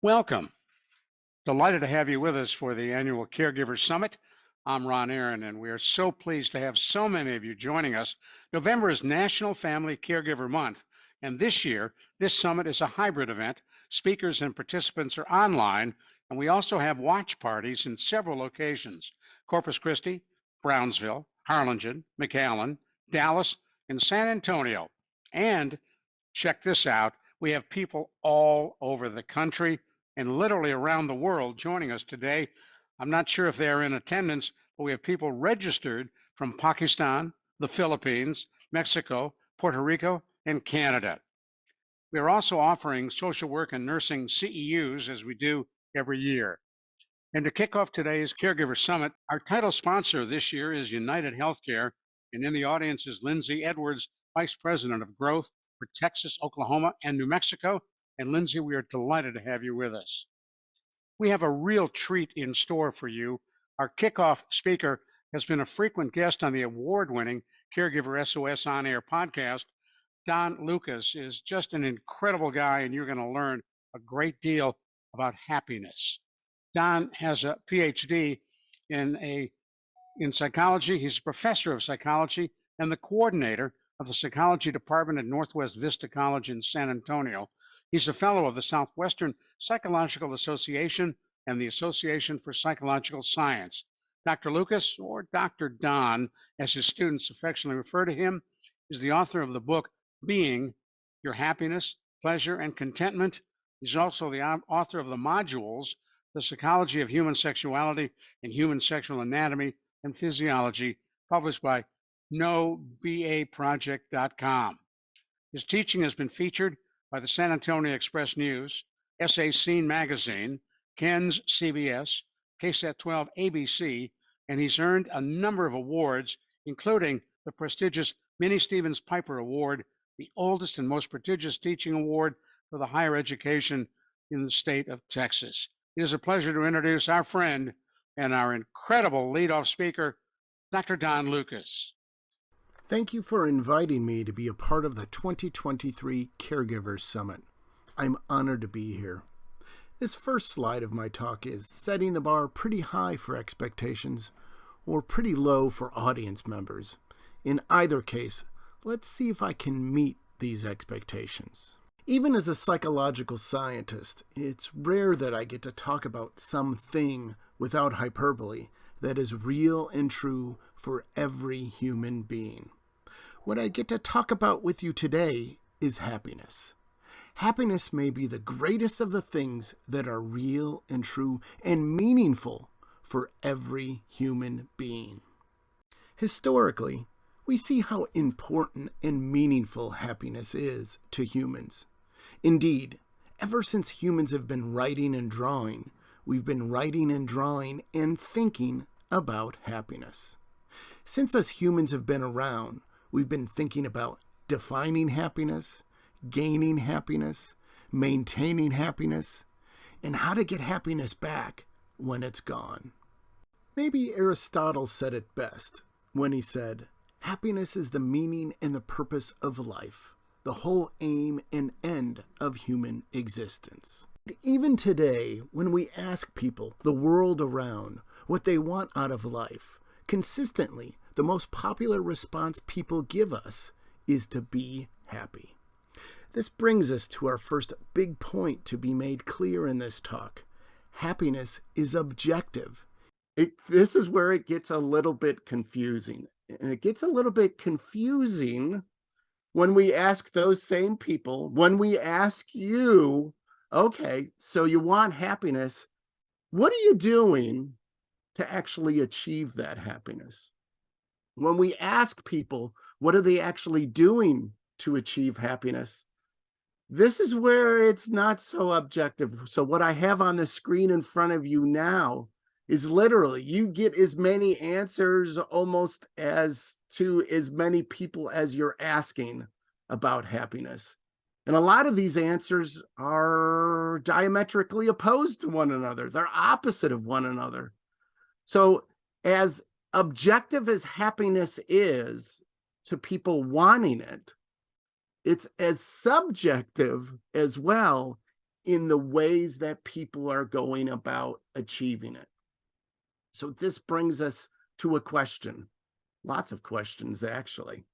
Welcome. Delighted to have you with us for the annual Caregiver Summit. I'm Ron Aaron, and we are so pleased to have so many of you joining us. November is National Family Caregiver Month, and this year, this summit is a hybrid event. Speakers and participants are online, and we also have watch parties in several locations: Corpus Christi, Brownsville, Harlingen, McAllen, Dallas, and San Antonio. And check this out, we have people all over the country and literally around the world joining us today. I'm not sure if they're in attendance, but we have people registered from Pakistan, the Philippines, Mexico, Puerto Rico, and Canada. We are also offering social work and nursing CEUs as we do every year. And to kick off today's Caregiver Summit, our title sponsor this year is United Healthcare, and in the audience is Lindsay Edwards, Vice President of Growth for Texas, Oklahoma, and New Mexico. And Lindsay, we are delighted to have you with us. We have a real treat in store for you. Our kickoff speaker has been a frequent guest on the award-winning Caregiver SOS On Air podcast. Don Lucas is just an incredible guy, and you're going to learn a great deal about happiness. Don has a PhD in psychology. He's a professor of psychology and the coordinator of the psychology department at Northwest Vista College in San Antonio. He's a fellow of the Southwestern Psychological Association and the Association for Psychological Science. Dr. Lucas, or Dr. Don, as his students affectionately refer to him, is the author of the book Being: Your Happiness, Pleasure, and Contentment. He's also the author of the modules The Psychology of Human Sexuality and Human Sexual Anatomy and Physiology, published by nobaproject.com. His teaching has been featured by the San Antonio Express News, SA Scene Magazine, Ken's CBS, KSAT 12 ABC, and he's earned a number of awards, including the prestigious Minnie Stevens Piper Award, the oldest and most prestigious teaching award for the higher education in the state of Texas. It is a pleasure to introduce our friend and our incredible leadoff speaker, Dr. Don Lucas. Thank you for inviting me to be a part of the 2023 Caregiver Summit. I'm honored to be here. This first slide of my talk is setting the bar pretty high for expectations or pretty low for audience members. In either case, let's see if I can meet these expectations. Even as a psychological scientist, it's rare that I get to talk about something without hyperbole that is real and true for every human being. What I get to talk about with you today is happiness. Happiness may be the greatest of the things that are real and true and meaningful for every human being. Historically, we see how important and meaningful happiness is to humans. Indeed, ever since humans have been writing and drawing, we've been writing and drawing and thinking about happiness. Since us humans have been around, we've been thinking about defining happiness, gaining happiness, maintaining happiness, and how to get happiness back when it's gone. Maybe Aristotle said it best when he said, "Happiness is the meaning and the purpose of life, the whole aim and end of human existence." Even today, when we ask people, the world around, what they want out of life, consistently, the most popular response people give us is to be happy. This brings us to our first big point to be made clear in this talk. Happiness is objective. This is where it gets a little bit confusing. And it gets a little bit confusing when we ask those same people, when we ask you, okay, so you want happiness, what are you doing to actually achieve that happiness? When we ask people, what are they actually doing to achieve happiness? This is where it's not so objective. So what I have on the screen in front of you now is literally, you get as many answers almost as to as many people as you're asking about happiness. And a lot of these answers are diametrically opposed to one another. They're opposite of one another. So as objective as happiness is to people wanting it, it's as subjective as well in the ways that people are going about achieving it. So this brings us to a question, lots of questions actually.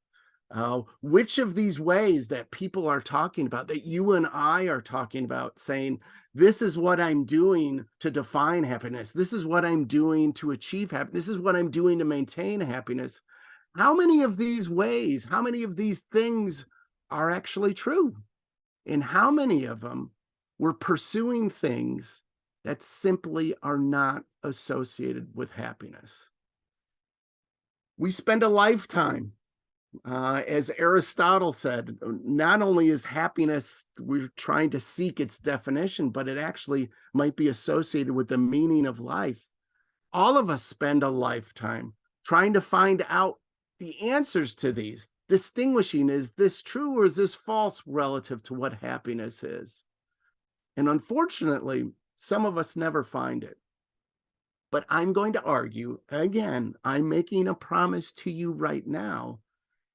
Which of these ways that people are talking about, that you and I are talking about, saying, this is what I'm doing to define happiness, this is what I'm doing to achieve happiness, this is what I'm doing to maintain happiness, how many of these ways, how many of these things are actually true? And how many of them we're pursuing things that simply are not associated with happiness? We spend a lifetime, as Aristotle said, not only is happiness, we're trying to seek its definition, but it actually might be associated with the meaning of life. All of us spend a lifetime trying to find out the answers to these, distinguishing, is this true or is this false relative to what happiness is? And unfortunately, some of us never find it. But I'm going to argue, again, I'm making a promise to you right now,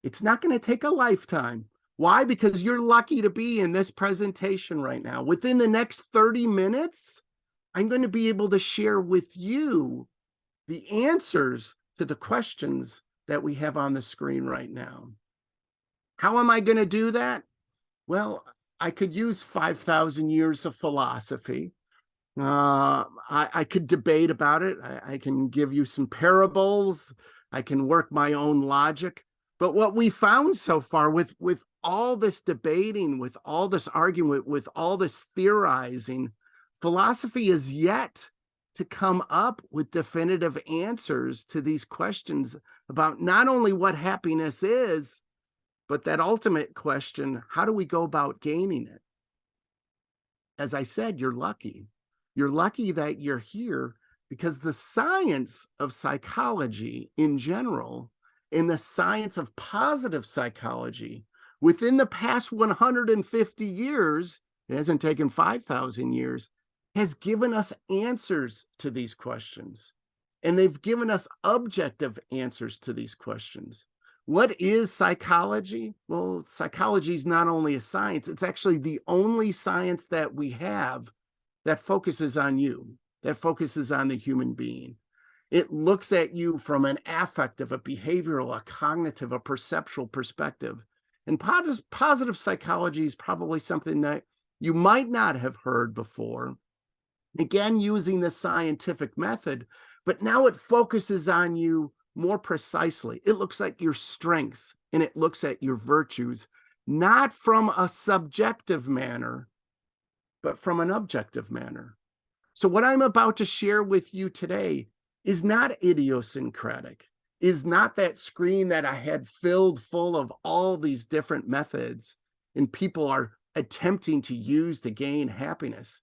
it's not going to take a lifetime. Why? Because you're lucky to be in this presentation right now. Within the next 30 minutes, I'm going to be able to share with you the answers to the questions that we have on the screen right now. How am I going to do that? Well, I could use 5,000 years of philosophy. I could debate about it. I can give you some parables. I can work my own logic. But what we found so far with all this debating, with all this argument, with all this theorizing, philosophy is yet to come up with definitive answers to these questions about not only what happiness is, but that ultimate question, how do we go about gaining it? As I said, you're lucky. You're lucky that you're here because the science of psychology in general and the science of positive psychology within the past 150 years, it hasn't taken 5,000 years, has given us answers to these questions. And they've given us objective answers to these questions. What is psychology? Well, psychology is not only a science, it's actually the only science that we have that focuses on you, that focuses on the human being. It looks at you from an affective, a behavioral, a cognitive, a perceptual perspective. And positive psychology is probably something that you might not have heard before. Again, using the scientific method, but now it focuses on you more precisely. It looks at your strengths and it looks at your virtues, not from a subjective manner, but from an objective manner. So what I'm about to share with you today is not idiosyncratic, is not that screen that I had filled full of all these different methods and people are attempting to use to gain happiness.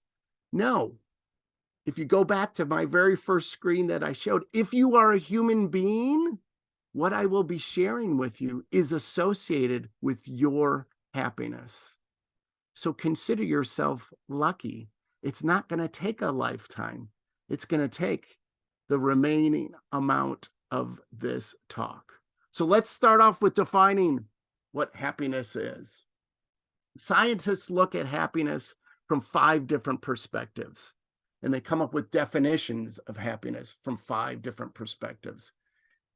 No. If you go back to my very first screen that I showed, if you are a human being, what I will be sharing with you is associated with your happiness. So consider yourself lucky. It's not going to take a lifetime. It's going to take the remaining amount of this talk. So let's start off with defining what happiness is. Scientists look at happiness from 5 different perspectives, and they come up with definitions of happiness from 5 different perspectives.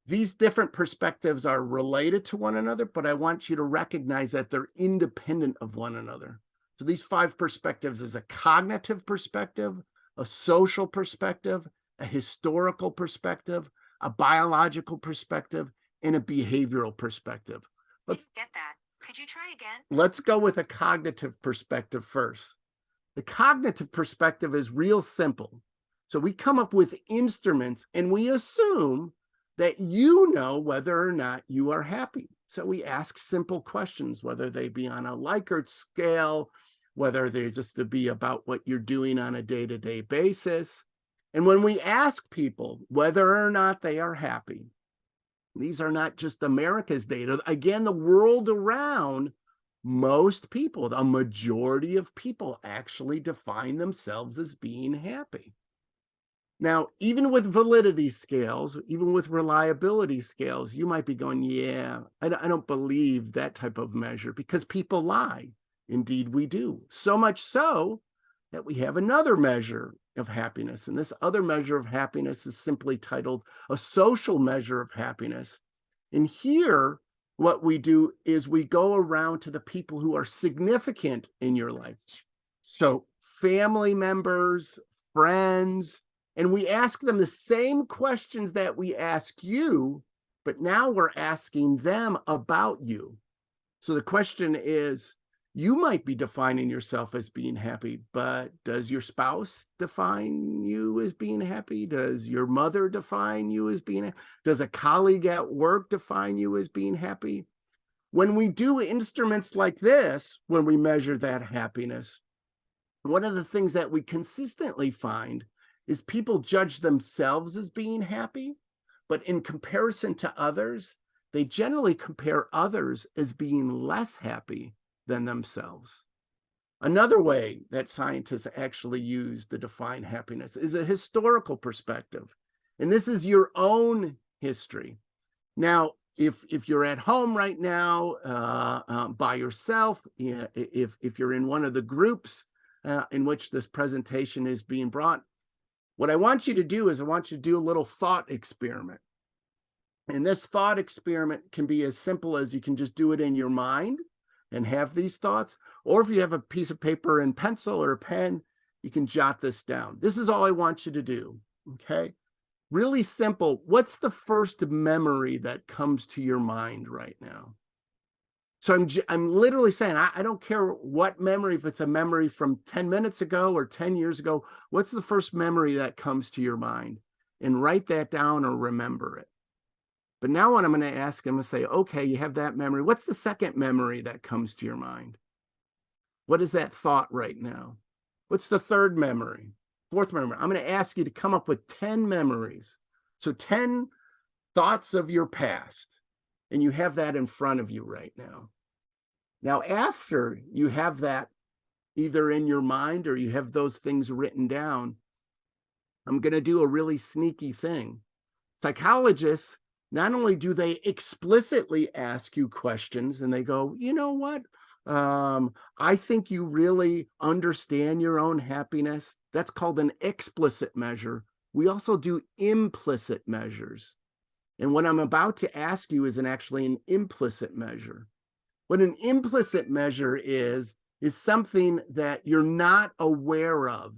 These different perspectives are related to one another, but I want you to recognize that they're independent of one another. So these 5 perspectives is a cognitive perspective, a social perspective, a historical perspective, a biological perspective, and a behavioral perspective. Let's get that. Could you try again? Let's go with a cognitive perspective first. The cognitive perspective is real simple. So we come up with instruments and we assume that you know whether or not you are happy. So we ask simple questions, whether they be on a Likert scale, whether they just to be about what you're doing on a day-to-day basis. And when we ask people whether or not they are happy, these are not just America's data. Again, the world around, most people, a majority of people actually define themselves as being happy. Now, even with validity scales, even with reliability scales, you might be going, yeah, I don't believe that type of measure because people lie. Indeed, we do. So much so that we have another measure of happiness. And this other measure of happiness is simply titled a social measure of happiness. And here, what we do is we go around to the people who are significant in your life. So family members, friends, and we ask them the same questions that we ask you, but now we're asking them about you. So the question is, you might be defining yourself as being happy, but does your spouse define you as being happy? Does your mother define you as being happy? Does a colleague at work define you as being happy? When we do instruments like this, when we measure that happiness, one of the things that we consistently find is people judge themselves as being happy, but in comparison to others, they generally compare others as being less happy than themselves. Another way that scientists actually use to define happiness is a historical perspective. And this is your own history. Now, if you're at home right now by yourself, if you're in one of the groups in which this presentation is being brought, what I want you to do is I want you to do a little thought experiment. And this thought experiment can be as simple as you can just do it in your mind and have these thoughts, or if you have a piece of paper and pencil or a pen, you can jot this down. This is all I want you to do, okay? Really simple. What's the first memory that comes to your mind right now? So I'm literally saying, I don't care what memory, if it's a memory from 10 minutes ago or 10 years ago, what's the first memory that comes to your mind? And write that down or remember it. But now what I'm going to ask, I'm going to say, okay, you have that memory. What's the second memory that comes to your mind? What is that thought right now? What's the third memory? Fourth memory? I'm going to ask you to come up with 10 memories. So 10 thoughts of your past. And you have that in front of you right now. Now, after you have that either in your mind or you have those things written down, I'm going to do a really sneaky thing. Psychologists, not only do they explicitly ask you questions and they go, you know what? I think you really understand your own happiness. That's called an explicit measure. We also do implicit measures. And what I'm about to ask you is actually an implicit measure. What an implicit measure is something that you're not aware of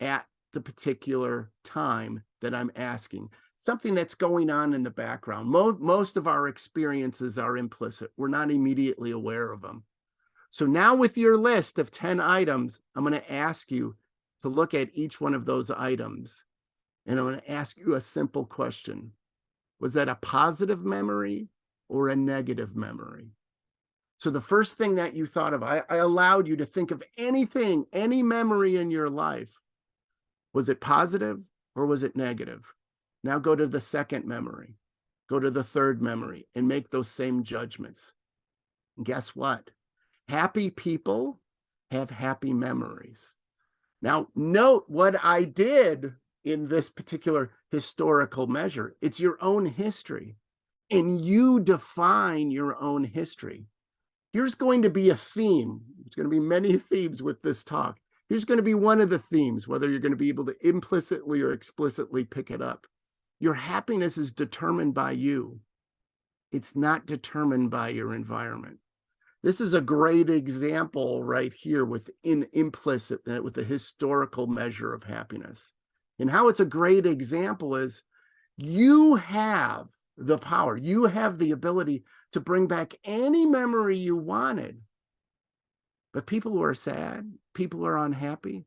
at the particular time that I'm asking. Something that's going on in the background. Most of our experiences are implicit. We're not immediately aware of them. So now with your list of 10 items, I'm going to ask you to look at each one of those items. And I'm going to ask you a simple question. Was that a positive memory or a negative memory? So the first thing that you thought of, I allowed you to think of anything, any memory in your life. Was it positive or was it negative? Now go to the second memory, go to the third memory and make those same judgments. And guess what? Happy people have happy memories. Now note what I did in this particular historical measure. It's your own history, and you define your own history. Here's going to be a theme. There's going to be many themes with this talk. Here's going to be one of the themes, whether you're going to be able to implicitly or explicitly pick it up. Your happiness is determined by you. It's not determined by your environment. This is a great example right here with implicit, with the historical measure of happiness. And how it's a great example is you have the power, you have the ability to bring back any memory you wanted. But people who are sad, people who are unhappy,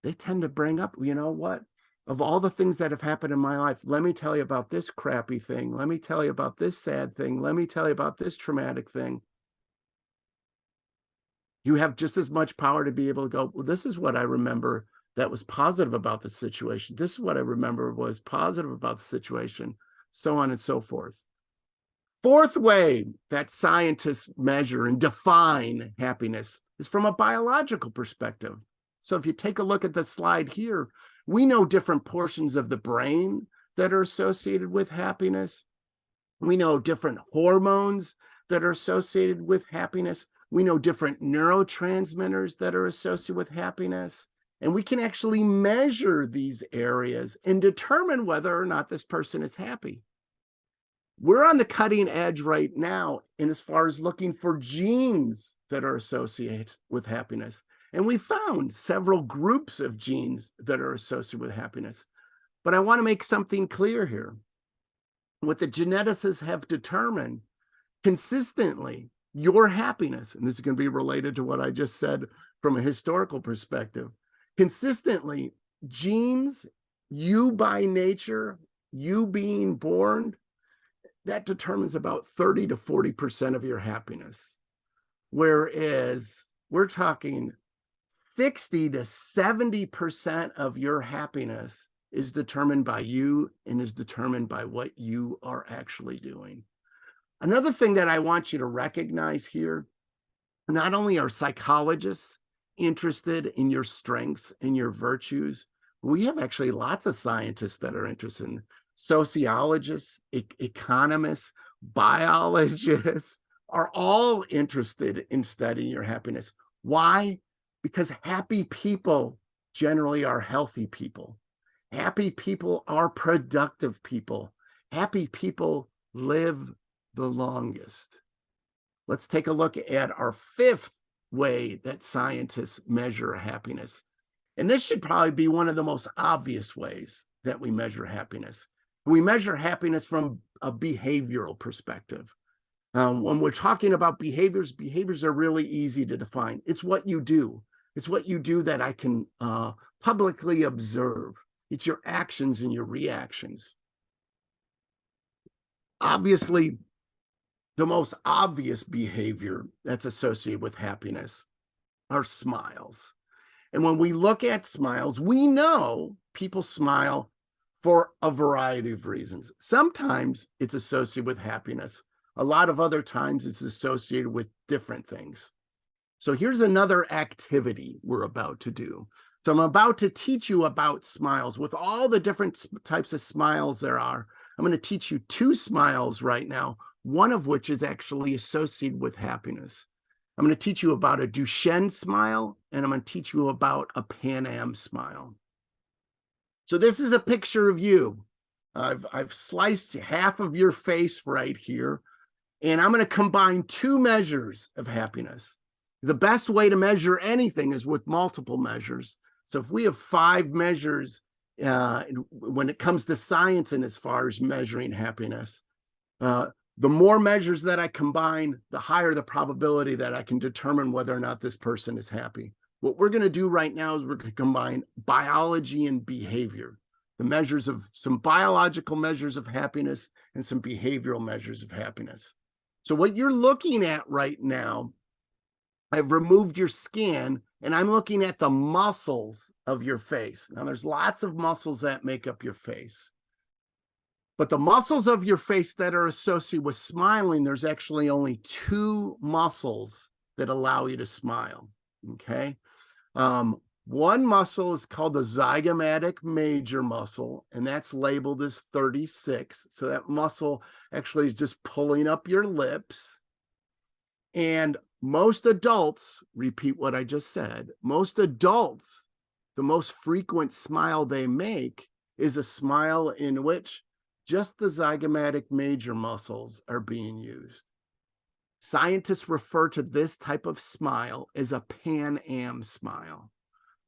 they tend to bring up, you know what? Of all the things that have happened in my life, let me tell you about this crappy thing. Let me tell you about this sad thing. Let me tell you about this traumatic thing. You have just as much power to be able to go, well, this is what I remember that was positive about the situation. This is what I remember was positive about the situation, so on and so forth. Fourth way that scientists measure and define happiness is from a biological perspective. So if you take a look at the slide here, we know different portions of the brain that are associated with happiness. We know different hormones that are associated with happiness. We know different neurotransmitters that are associated with happiness. And we can actually measure these areas and determine whether or not this person is happy. We're on the cutting edge right now in as far as looking for genes that are associated with happiness. And we found several groups of genes that are associated with happiness. But I want to make something clear here. What the geneticists have determined consistently, your happiness, and this is going to be related to what I just said from a historical perspective, consistently, genes, you by nature, you being born, that determines about 30 to 40% of your happiness. Whereas we're talking 60 to 70% of your happiness is determined by you and is determined by what you are actually doing. Another thing that I want you to recognize here, not only are psychologists interested in your strengths and your virtues, we have actually lots of scientists that are interested in sociologists, economists, biologists are all interested in studying your happiness. Why? Because happy people generally are healthy people. Happy people are productive people. Happy people live the longest. Let's take a look at our fifth way that scientists measure happiness. And this should probably be one of the most obvious ways that we measure happiness. We measure happiness from a behavioral perspective. When we're talking about behaviors, behaviors are really easy to define. It's what you do. It's what you do that I can publicly observe. It's your actions and your reactions. Obviously, the most obvious behavior that's associated with happiness are smiles. And when we look at smiles, we know people smile for a variety of reasons. Sometimes it's associated with happiness. A lot of other times it's associated with different things. So here's another activity we're about to do. So I'm about to teach you about smiles. With all the different types of smiles there are, I'm going to teach you 2 smiles right now, one of which is actually associated with happiness. I'm going to teach you about a Duchenne smile, and I'm going to teach you about a Pan Am smile. So this is a picture of you. I've sliced half of your face right here, and I'm going to combine 2 measures of happiness. The best way to measure anything is with multiple measures. So if we have 5 measures when it comes to science and as far as measuring happiness, the more measures that I combine, the higher the probability that I can determine whether or not this person is happy. What we're going to do right now is we're going to combine biology and behavior, the measures of some biological measures of happiness and some behavioral measures of happiness. So what you're looking at right now, I've removed your skin and I'm looking at the muscles of your face. Now there's lots of muscles that make up your face. But the muscles of your face that are associated with smiling, there's actually only 2 muscles that allow you to smile, okay? One muscle is called the zygomatic major muscle, and that's labeled as 36. So that muscle actually is just pulling up your lips. And most adults, repeat what I just said, most adults, the most frequent smile they make is a smile in which just the zygomatic major muscles are being used. Scientists refer to this type of smile as a Pan Am smile.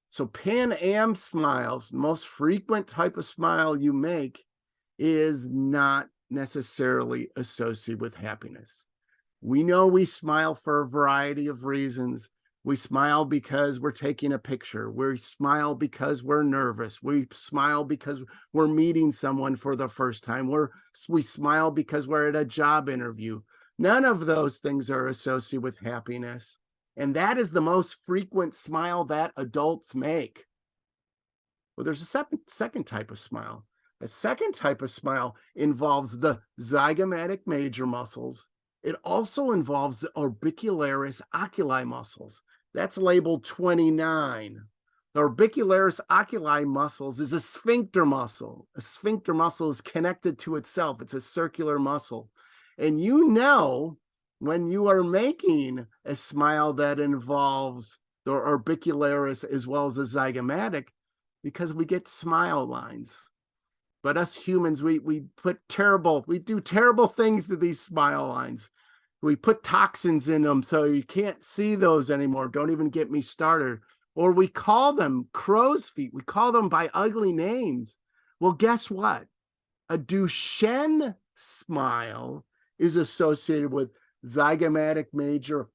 So Pan Am smiles, the most frequent type of smile you make, is not necessarily associated with happiness. We know we smile for a variety of reasons. We smile because we're taking a picture. We smile because we're nervous. We smile because we're meeting someone for the first time. We smile because we're at a job interview. None of those things are associated with happiness. And that is the most frequent smile that adults make. Well, there's a second type of smile. The second type of smile involves the zygomatic major muscles. It also involves the orbicularis oculi muscles. That's labeled 29. The orbicularis oculi muscles is a sphincter muscle. A sphincter muscle is connected to itself. It's a circular muscle. And you know when you are making a smile that involves the orbicularis as well as the zygomatic, because we get smile lines. But us humans, we do terrible things to these smile lines. We put toxins in them so you can't see those anymore. Don't even get me started. Or we call them crow's feet. We call them by ugly names. Well, guess what? A Duchenne smile is associated with zygomatic major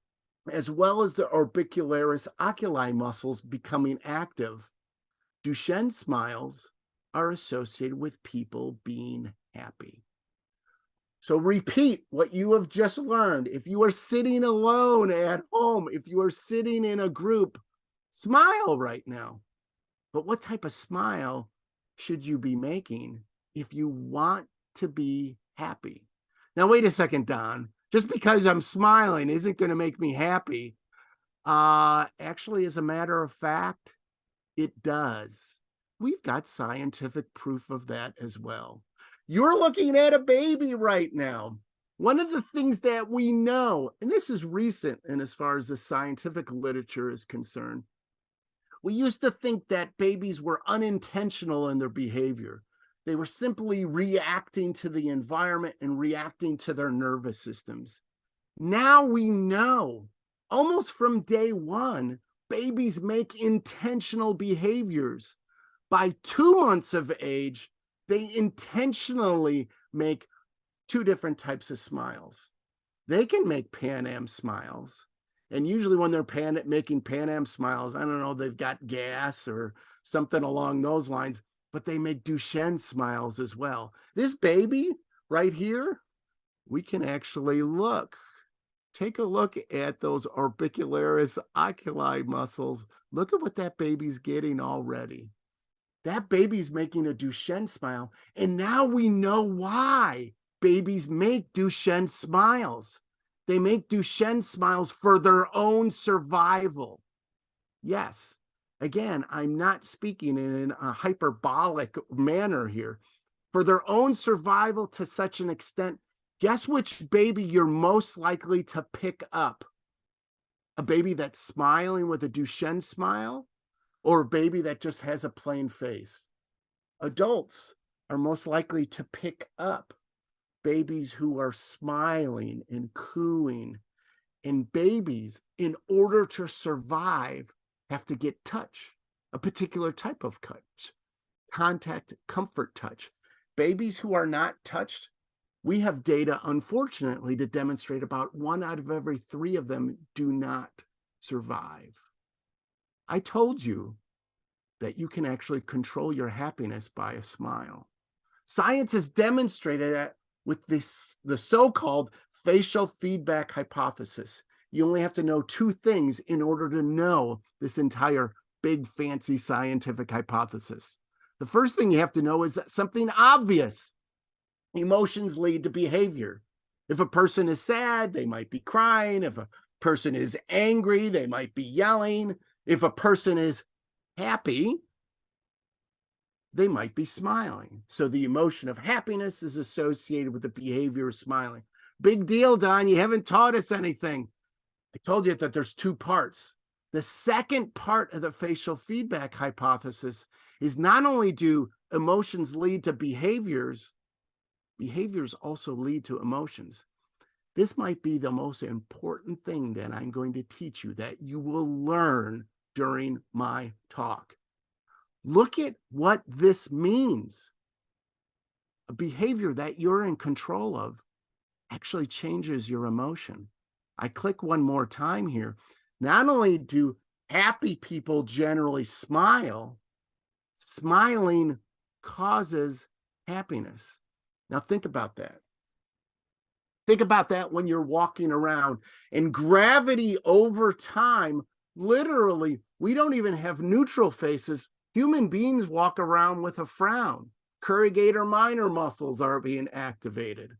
as well as the orbicularis oculi muscles becoming active. Duchenne smiles are associated with people being happy. So repeat what you have just learned. If you are sitting alone at home, if you are sitting in a group, smile right now. But what type of smile should you be making if you want to be happy? Now, wait a second, Don. Just because I'm smiling isn't going to make me happy. Actually, as a matter of fact, it does. We've got scientific proof of that as well. You're looking at a baby right now. One of the things that we know, and this is recent and as far as the scientific literature is concerned, we used to think that babies were unintentional in their behavior. They were simply reacting to the environment and reacting to their nervous systems. Now we know, almost from day one, babies make intentional behaviors. By 2 months of age, they intentionally make 2 different types of smiles. They can make Pan Am smiles. And usually when they're making Pan Am smiles, I don't know, they've got gas or something along those lines, but they make Duchenne smiles as well. This baby right here, we can actually look. Take a look at those orbicularis oculi muscles. Look at what that baby's getting already. That baby's making a Duchenne smile, and now we know why babies make Duchenne smiles. They make Duchenne smiles for their own survival. Yes, again, I'm not speaking in a hyperbolic manner here. For their own survival to such an extent, guess which baby you're most likely to pick up? A baby that's smiling with a Duchenne smile, or a baby that just has a plain face? Adults are most likely to pick up babies who are smiling and cooing. And babies, in order to survive, have to get touch, a particular type of touch, contact, comfort touch. Babies who are not touched, we have data, unfortunately, to demonstrate about 1 out of every 3 of them do not survive. I told you that you can actually control your happiness by a smile. Science has demonstrated that with the so-called facial feedback hypothesis. You only have to know 2 things in order to know this entire big, fancy scientific hypothesis. The first thing you have to know is that something obvious. Emotions lead to behavior. If a person is sad, they might be crying. If a person is angry, they might be yelling. If a person is happy, they might be smiling. So the emotion of happiness is associated with the behavior of smiling. Big deal, Don. You haven't taught us anything. I told you that there's 2 parts. The second part of the facial feedback hypothesis is not only do emotions lead to behaviors, behaviors also lead to emotions. This might be the most important thing that I'm going to teach you that you will learn during my talk. Look at what this means. A behavior that you're in control of actually changes your emotion. I click one more time here. Not only do happy people generally smile, smiling causes happiness. Now think about that. Think about that when you're walking around, and gravity over time, literally, we don't even have neutral faces. Human beings walk around with a frown. Corrugator minor muscles are being activated.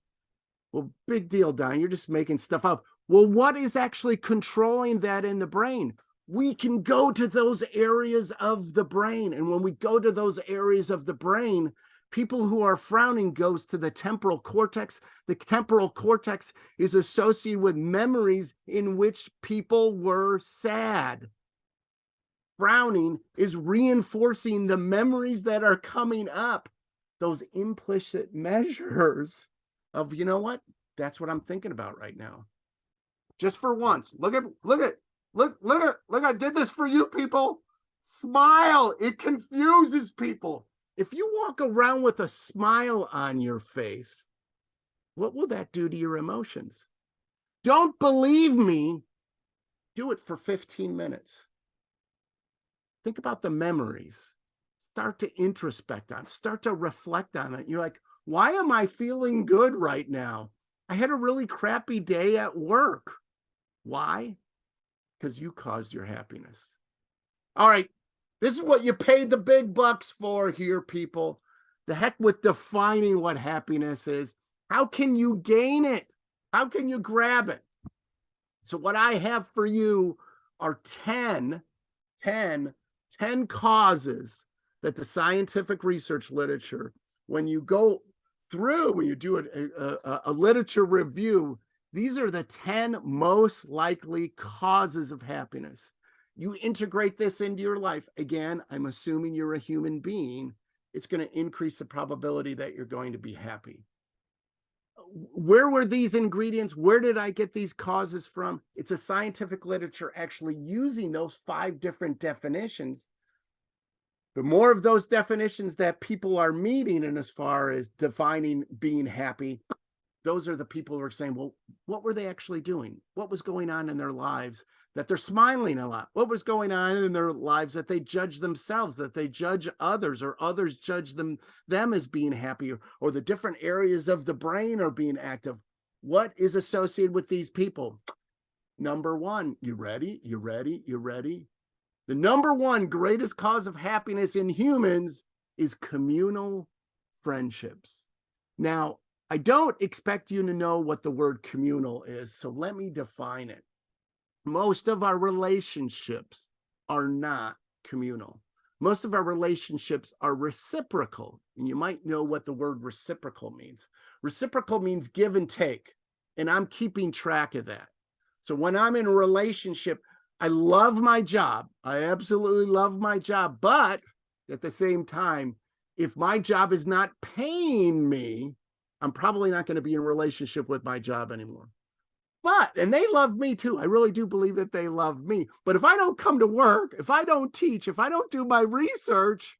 Well, big deal, Don. You're just making stuff up. Well, what is actually controlling that in the brain? We can go to those areas of the brain. And when we go to those areas of the brain, People who are frowning goes to the temporal cortex. The temporal cortex is associated with memories in which people were sad. Frowning is reinforcing the memories that are coming up, those implicit measures of, you know what? That's what I'm thinking about right now. Just for once, look, I did this for you people. Smile. It confuses people. If you walk around with a smile on your face, what will that do to your emotions? Don't believe me? Do it for 15 minutes. Think about the memories. Start to introspect on, start to reflect on it. You're like, why am I feeling good right now? I had a really crappy day at work. Why? Because you caused your happiness. All right. This is what you paid the big bucks for here, people. The heck with defining what happiness is. How can you gain it? How can you grab it? So what I have for you are 10 causes that the scientific research literature, when you go through, when you do a literature review, these are the 10 most likely causes of happiness. You integrate this into your life. Again, I'm assuming you're a human being. It's going to increase the probability that you're going to be happy. Where were these ingredients? Where did I get these causes from? It's a scientific literature actually using those 5 different definitions. The more of those definitions that people are meeting, and as far as defining being happy, those are the people who are saying, well, what were they actually doing? What was going on in their lives that they're smiling a lot? What was going on in their lives that they judge themselves, that they judge others, or others judge them as being happy, or the different areas of the brain are being active? What is associated with these people? Number 1, you ready? You ready? You ready? The number 1 greatest cause of happiness in humans is communal friendships. Now, I don't expect you to know what the word communal is, so let me define it. Most of our relationships are not communal. Most of our relationships are reciprocal, and you might know what the word reciprocal means. Reciprocal means give and take, and I'm keeping track of that. So when I'm in a relationship, I love my job. I absolutely love my job, but at the same time, if my job is not paying me, I'm probably not going to be in a relationship with my job anymore. And they love me too. I really do believe that they love me. But if I don't come to work, if I don't teach, if I don't do my research,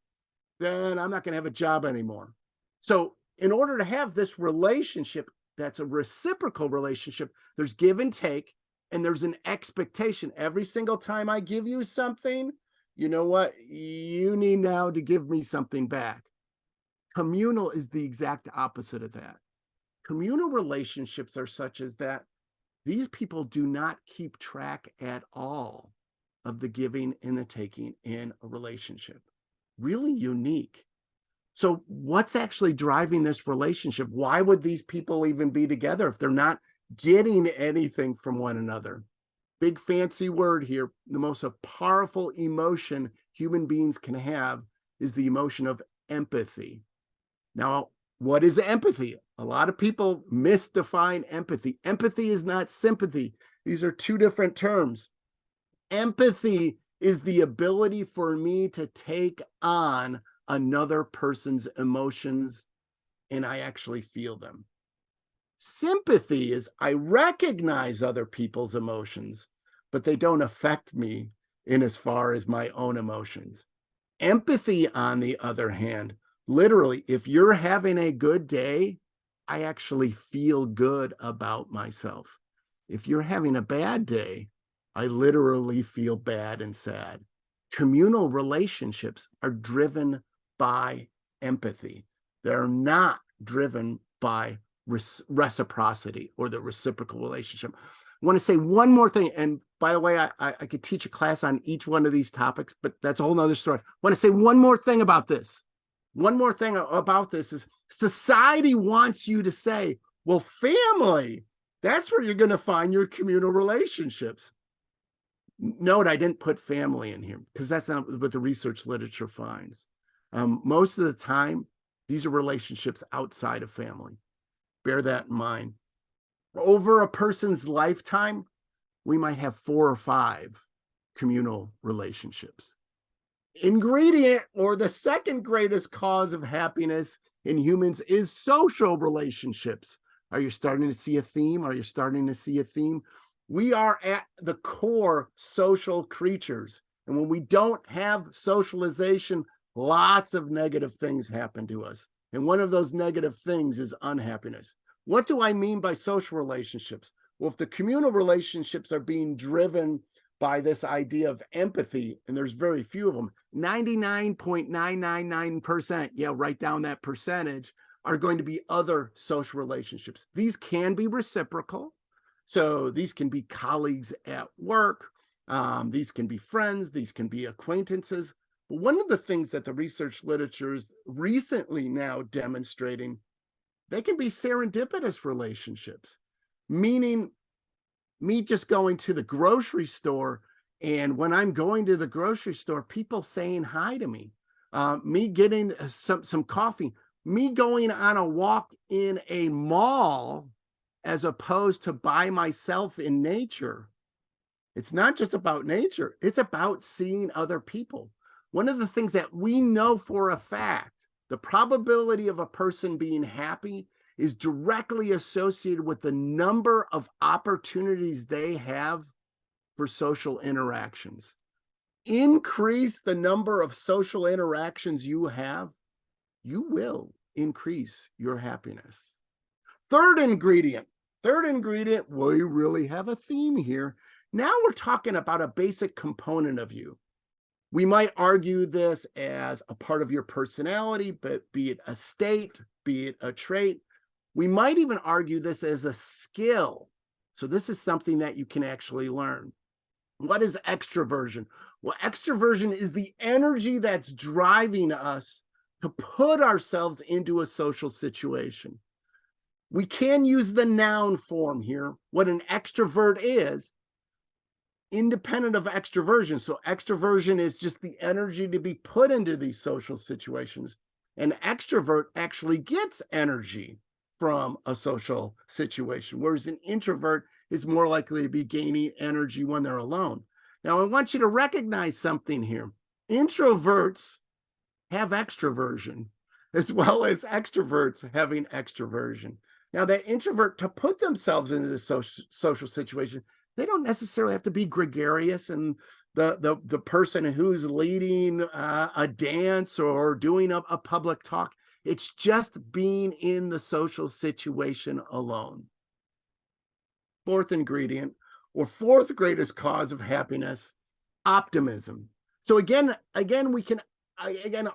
then I'm not going to have a job anymore. So in order to have this relationship that's a reciprocal relationship, there's give and take, and there's an expectation. Every single time I give you something, you know what? You need now to give me something back. Communal is the exact opposite of that. Communal relationships are such as that these people do not keep track at all of the giving and the taking in a relationship. Really unique. So what's actually driving this relationship? Why would these people even be together if they're not getting anything from one another? Big fancy word here. The most powerful emotion human beings can have is the emotion of empathy. Now, what is empathy? A lot of people misdefine empathy. Empathy is not sympathy. These are 2 different terms. Empathy is the ability for me to take on another person's emotions, and I actually feel them. Sympathy is I recognize other people's emotions, but they don't affect me in as far as my own emotions. Empathy, on the other hand, literally, if you're having a good day, I actually feel good about myself. If you're having a bad day, I literally feel bad and sad. Communal relationships are driven by empathy. They're not driven by reciprocity or the reciprocal relationship. I want to say one more thing. And by the way, I could teach a class on each one of these topics, but that's a whole nother story. I want to say one more thing about this. One more thing about this is society wants you to say, well, family, that's where you're going to find your communal relationships. Note, I didn't put family in here because that's not what the research literature finds. Most of the time, These are relationships outside of family. Bear that in mind. Over a person's lifetime, we might have 4 or 5 communal relationships. Ingredient, or the second greatest cause of happiness in humans, is social relationships. Are you starting to see a theme? Are you starting to see a theme? We are at the core social creatures. And when we don't have socialization, lots of negative things happen to us. And one of those negative things is unhappiness. What do I mean by social relationships? Well, if the communal relationships are being driven by this idea of empathy, and there's very few of them, 99.999%, yeah, write down that percentage, are going to be other social relationships. These can be reciprocal. So these can be colleagues at work. These can be friends. These can be acquaintances. But one of the things that the research literature is recently now demonstrating, they can be serendipitous relationships, meaning me just going to the grocery store, and when I'm going to the grocery store, people saying hi to me, me getting some coffee, me going on a walk in a mall as opposed to by myself in nature. It's not just about nature, it's about seeing other people. One of the things that we know for a fact, the probability of a person being happy is directly associated with the number of opportunities they have for social interactions. Increase the number of social interactions you have, you will increase your happiness. Third ingredient, we really have a theme here. Now we're talking about a basic component of you. We might argue this as a part of your personality, but be it a state, be it a trait. We might even argue this as a skill. So this is something that you can actually learn. What is extraversion? Well, extraversion is the energy that's driving us to put ourselves into a social situation. We can use the noun form here. What an extrovert is, independent of extraversion. So extraversion is just the energy to be put into these social situations. An extrovert actually gets energy from a social situation, whereas an introvert is more likely to be gaining energy when they're alone. Now, I want you to recognize something here. Introverts have extraversion, as well as extroverts having extraversion. Now, that introvert, to put themselves into the social situation, they don't necessarily have to be gregarious and the person who's leading a dance or doing a public talk. It's just being in the social situation alone. Fourth ingredient, or fourth greatest cause of happiness, optimism. So again, we can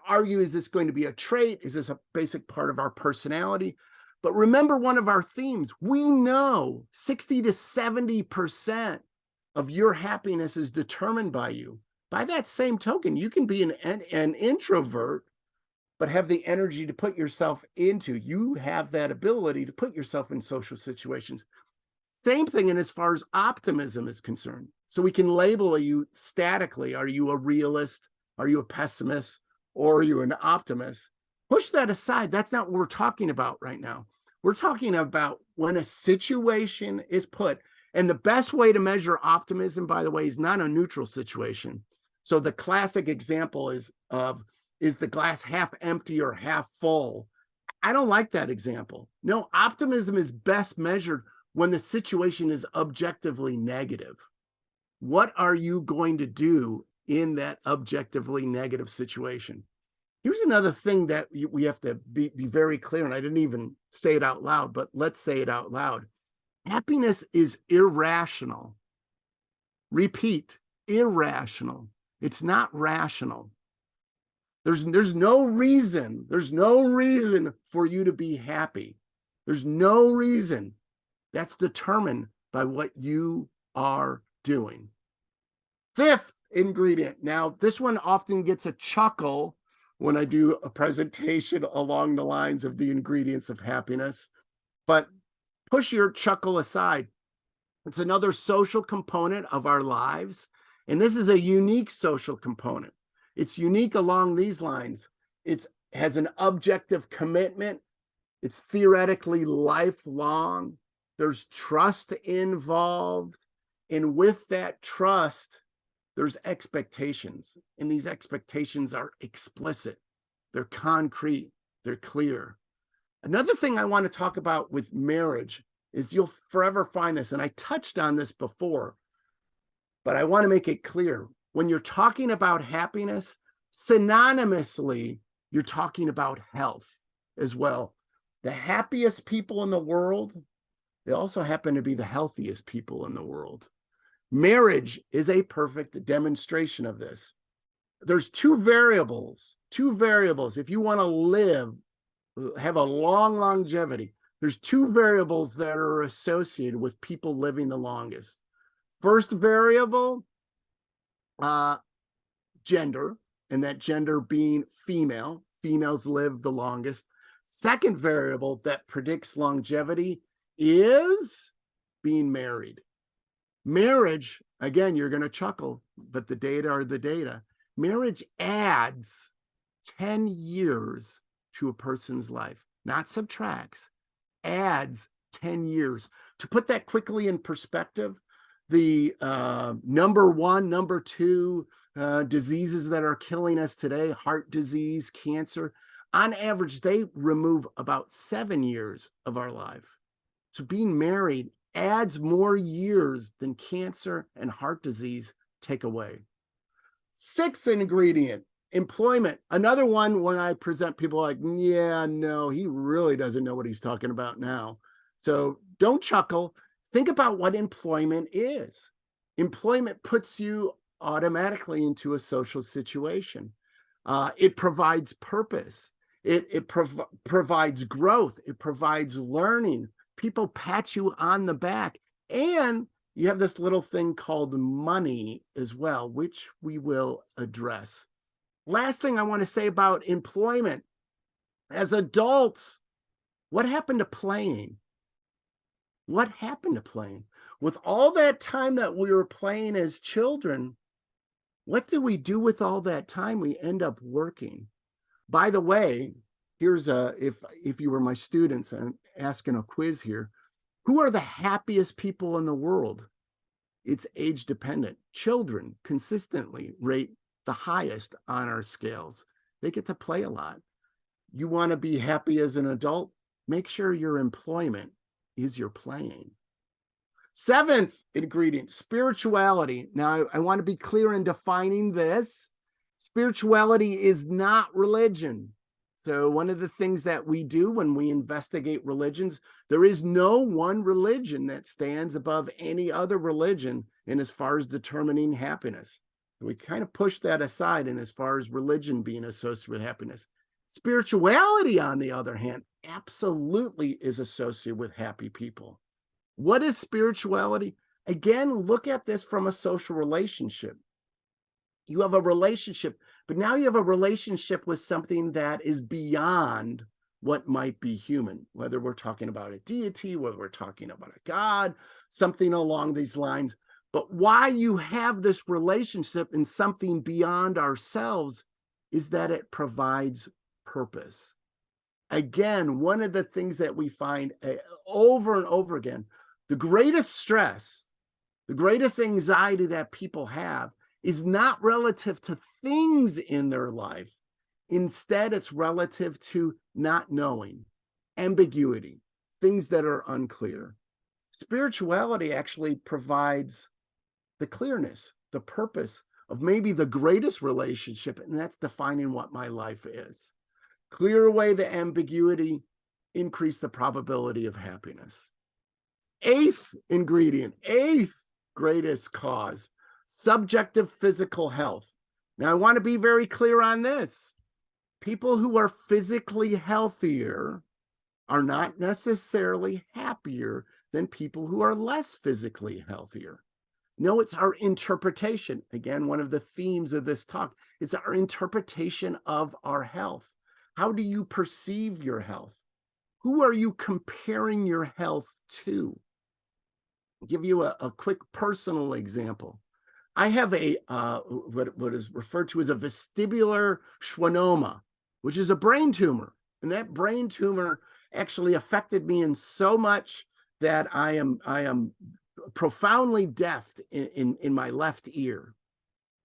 argue, is this going to be a trait? Is this a basic part of our personality? But remember one of our themes. We know 60 to 70% of your happiness is determined by you. By that same token, you can be an introvert, but have the energy to put yourself into. You have that ability to put yourself in social situations. Same thing in as far as optimism is concerned. So we can label you statically. Are you a realist? Are you a pessimist? Or are you an optimist? Push that aside. That's not what we're talking about right now. We're talking about when a situation is put, and the best way to measure optimism, by the way, is not a neutral situation. So the classic example is the glass half empty or half full? I don't like that example. No, optimism is best measured when the situation is objectively negative. What are you going to do in that objectively negative situation? Here's another thing that we have to be very clear, and I didn't even say it out loud, but let's say it out loud. Happiness is irrational. Repeat, irrational. It's not rational. There's no reason for you to be happy. There's no reason. That's determined by what you are doing. Fifth ingredient. Now, this one often gets a chuckle when I do a presentation along the lines of the ingredients of happiness, but push your chuckle aside. It's another social component of our lives, and this is a unique social component. It's unique along these lines. It's has an objective commitment. It's theoretically lifelong. There's trust involved. And with that trust, there's expectations. And these expectations are explicit, they're concrete, they're clear. Another thing I want to talk about with marriage is you'll forever find this, and I touched on this before, but I want to make it clear. When you're talking about happiness, synonymously, you're talking about health as well. The happiest people in the world, they also happen to be the healthiest people in the world. Marriage is a perfect demonstration of this. There's two variables. If you want to live, have a long longevity, there's two variables that are associated with people living the longest. First variable, gender, and that gender being female. Females live the longest. Second variable that predicts longevity is being married. Marriage, again, you're going to chuckle, but the data are the data. Marriage adds 10 years to a person's life, not subtracts, adds 10 years. To put that quickly in perspective, the number one, number two diseases that are killing us today, heart disease, cancer, on average, they remove about 7 years of our life. So being married adds more years than cancer and heart disease take away. Sixth ingredient, employment. Another one when I present people like, yeah, no, he really doesn't know what he's talking about now. So don't chuckle. Think about what employment is. Employment puts you automatically into a social situation. It provides purpose. It provides growth. It provides learning. People pat you on the back. And you have this little thing called money as well, which we will address. Last thing I want to say about employment. As adults, what happened to playing? What happened to playing? With all that time that we were playing as children, what do we do with all that time? We end up working. By the way, here's if you were my students, I'm asking a quiz here. Who are the happiest people in the world? It's age dependent. Children consistently rate the highest on our scales. They get to play a lot. You want to be happy as an adult? Make sure your employment is your playing. Seventh ingredient, spirituality. Now, I want to be clear in defining this. Spirituality is not religion. So one of the things that we do when we investigate religions, there is no one religion that stands above any other religion in as far as determining happiness. We kind of push that aside in as far as religion being associated with happiness. Spirituality, on the other hand, absolutely is associated with happy people. What is spirituality? Again, look at this from a social relationship. You have a relationship, but now you have a relationship with something that is beyond what might be human, whether we're talking about a deity, whether we're talking about a god, something along these lines. But why you have this relationship in something beyond ourselves is that it provides purpose. Again, one of the things that we find over and over again, the greatest stress, the greatest anxiety that people have is not relative to things in their life. Instead, it's relative to not knowing, ambiguity, things that are unclear. Spirituality actually provides the clearness, the purpose of maybe the greatest relationship, and that's defining what my life is. Clear away the ambiguity, increase the probability of happiness. Eighth ingredient, eighth greatest cause, subjective physical health. Now, I want to be very clear on this. People who are physically healthier are not necessarily happier than people who are less physically healthier. No, it's our interpretation. Again, one of the themes of this talk, it's our interpretation of our health. How do you perceive your health? Who are you comparing your health to? I'll give you a quick personal example. I have a what is referred to as a vestibular schwannoma. which is a brain tumor. And that brain tumor actually affected me in so much that I am profoundly deaf in my left ear.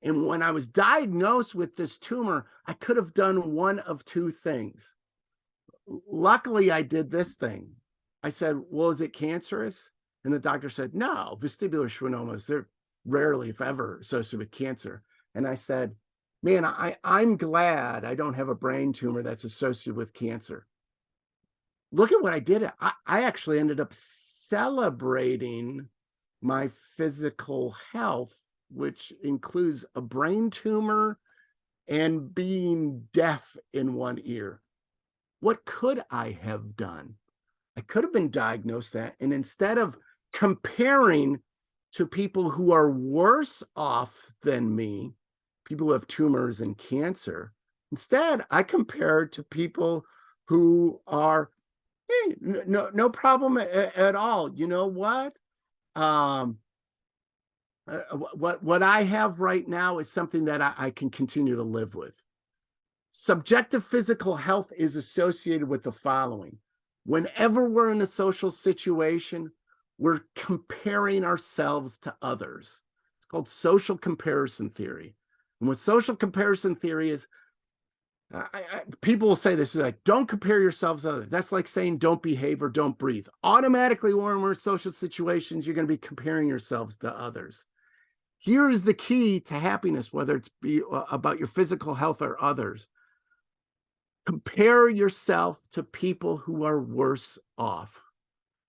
And when I was diagnosed with this tumor, I could have done one of two things. Luckily, I did this thing. I said, well, is it cancerous? And the doctor said, no, vestibular schwannomas, they're rarely, if ever, associated with cancer. And I said, man, I'm glad I don't have a brain tumor that's associated with cancer. Look at what I did. I actually ended up celebrating my physical health, which includes a brain tumor and being deaf in one ear. What could I have done? I could have been diagnosed that. And instead of comparing to people who are worse off than me, people who have tumors and cancer, instead, I compared to people who are, hey, no problem at all. You know what? What I have right now is something that I can continue to live with. Subjective physical health is associated with the following. Whenever we're in a social situation, we're comparing ourselves to others. It's called social comparison theory. And what social comparison theory is, people will say this is like, don't compare yourselves to others. That's like saying don't behave or don't breathe. Automatically, when we're in social situations, you're going to be comparing yourselves to others. Here is the key to happiness, whether it's about your physical health or others. Compare yourself to people who are worse off.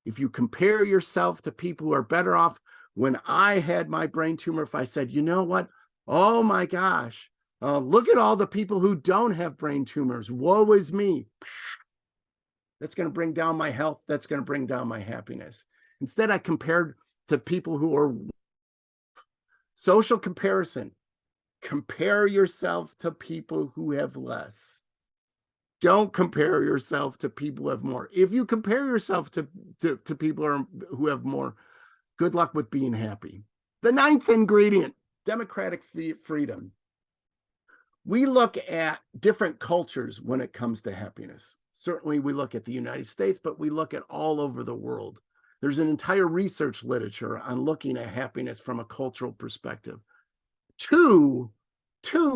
If you compare yourself to people who are better off, when I had my brain tumor, if I said, you know what? Oh my gosh, look at all the people who don't have brain tumors. Woe is me. That's going to bring down my health. That's going to bring down my happiness. Instead, I compared to people who are social comparison. Compare yourself to people who have less. Don't compare yourself to people who have more. If you compare yourself to people who have more, good luck with being happy. The ninth ingredient, democratic freedom. We look at different cultures when it comes to happiness. Certainly we look at the United States, but we look at all over the world. There's an entire research literature on looking at happiness from a cultural perspective. Two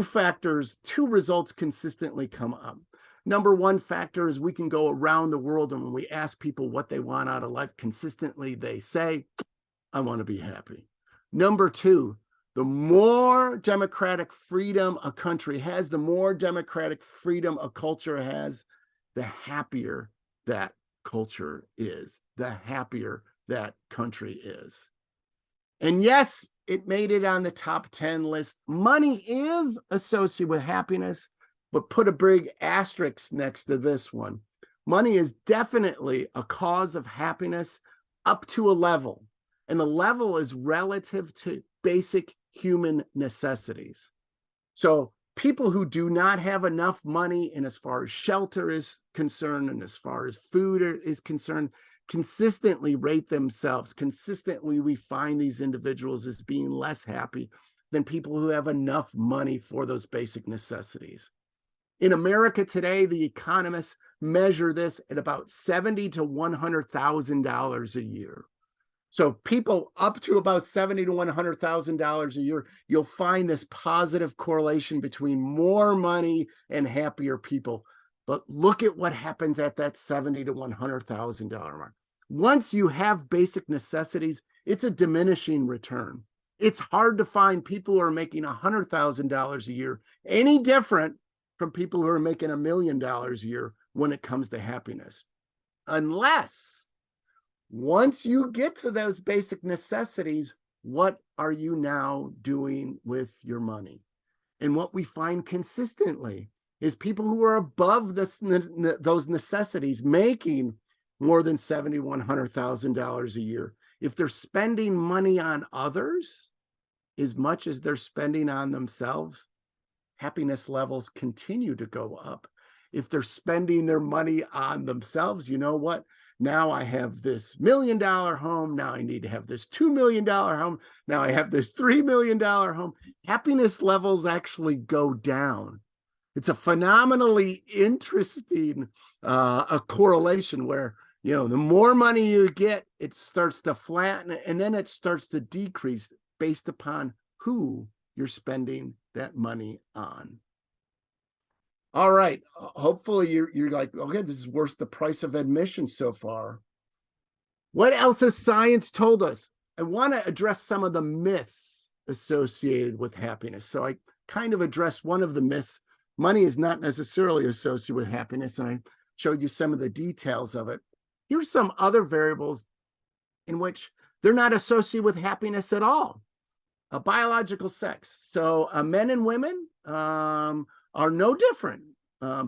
factors, two results consistently come up. Number one factor is we can go around the world, and when we ask people what they want out of life, consistently they say, I want to be happy. Number two, the more democratic freedom a country has, the more democratic freedom a culture has, the happier that culture is, the happier that country is. And yes, it made it on the top 10 list. Money is associated with happiness, but put a big asterisk next to this one. Money is definitely a cause of happiness up to a level. And the level is relative to basic human necessities. So people who do not have enough money, and as far as shelter is concerned, and as far as food is concerned, consistently rate themselves. Consistently, we find these individuals as being less happy than people who have enough money for those basic necessities. In America today, the economists measure this at about $70,000 to $100,000 a year. So people up to about $70,000 to $100,000 a year, you'll find this positive correlation between more money and happier people. But look at what happens at that $70,000 to $100,000 mark. Once you have basic necessities, it's a diminishing return. It's hard to find people who are making $100,000 a year any different from people who are making $1 million a year when it comes to happiness. Unless once you get to those basic necessities, what are you now doing with your money? And what we find consistently is people who are above those necessities, making more than $70,000, $100,000 a year, if they're spending money on others as much as they're spending on themselves, happiness levels continue to go up. If they're spending their money on themselves, you know what? Now I have this $1 million home. Now I need to have this $2 million home. Now I have this $3 million home. Happiness levels actually go down. It's a phenomenally interesting a correlation where, the more money you get, it starts to flatten and then it starts to decrease based upon who you're spending that money on. All right. Hopefully you're like, okay, this is worth the price of admission so far. What else has science told us? I want to address some of the myths associated with happiness. So I kind of addressed one of the myths. Money is not necessarily associated with happiness, and I showed you some of the details of it. Here's some other variables in which they're not associated with happiness at all. Biological sex. So men and women are no different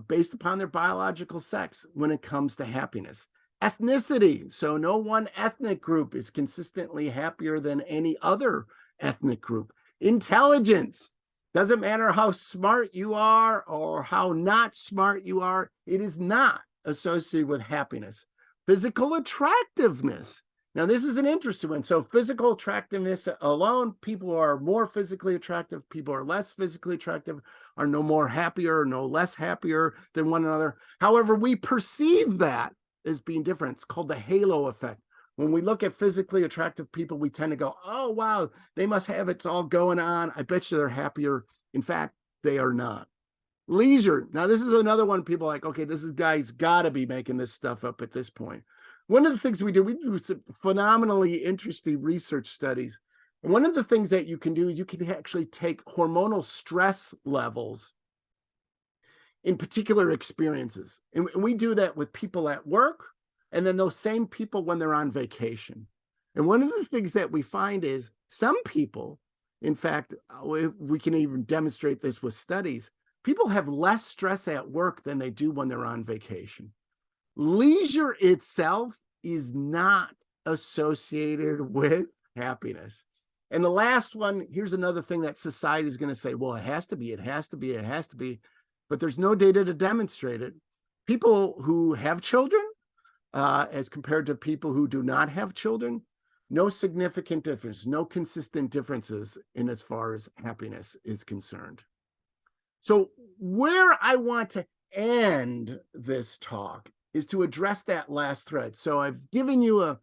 based upon their biological sex when it comes to happiness. Ethnicity. So no one ethnic group is consistently happier than any other ethnic group. Intelligence. Doesn't matter how smart you are or how not smart you are, it is not associated with happiness. Physical attractiveness. Now, this is an interesting one. So physical attractiveness alone, people who are more physically attractive, people who are less physically attractive are no more happier or no less happier than one another. However, we perceive that as being different. It's called the halo effect. When we look at physically attractive people, we tend to go, oh, wow, they must have it all going on. I bet you they're happier. In fact, they are not. Leisure. Now, this is another one people are like, okay, this guy's got to be making this stuff up at this point. One of the things we do some phenomenally interesting research studies. And one of the things that you can do is you can actually take hormonal stress levels in particular experiences. And we do that with people at work, and then those same people when they're on vacation. And one of the things that we find is some people, in fact, we can even demonstrate this with studies, people have less stress at work than they do when they're on vacation. Leisure itself is not associated with happiness. And the last one, here's another thing that society is going to say, well, it has to be, but there's no data to demonstrate it. People who have children, as compared to people who do not have children, no significant difference, no consistent differences in as far as happiness is concerned. So where I want to end this talk is to address that last thread. So I've given you a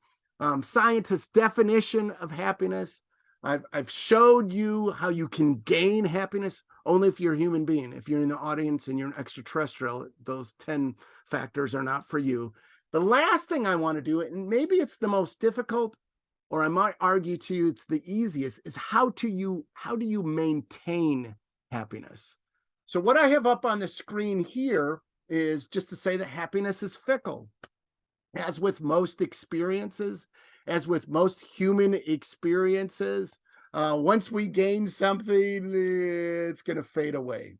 scientist's definition of happiness. I've showed you how you can gain happiness only if you're a human being. If you're in the audience and you're an extraterrestrial, those 10 factors are not for you. The last thing I want to do, and maybe it's the most difficult, or I might argue to you it's the easiest, is how do you maintain happiness? So what I have up on the screen here is just to say that happiness is fickle. As with most experiences, as with most human experiences, once we gain something, it's going to fade away.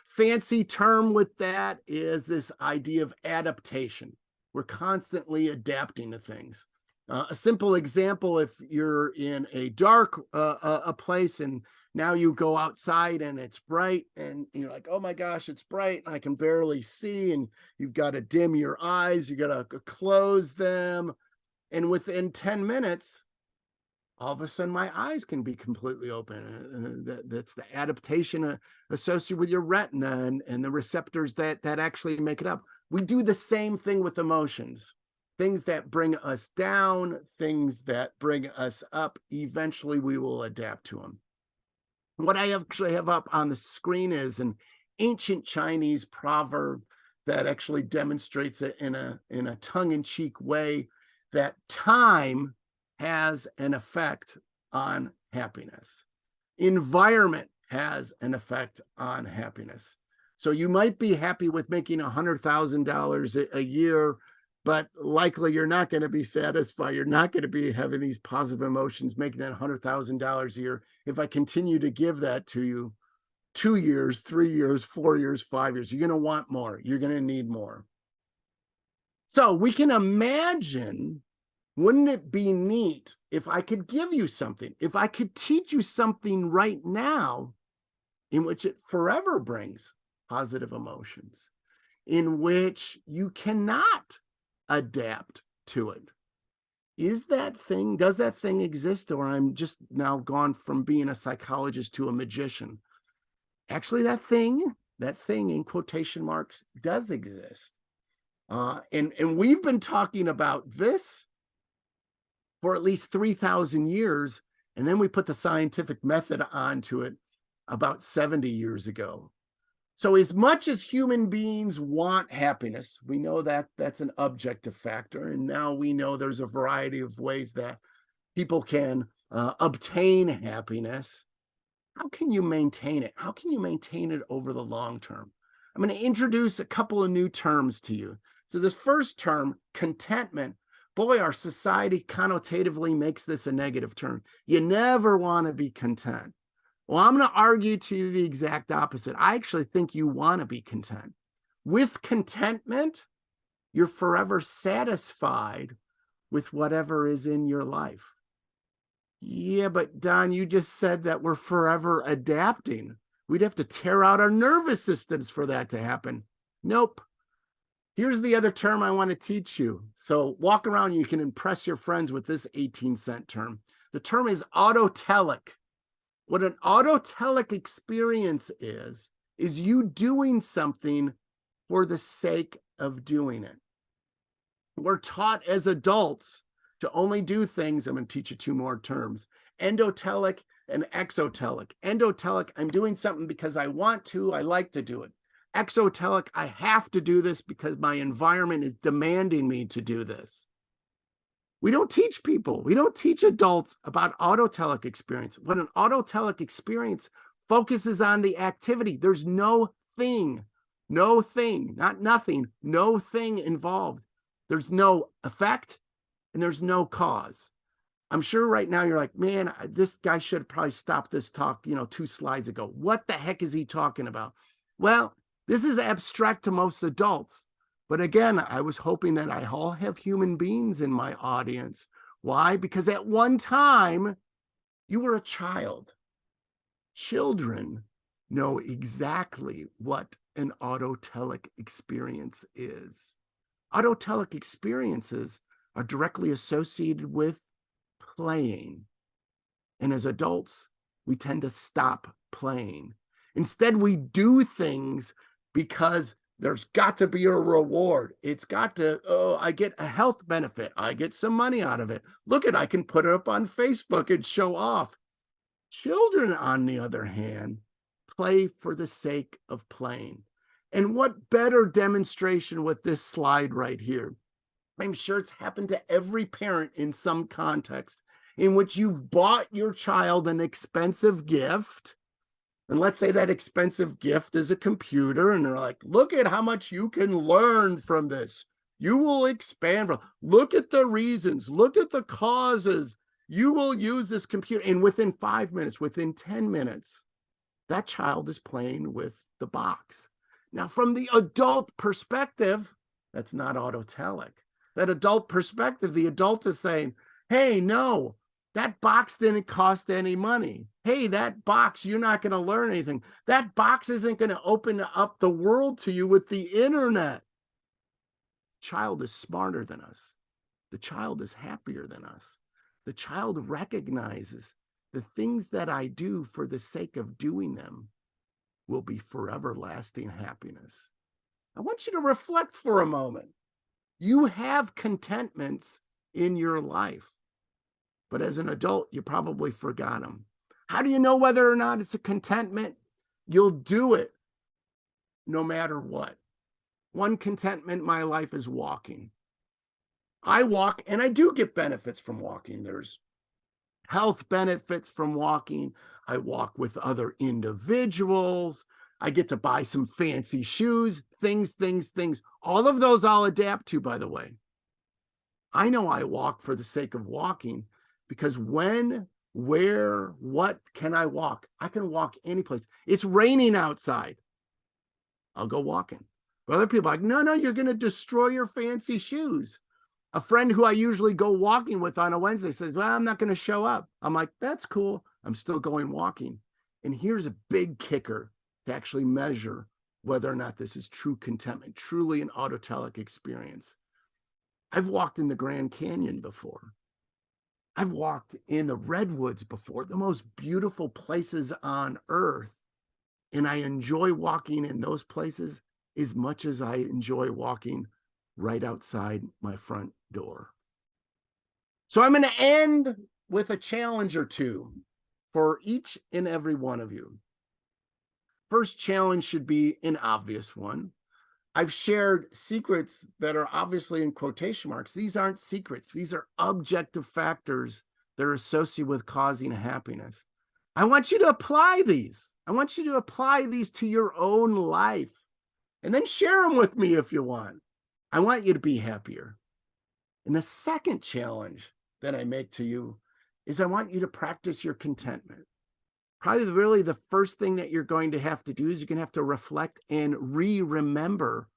Fancy term with that is this idea of adaptation. We're constantly adapting to things. A simple example, if you're in a dark a place and now you go outside and it's bright and you're like, oh my gosh, it's bright and I can barely see, and you've got to dim your eyes, you got to close them. And within 10 minutes, all of a sudden my eyes can be completely open. That's the adaptation associated with your retina and the receptors that actually make it up. We do the same thing with emotions. Things that bring us down, things that bring us up, eventually we will adapt to them. What I actually have up on the screen is an ancient Chinese proverb that actually demonstrates it in a tongue-in-cheek way, that time has an effect on happiness. Environment has an effect on happiness. So you might be happy with making $100,000 a year, but likely you're not going to be satisfied. You're not going to be having these positive emotions, making that $100,000 a year. If I continue to give that to you 2 years, 3 years, 4 years, 5 years, you're going to want more. You're going to need more. So we can imagine, wouldn't it be neat if I could give you something, if I could teach you something right now in which it forever brings positive emotions, in which you cannot adapt to it? Does that thing exist, or I'm just now gone from being a psychologist to a magician? Actually, that thing that thing in quotation marks does exist. And we've been talking about this for at least 3,000 years. And then we put the scientific method onto it about 70 years ago. So as much as human beings want happiness, we know that that's an objective factor. And now we know there's a variety of ways that people can obtain happiness. How can you maintain it? How can you maintain it over the long term? I'm going to introduce a couple of new terms to you. So this first term, contentment, boy, our society connotatively makes this a negative term. You never want to be content. Well, I'm going to argue to you the exact opposite. I actually think you want to be content. With contentment, you're forever satisfied with whatever is in your life. Yeah, but Don, you just said that we're forever adapting. We'd have to tear out our nervous systems for that to happen. Nope. Here's the other term I want to teach you. So walk around, you can impress your friends with this 18-cent term. The term is autotelic. What an autotelic experience is you doing something for the sake of doing it. We're taught as adults to only do things. I'm going to teach you two more terms: endotelic and exotelic. Endotelic, I'm doing something because I want to, I like to do it. Exotelic, I have to do this because my environment is demanding me to do this. We don't teach people, we don't teach adults about autotelic experience. When an autotelic experience focuses on the activity, there's no thing, not nothing, no thing involved. There's no effect and there's no cause. I'm sure right now you're like, man, this guy should have probably stopped this talk, 2 slides ago. What the heck is he talking about? Well, this is abstract to most adults. But again, I was hoping that I all have human beings in my audience. Why? Because at one time, you were a child. Children know exactly what an autotelic experience is. Autotelic experiences are directly associated with playing. And as adults, we tend to stop playing. Instead, we do things because there's got to be a reward. It's got to, I get a health benefit. I get some money out of it. Look I can put it up on Facebook and show off. Children, on the other hand, play for the sake of playing. And what better demonstration with this slide right here? I'm sure it's happened to every parent in some context in which you've bought your child an expensive gift. And let's say that expensive gift is a computer, and they're like, look at how much you can learn from this. You will expand. Look at the reasons. Look at the causes. You will use this computer. And within 5 minutes, within 10 minutes, that child is playing with the box. Now, from the adult perspective, that's not autotelic. That adult perspective, the adult is saying, hey, no, that box didn't cost any money. Hey, that box, you're not going to learn anything. That box isn't going to open up the world to you with the internet. The child is smarter than us. The child is happier than us. The child recognizes the things that I do for the sake of doing them will be forever lasting happiness. I want you to reflect for a moment. You have contentments in your life, but as an adult, you probably forgot them. How do you know whether or not it's a contentment? You'll do it no matter what. One contentment in my life is walking. I walk and I do get benefits from walking. There's health benefits from walking. I walk with other individuals. I get to buy some fancy shoes, things. All of those I'll adapt to, by the way. I know I walk for the sake of walking because when, where, what can I walk? I can walk any place. It's raining outside. I'll go walking. But other people are like, no, you're going to destroy your fancy shoes. A friend who I usually go walking with on a Wednesday says, well, I'm not going to show up. I'm like, that's cool. I'm still going walking. And here's a big kicker to actually measure whether or not this is true contentment, truly an autotelic experience. I've walked in the Grand Canyon before. I've walked in the redwoods before, the most beautiful places on earth. And I enjoy walking in those places as much as I enjoy walking right outside my front door. So I'm going to end with a challenge or two for each and every one of you. First challenge should be an obvious one. I've shared secrets that are obviously in quotation marks. These aren't secrets. These are objective factors that are associated with causing happiness. I want you to apply these. I want you to apply these to your own life and then share them with me if you want. I want you to be happier. And the second challenge that I make to you is I want you to practice your contentment. Probably really the first thing that you're going to have to do is you're going to have to reflect and remember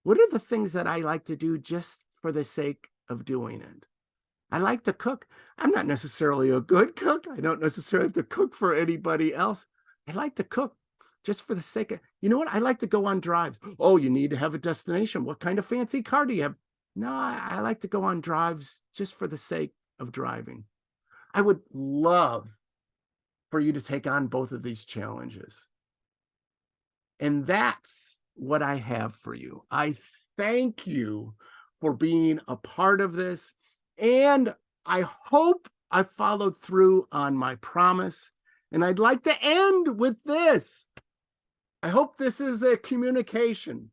what are the things that I like to do just for the sake of doing it. I like to cook. I'm not necessarily a good cook. I don't necessarily have to cook for anybody else. I like to cook just for the sake of, you know what? I like to go on drives. Oh, you need to have a destination. What kind of fancy car do you have? No, I like to go on drives just for the sake of driving. I would love for you to take on both of these challenges. And that's what I have for you. I thank you for being a part of this. And I hope I followed through on my promise. And I'd like to end with this. I hope this is a communication.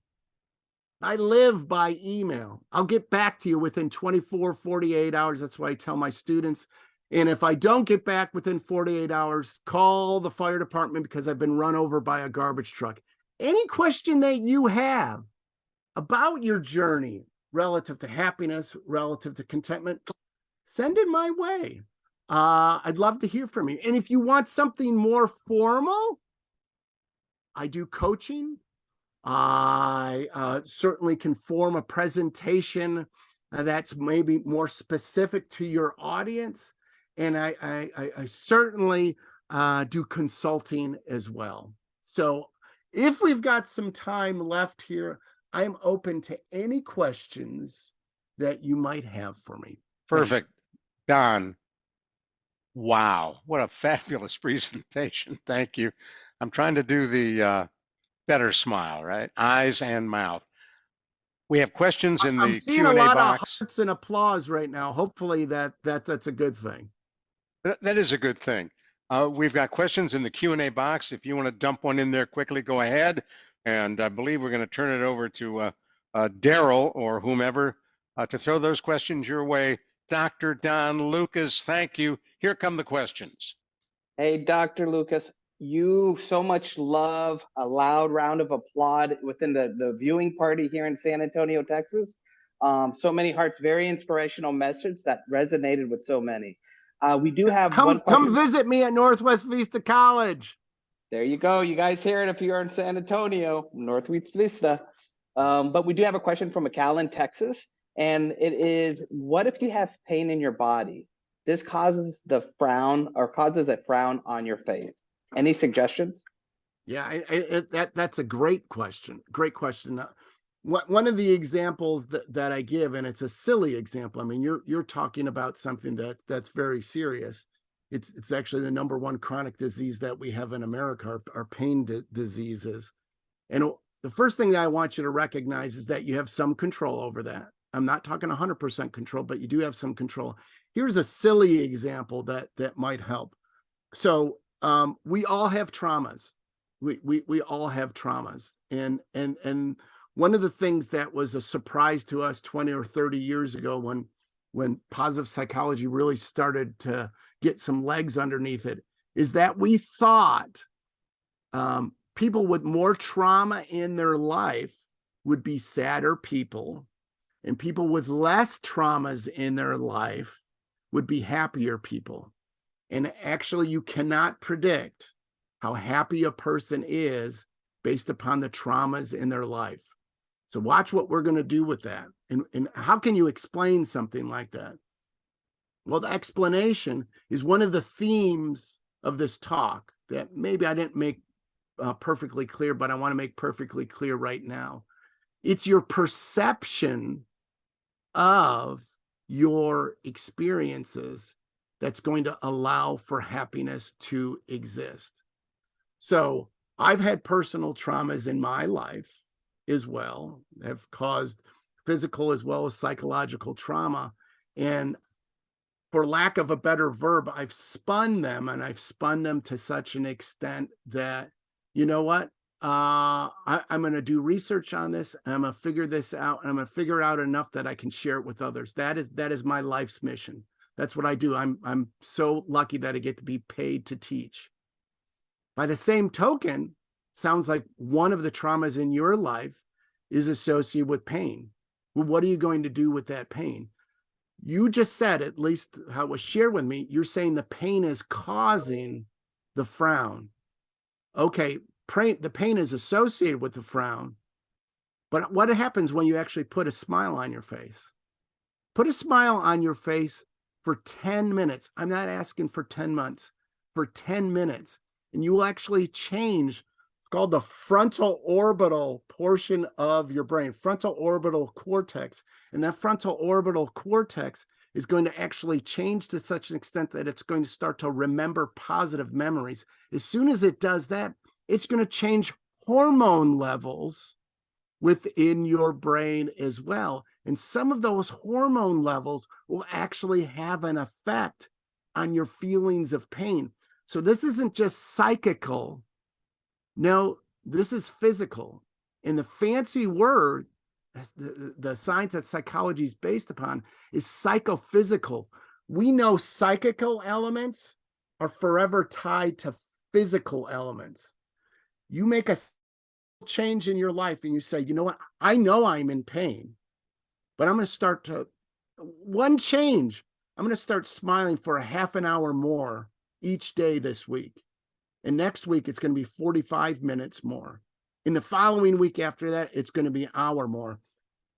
I live by email. I'll get back to you within 24, 48 hours. That's what I tell my students. And if I don't get back within 48 hours, call the fire department because I've been run over by a garbage truck. Any question that you have about your journey relative to happiness, relative to contentment, send it my way. I'd love to hear from you. And if you want something more formal, I do coaching. I certainly can form a presentation that's maybe more specific to your audience. And I certainly do consulting as well. So if we've got some time left here, I'm open to any questions that you might have for me. Perfect. Don, wow, what a fabulous presentation. Thank you. I'm trying to do the better smile, right? Eyes and mouth. We have questions in I'm the seeing a Q&A lot box. of hearts and applause right now. Hopefully that's a good thing. That is a good thing. We've got questions in the Q&A box. If you want to dump one in there quickly, go ahead. And I believe we're going to turn it over to Daryl or whomever to throw those questions your way. Dr. Don Lucas, thank you. Here come the questions. Hey, Dr. Lucas, you so much love a loud round of applause within the viewing party here in San Antonio, Texas. So many hearts, very inspirational message that resonated with so many. We do have one question. Come visit me at Northwest Vista College. There you go. You guys hear it if you're in San Antonio, Northwest Vista. But we do have a question from McAllen, Texas. And it is, what if you have pain in your body? This causes the frown or causes a frown on your face. Any suggestions? Yeah, that's a great question. Great question. One of the examples that I give, and it's a silly example. I mean, you're talking about something that's very serious. It's actually the number one chronic disease that we have in America, our pain diseases. And the first thing that I want you to recognize is that you have some control over that. I'm not talking 100% control, but you do have some control. Here's a silly example that might help. So we all have traumas. We all have traumas. And one of the things that was a surprise to us 20 or 30 years ago when positive psychology really started to get some legs underneath it is that we thought people with more trauma in their life would be sadder people, and people with less traumas in their life would be happier people. And actually, you cannot predict how happy a person is based upon the traumas in their life. So watch what we're going to do with that. And how can you explain something like that? Well, the explanation is one of the themes of this talk that maybe I didn't make perfectly clear, but I want to make perfectly clear right now. It's your perception of your experiences that's going to allow for happiness to exist. So I've had personal traumas in my life as well, have caused physical as well as psychological trauma. And for lack of a better verb, I've spun them, and I've spun them to such an extent that, you know what? I'm going to do research on this. And I'm going to figure this out, and I'm going to figure out enough that I can share it with others. That is my life's mission. That's what I do. I'm so lucky that I get to be paid to teach. By the same token, sounds like one of the traumas in your life is associated with pain. Well, what are you going to do with that pain? You just said, at least how it was shared with me, you're saying the pain is causing the frown. Okay, the pain is associated with the frown, but what happens when you actually put a smile on your face? Put a smile on your face for 10 minutes. I'm not asking for 10 months, for 10 minutes. And you will actually change. It's called the frontal orbital portion of your brain, frontal orbital cortex. And that frontal orbital cortex is going to actually change to such an extent that it's going to start to remember positive memories. As soon as it does that, it's going to change hormone levels within your brain as well. And some of those hormone levels will actually have an effect on your feelings of pain. So this isn't just psychical. No, this is physical. And the fancy word, the science that psychology is based upon, is psychophysical. We know psychical elements are forever tied to physical elements. You make a change in your life and you say, you know what, I know I'm in pain, but I'm going to start to, one change, I'm going to start smiling for a half an hour more each day this week. And next week, it's going to be 45 minutes more. In the following week after that, it's going to be an hour more.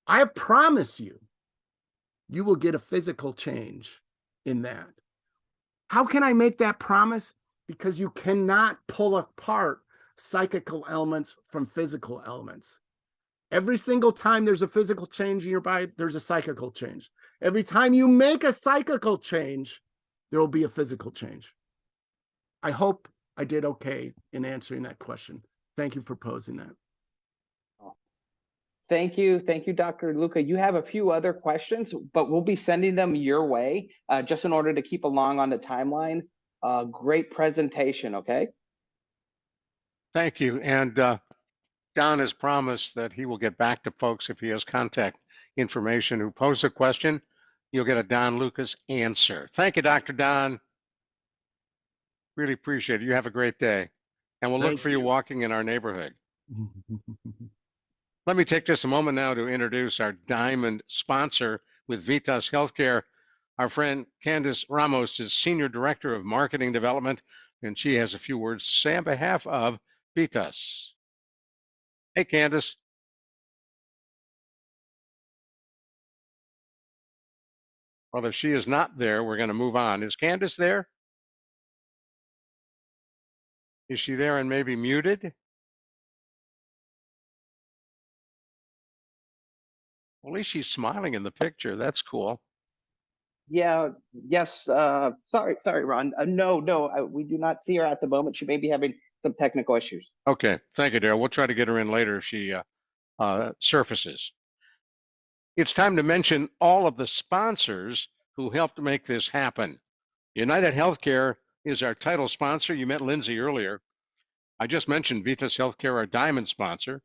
I promise you, you will get a physical change in that. How can I make that promise? Because you cannot pull apart psychical elements from physical elements. Every single time there's a physical change in your body, there's a psychical change. Every time you make a psychical change, there will be a physical change. I hope I did okay in answering that question. Thank you for posing that. Thank you, Dr. Luca. You have a few other questions, but we'll be sending them your way just in order to keep along on the timeline. Great presentation, okay? Thank you. And Don has promised that he will get back to folks if he has contact information who pose a question. You'll get a Don Lucas answer. Thank you, Dr. Don. Really appreciate it. You have a great day. And we'll look for you walking in our neighborhood. Let me take just a moment now to introduce our diamond sponsor with Vitas Healthcare. Our friend Candace Ramos is Senior Director of Marketing Development, and she has a few words to say on behalf of Vitas. Hey, Candace. Well, if she is not there, we're going to move on. Is Candace there? Is she there and maybe muted? Well, at least she's smiling in the picture. That's cool. Yeah, yes. Sorry, Ron. No, we do not see her at the moment. She may be having some technical issues. Okay, thank you, Daryl. We'll try to get her in later if she surfaces. It's time to mention all of the sponsors who helped make this happen. United Healthcare is our title sponsor. You met Lindsay earlier. I just mentioned Vitas Healthcare, our diamond sponsor.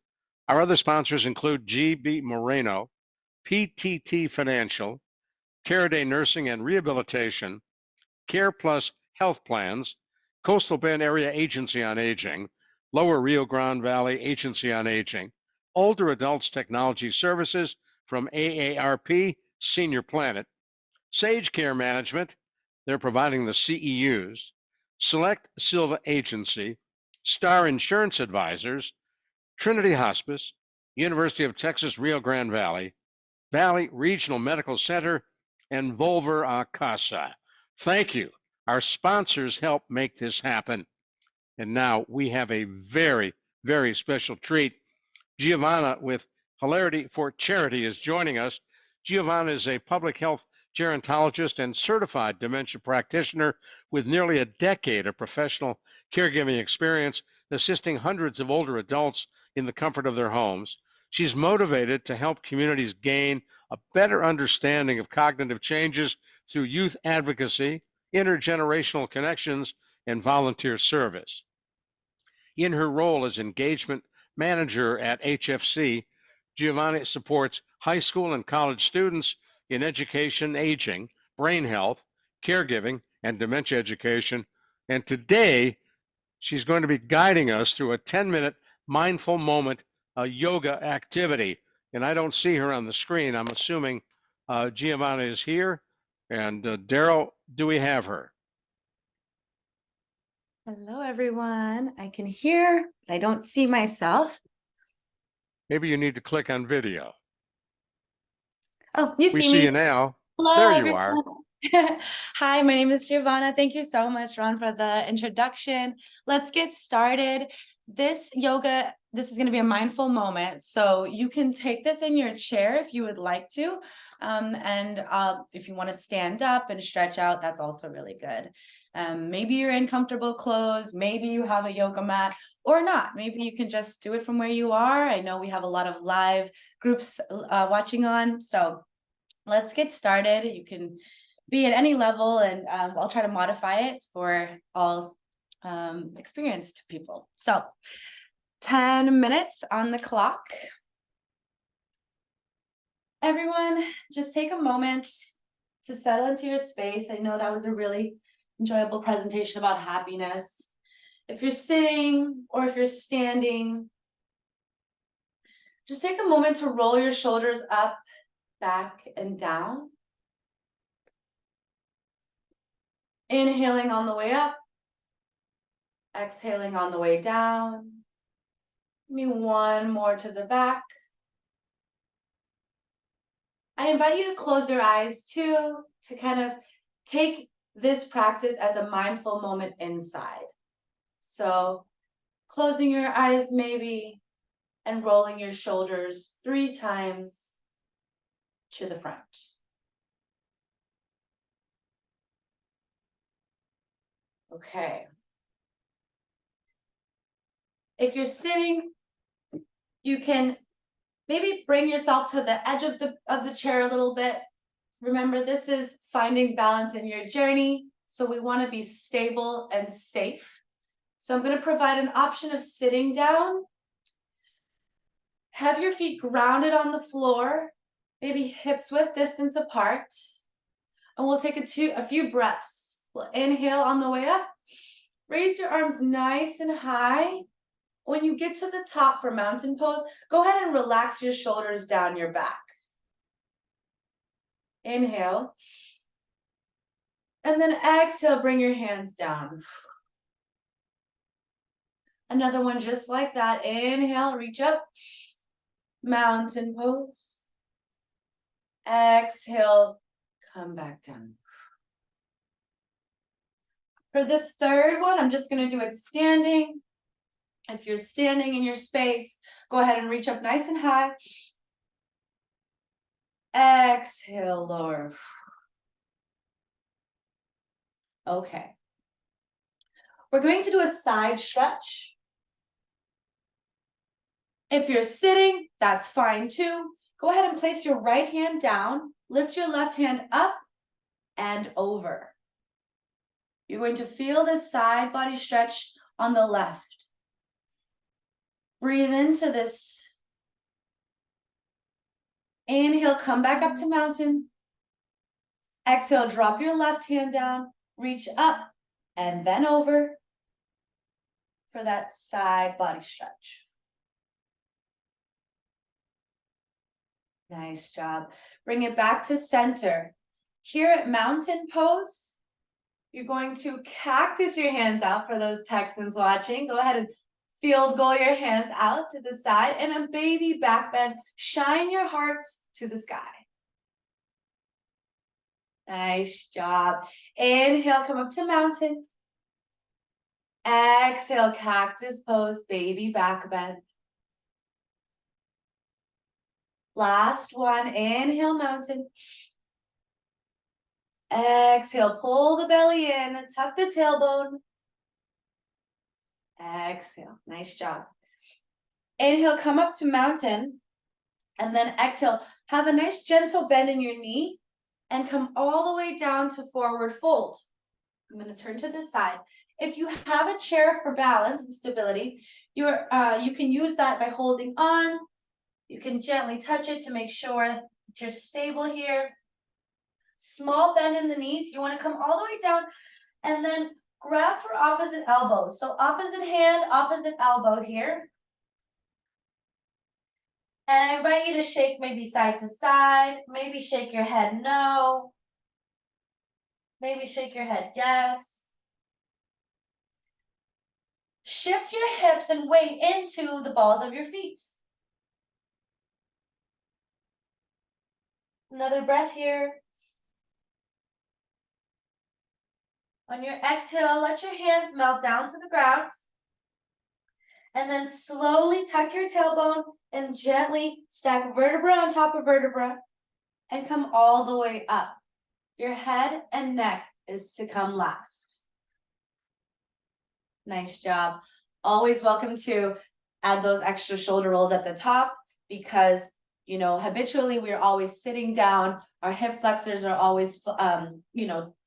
Our other sponsors include GB Moreno, PTT Financial, Caraday Nursing and Rehabilitation, Care Plus Health Plans, Coastal Bend Area Agency on Aging, Lower Rio Grande Valley Agency on Aging, Older Adults Technology Services from AARP, Senior Planet, Sage Care Management, they're providing the CEUs, Select Silva Agency, Star Insurance Advisors, Trinity Hospice, University of Texas Rio Grande Valley, Valley Regional Medical Center, and Volver Casa. Thank you. Our sponsors help make this happen. And now we have a very, very special treat. Giovanna with Hilarity for Charity is joining us. Giovanna is a public health gerontologist, and certified dementia practitioner with nearly a decade of professional caregiving experience, assisting hundreds of older adults in the comfort of their homes. She's motivated to help communities gain a better understanding of cognitive changes through youth advocacy, intergenerational connections, and volunteer service. In her role as engagement manager at HFC, Giovanni supports high school and college students in education, aging, brain health, caregiving, and dementia education. And today, she's going to be guiding us through a 10-minute mindful moment yoga activity. And I don't see her on the screen. I'm assuming Giovanna is here. And Daryl, do we have her? Hello, everyone. I can hear, but I don't see myself. Maybe you need to click on video. Oh, you We see see me. you now. Hello, There you everyone. Hi, my name is Giovanna. Thank you so much, Ron, for the introduction. Let's get started. This yoga, this is going to be a mindful moment. So you can take this in your chair if you would like to. If you want to stand up and stretch out, that's also really good. Maybe you're in comfortable clothes. Maybe you have a yoga mat or not. Maybe you can just do it from where you are. I know we have a lot of live groups watching on. So let's get started. You can be at any level, and I'll try to modify it for all experienced people. So 10 minutes on the clock. Everyone, just take a moment to settle into your space. I know that was a really enjoyable presentation about happiness. If you're sitting or if you're standing, just take a moment to roll your shoulders up, back, and down. Inhaling on the way up, exhaling on the way down. Give me one more to the back. I invite you to close your eyes too, to kind of take this practice as a mindful moment inside. So closing your eyes maybe and rolling your shoulders 3 times to the front. Okay. If you're sitting, you can maybe bring yourself to the edge of the chair a little bit. Remember, this is finding balance in your journey, so we want to be stable and safe. So I'm going to provide an option of sitting down. Have your feet grounded on the floor, maybe hips width distance apart. And we'll take a few breaths. We'll inhale on the way up. Raise your arms nice and high. When you get to the top for mountain pose, go ahead and relax your shoulders down your back. Inhale. And then exhale, bring your hands down. Another one just like that. Inhale, reach up. Mountain pose. Exhale, come back down. For the third one, I'm just going to do it standing. If you're standing in your space, go ahead and reach up nice and high. Exhale, lower. Okay. We're going to do a side stretch. If you're sitting, that's fine too. Go ahead and place your right hand down. Lift your left hand up and over. You're going to feel this side body stretch on the left. Breathe into this. Inhale, come back up to mountain. Exhale, drop your left hand down, reach up, and then over for that side body stretch. Nice job. Bring it back to center. Here at mountain pose, you're going to cactus your hands out for those Texans watching. Go ahead and field goal your hands out to the side, and a baby back bend. Shine your heart to the sky. Nice job. Inhale, come up to mountain. Exhale, cactus pose, baby back bend. Last one, inhale, mountain. Exhale, pull the belly in, tuck the tailbone. Exhale, nice job. Inhale, come up to mountain. And then exhale, have a nice gentle bend in your knee and come all the way down to forward fold. I'm going to turn to the side. If you have a chair for balance and stability, you can use that by holding on. You can gently touch it to make sure you're stable here. Small bend in the knees. You want to come all the way down and then grab for opposite elbow. So opposite hand, opposite elbow here. And I invite you to shake maybe side to side. Maybe shake your head no. Maybe shake your head yes. Shift your hips and weight into the balls of your feet. Another breath here. On your exhale, let your hands melt down to the ground. And then slowly tuck your tailbone and gently stack vertebra on top of vertebra and come all the way up. Your head and neck is to come last. Nice job. Always welcome to add those extra shoulder rolls at the top because, you know, habitually we're always sitting down. Our hip flexors are always,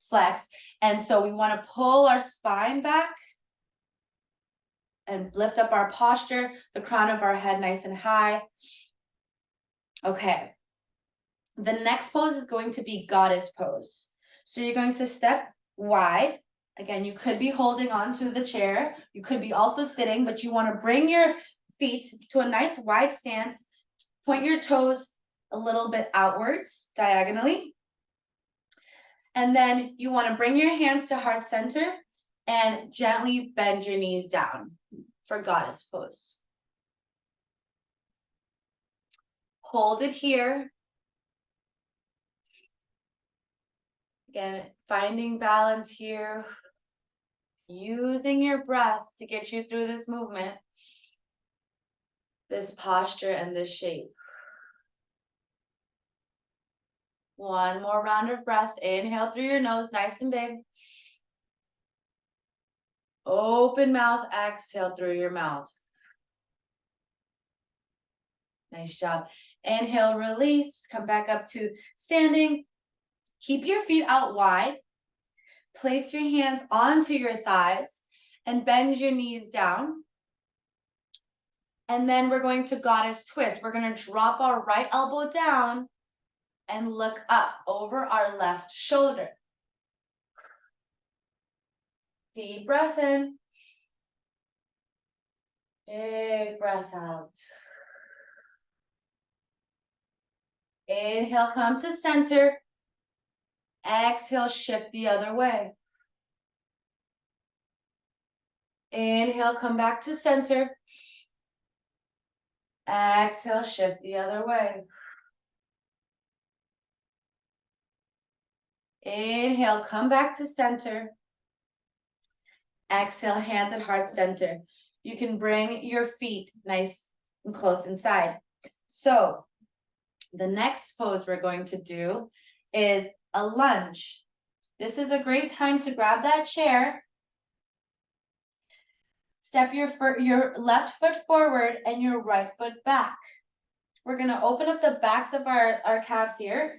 flexed. And so we want to pull our spine back and lift up our posture, the crown of our head nice and high. Okay. The next pose is going to be goddess pose. So you're going to step wide. Again, you could be holding on to the chair. You could be also sitting, but you want to bring your feet to a nice wide stance. Point your toes a little bit outwards, diagonally. And then you want to bring your hands to heart center and gently bend your knees down for goddess pose. Hold it here. Again, finding balance here. Using your breath to get you through this movement, this posture, and this shape. One more round of breath. Inhale through your nose, nice and big. Open mouth, exhale through your mouth. Nice job. Inhale, release, come back up to standing. Keep your feet out wide. Place your hands onto your thighs and bend your knees down. And then we're going to goddess twist. We're going to drop our right elbow down and look up over our left shoulder. Deep breath in. Big breath out. Inhale, come to center. Exhale, shift the other way. Inhale, come back to center. Exhale, shift the other way. Inhale, come back to center. Exhale, hands at heart center. You can bring your feet nice and close inside. So the next pose we're going to do is a lunge. This is a great time to grab that chair. Step your left foot forward and your right foot back. We're going to open up the backs of our calves here.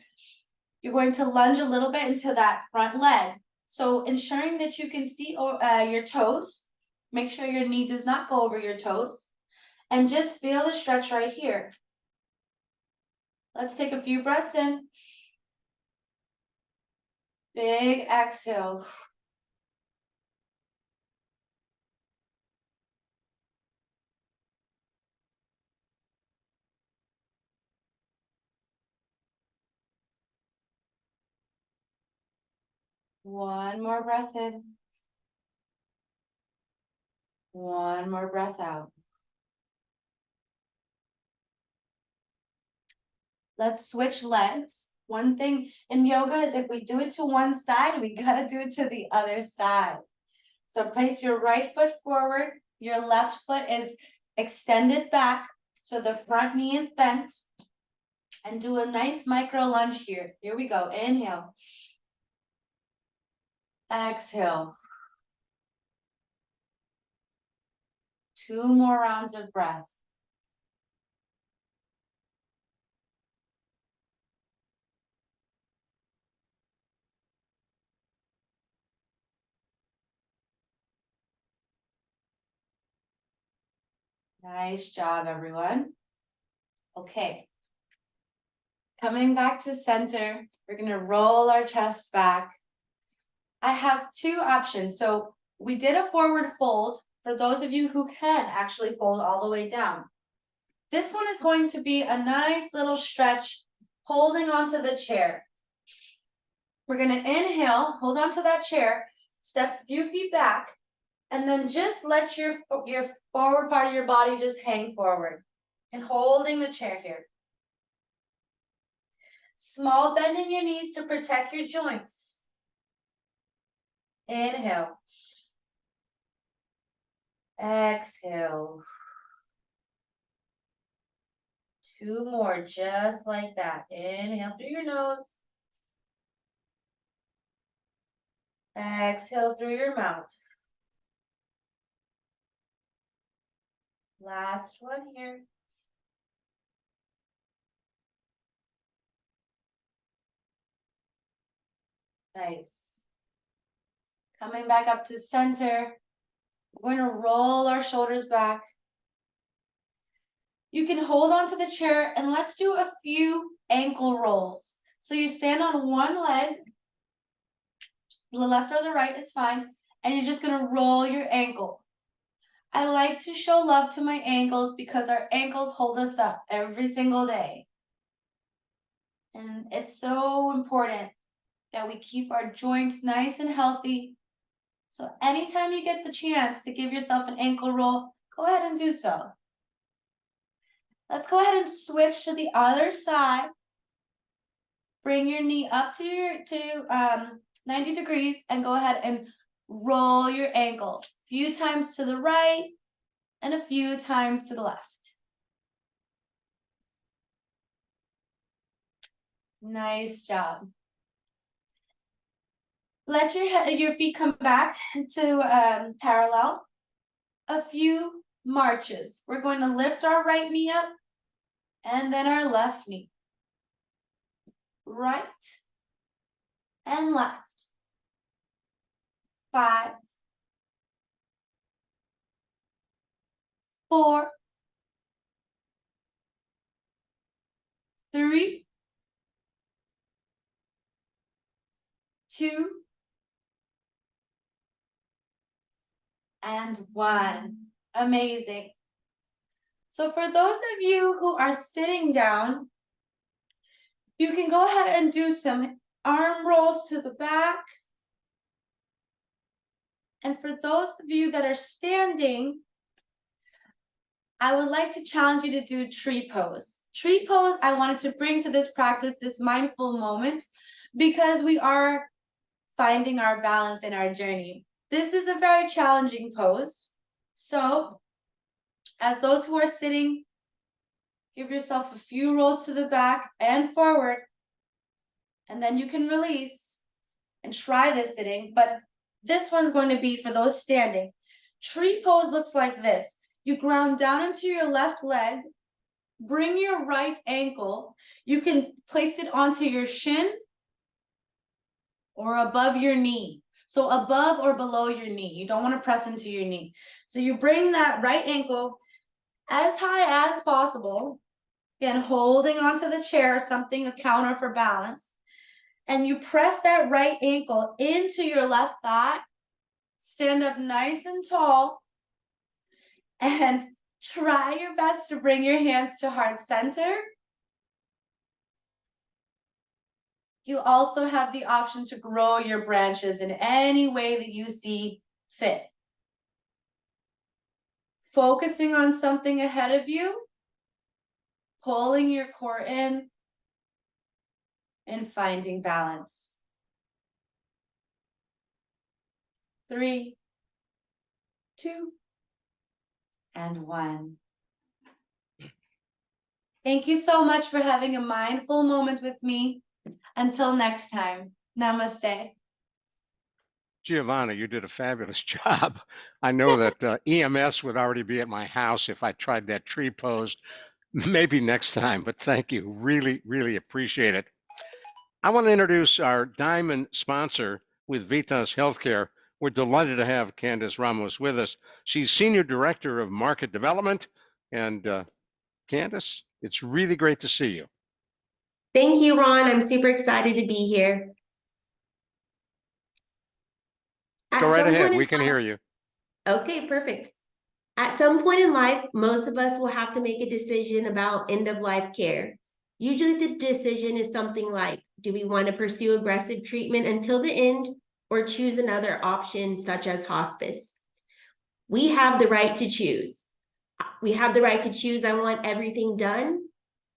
You're going to lunge a little bit into that front leg. So ensuring that you can see your toes. Make sure your knee does not go over your toes. And just feel the stretch right here. Let's take a few breaths in. Big exhale. One more breath in. One more breath out. Let's switch legs. One thing in yoga is if we do it to one side, we gotta do it to the other side. So place your right foot forward. Your left foot is extended back. So the front knee is bent. And do a nice micro lunge here. Here we go. Inhale. Exhale. 2 more rounds of breath. Nice job, everyone. Okay. Coming back to center, we're gonna roll our chest back. I have 2 options. So we did a forward fold for those of you who can actually fold all the way down. This one is going to be a nice little stretch, holding onto the chair. We're gonna inhale, hold on to that chair, step a few feet back, and then just let your forward part of your body just hang forward and holding the chair here. Small bend in your knees to protect your joints. Inhale. Exhale. 2 more, just like that. Inhale through your nose. Exhale through your mouth. Last one here. Nice. Coming back up to center. We're going to roll our shoulders back. You can hold on to the chair and let's do a few ankle rolls. So you stand on one leg, the left or the right, it's fine. And you're just gonna roll your ankle. I like to show love to my ankles because our ankles hold us up every single day. And it's so important that we keep our joints nice and healthy. So anytime you get the chance to give yourself an ankle roll, go ahead and do so. Let's go ahead and switch to the other side. Bring your knee up to 90 degrees and go ahead and roll your ankle. A few times to the right and a few times to the left. Nice job. Let your feet come back to parallel. A few marches. We're going to lift our right knee up and then our left knee. Right and left. 5, 4, 3, 2, and 1. Amazing. So for those of you who are sitting down, you can go ahead and do some arm rolls to the back. And for those of you that are standing, I would like to challenge you to do tree pose. Tree pose, I wanted to bring to this practice, this mindful moment, because we are finding our balance in our journey. This is a very challenging pose. So, as those who are sitting, give yourself a few rolls to the back and forward, and then you can release and try this sitting, but this one's going to be for those standing. Tree pose looks like this. You ground down into your left leg, bring your right ankle. You can place it onto your shin or above your knee. So above or below your knee. You don't want to press into your knee. So you bring that right ankle as high as possible. Again, holding onto the chair, something, a counter for balance. And you press that right ankle into your left thigh. Stand up nice and tall. And try your best to bring your hands to heart center. You also have the option to grow your branches in any way that you see fit. Focusing on something ahead of you, pulling your core in, and finding balance. 3, 2, and 1. Thank you so much for having a mindful moment with me. Until next time, namaste. Giovanna, you did a fabulous job. I know that EMS would already be at my house if I tried that tree pose. Maybe next time, but thank you. Really, really appreciate it. I want to introduce our diamond sponsor with Vitas Healthcare. We're delighted to have Candace Ramos with us. She's Senior Director of Market Development. And Candace, it's really great to see you. Thank you, Ron. I'm super excited to be here. Go right ahead. We can hear you. Okay, perfect. At some point in life, most of us will have to make a decision about end-of-life care. Usually the decision is something like, do we want to pursue aggressive treatment until the end or choose another option such as hospice? We have the right to choose. We have the right to choose, I want everything done.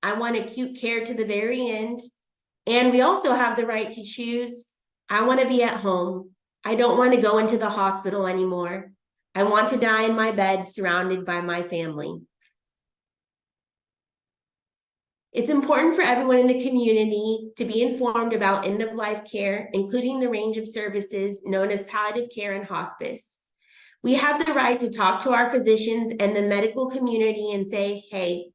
I want acute care to the very end. And we also have the right to choose, I want to be at home. I don't want to go into the hospital anymore. I want to die in my bed surrounded by my family. It's important for everyone in the community to be informed about end-of-life care, including the range of services known as palliative care and hospice. We have the right to talk to our physicians and the medical community and say, hey,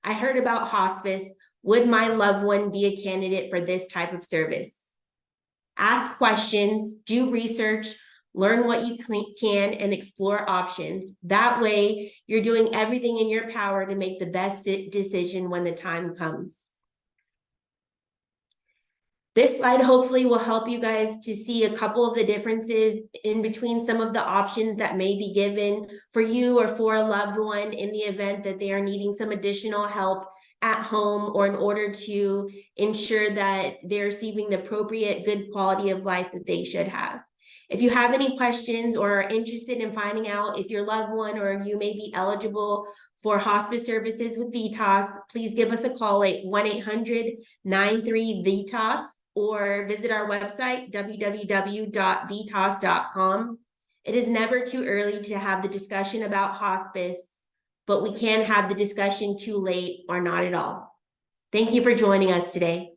I heard about hospice. Would my loved one be a candidate for this type of service? Ask questions, do research, learn what you can, and explore options. That way, you're doing everything in your power to make the best decision when the time comes. This slide hopefully will help you guys to see a couple of the differences in between some of the options that may be given for you or for a loved one in the event that they are needing some additional help at home or in order to ensure that they're receiving the appropriate good quality of life that they should have. If you have any questions or are interested in finding out if your loved one or you may be eligible for hospice services with Vitas, please give us a call at 1-800-93-VITAS or visit our website, www.vitas.com. It is never too early to have the discussion about hospice, but we can have the discussion too late or not at all. Thank you for joining us today.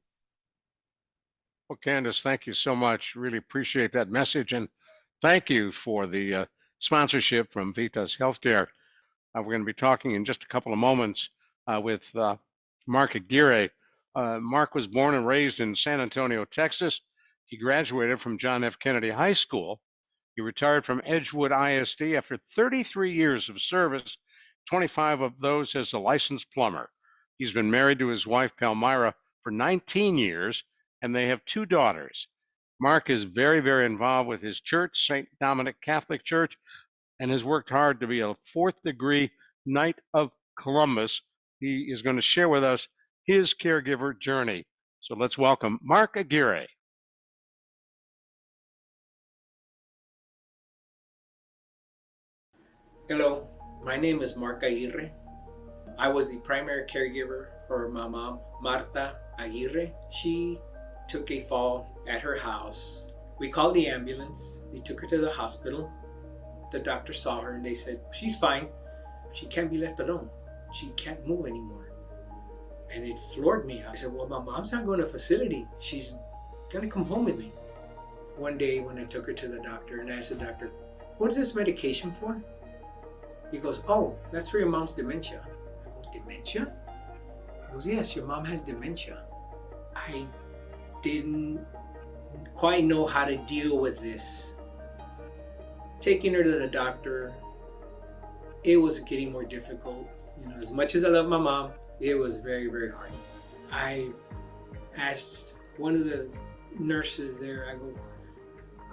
Well, Candace, thank you so much. Really appreciate that message. And thank you for the sponsorship from Vitas Healthcare. We're going to be talking in just a couple of moments with Mark Aguirre. Mark was born and raised in San Antonio, Texas. He graduated from John F. Kennedy High School. He retired from Edgewood ISD after 33 years of service, 25 of those as a licensed plumber. He's been married to his wife, Palmyra, for 19 years, and they have 2 daughters. Mark is very, very involved with his church, St. Dominic Catholic Church, and has worked hard to be a 4th-degree Knight of Columbus. He is going to share with us his caregiver journey. So let's welcome Mark Aguirre. Hello, my name is Mark Aguirre. I was the primary caregiver for my mom, Marta Aguirre. She took a fall at her house. We called the ambulance. They took her to the hospital. The doctor saw her and they said, she's fine. She can't be left alone. She can't move anymore. And it floored me. I said, well, my mom's not going to a facility. She's going to come home with me. One day when I took her to the doctor and I asked the doctor, what is this medication for? He goes, oh, that's for your mom's dementia. I go, dementia? He goes, yes, your mom has dementia. I didn't quite know how to deal with this. Taking her to the doctor, it was getting more difficult. You know, as much as I love my mom, it was very, very hard. I asked one of the nurses there, I go,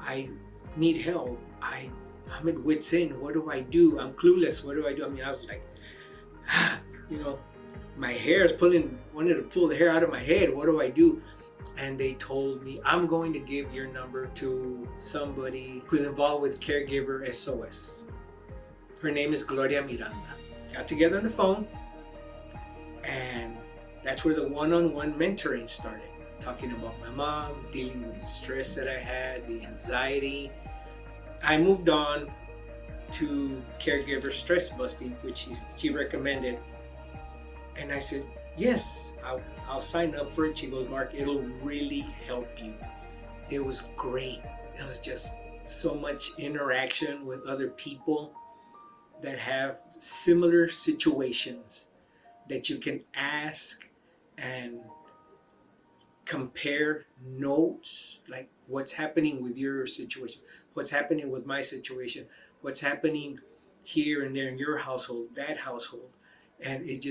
I need help. I'm at wit's end. What do I do? I'm clueless. What do I do? I mean, I was like, you know, my hair is wanted to pull the hair out of my head. What do I do? And they told me, I'm going to give your number to somebody who's involved with Caregiver SOS. Her name is Gloria Miranda. Got together on the phone, and that's where the one-on-one mentoring started. Talking about my mom, dealing with the stress that I had, the anxiety. I moved on to Caregiver Stress Busting, which she recommended. And I said, yes, I'll sign up for it. She goes, Mark, it'll really help you. It was great. It was just so much interaction with other people that have similar situations that you can ask and compare notes, like what's happening with your situation, what's happening with my situation, what's happening here and there in your household, that household. And it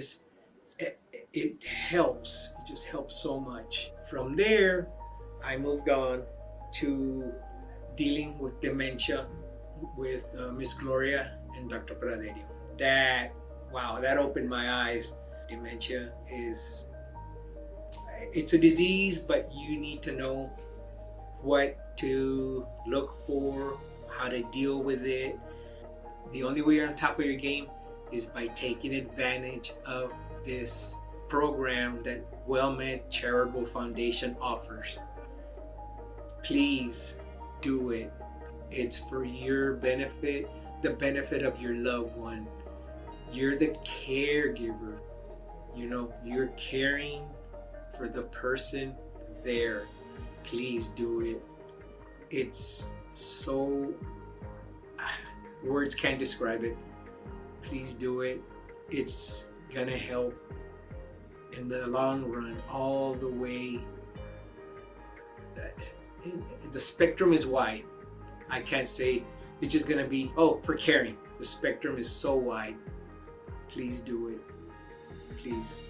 helps. It just helps so much. From there, I moved on to dealing with dementia with Miss Gloria and Dr. Praderio. That opened my eyes. Dementia it's a disease, but you need to know what to look for, how to deal with it. The only way you're on top of your game is by taking advantage of this program that WellMed Charitable Foundation offers. Please do it. It's for your benefit, the benefit of your loved one. You're the caregiver. You're caring for the person there. Please do it. It's so, words can't describe it. Please do it. It's gonna help in the long run, all the way. The spectrum is wide. I can't say it's just gonna be, for caring. The spectrum is so wide. Please do it. Please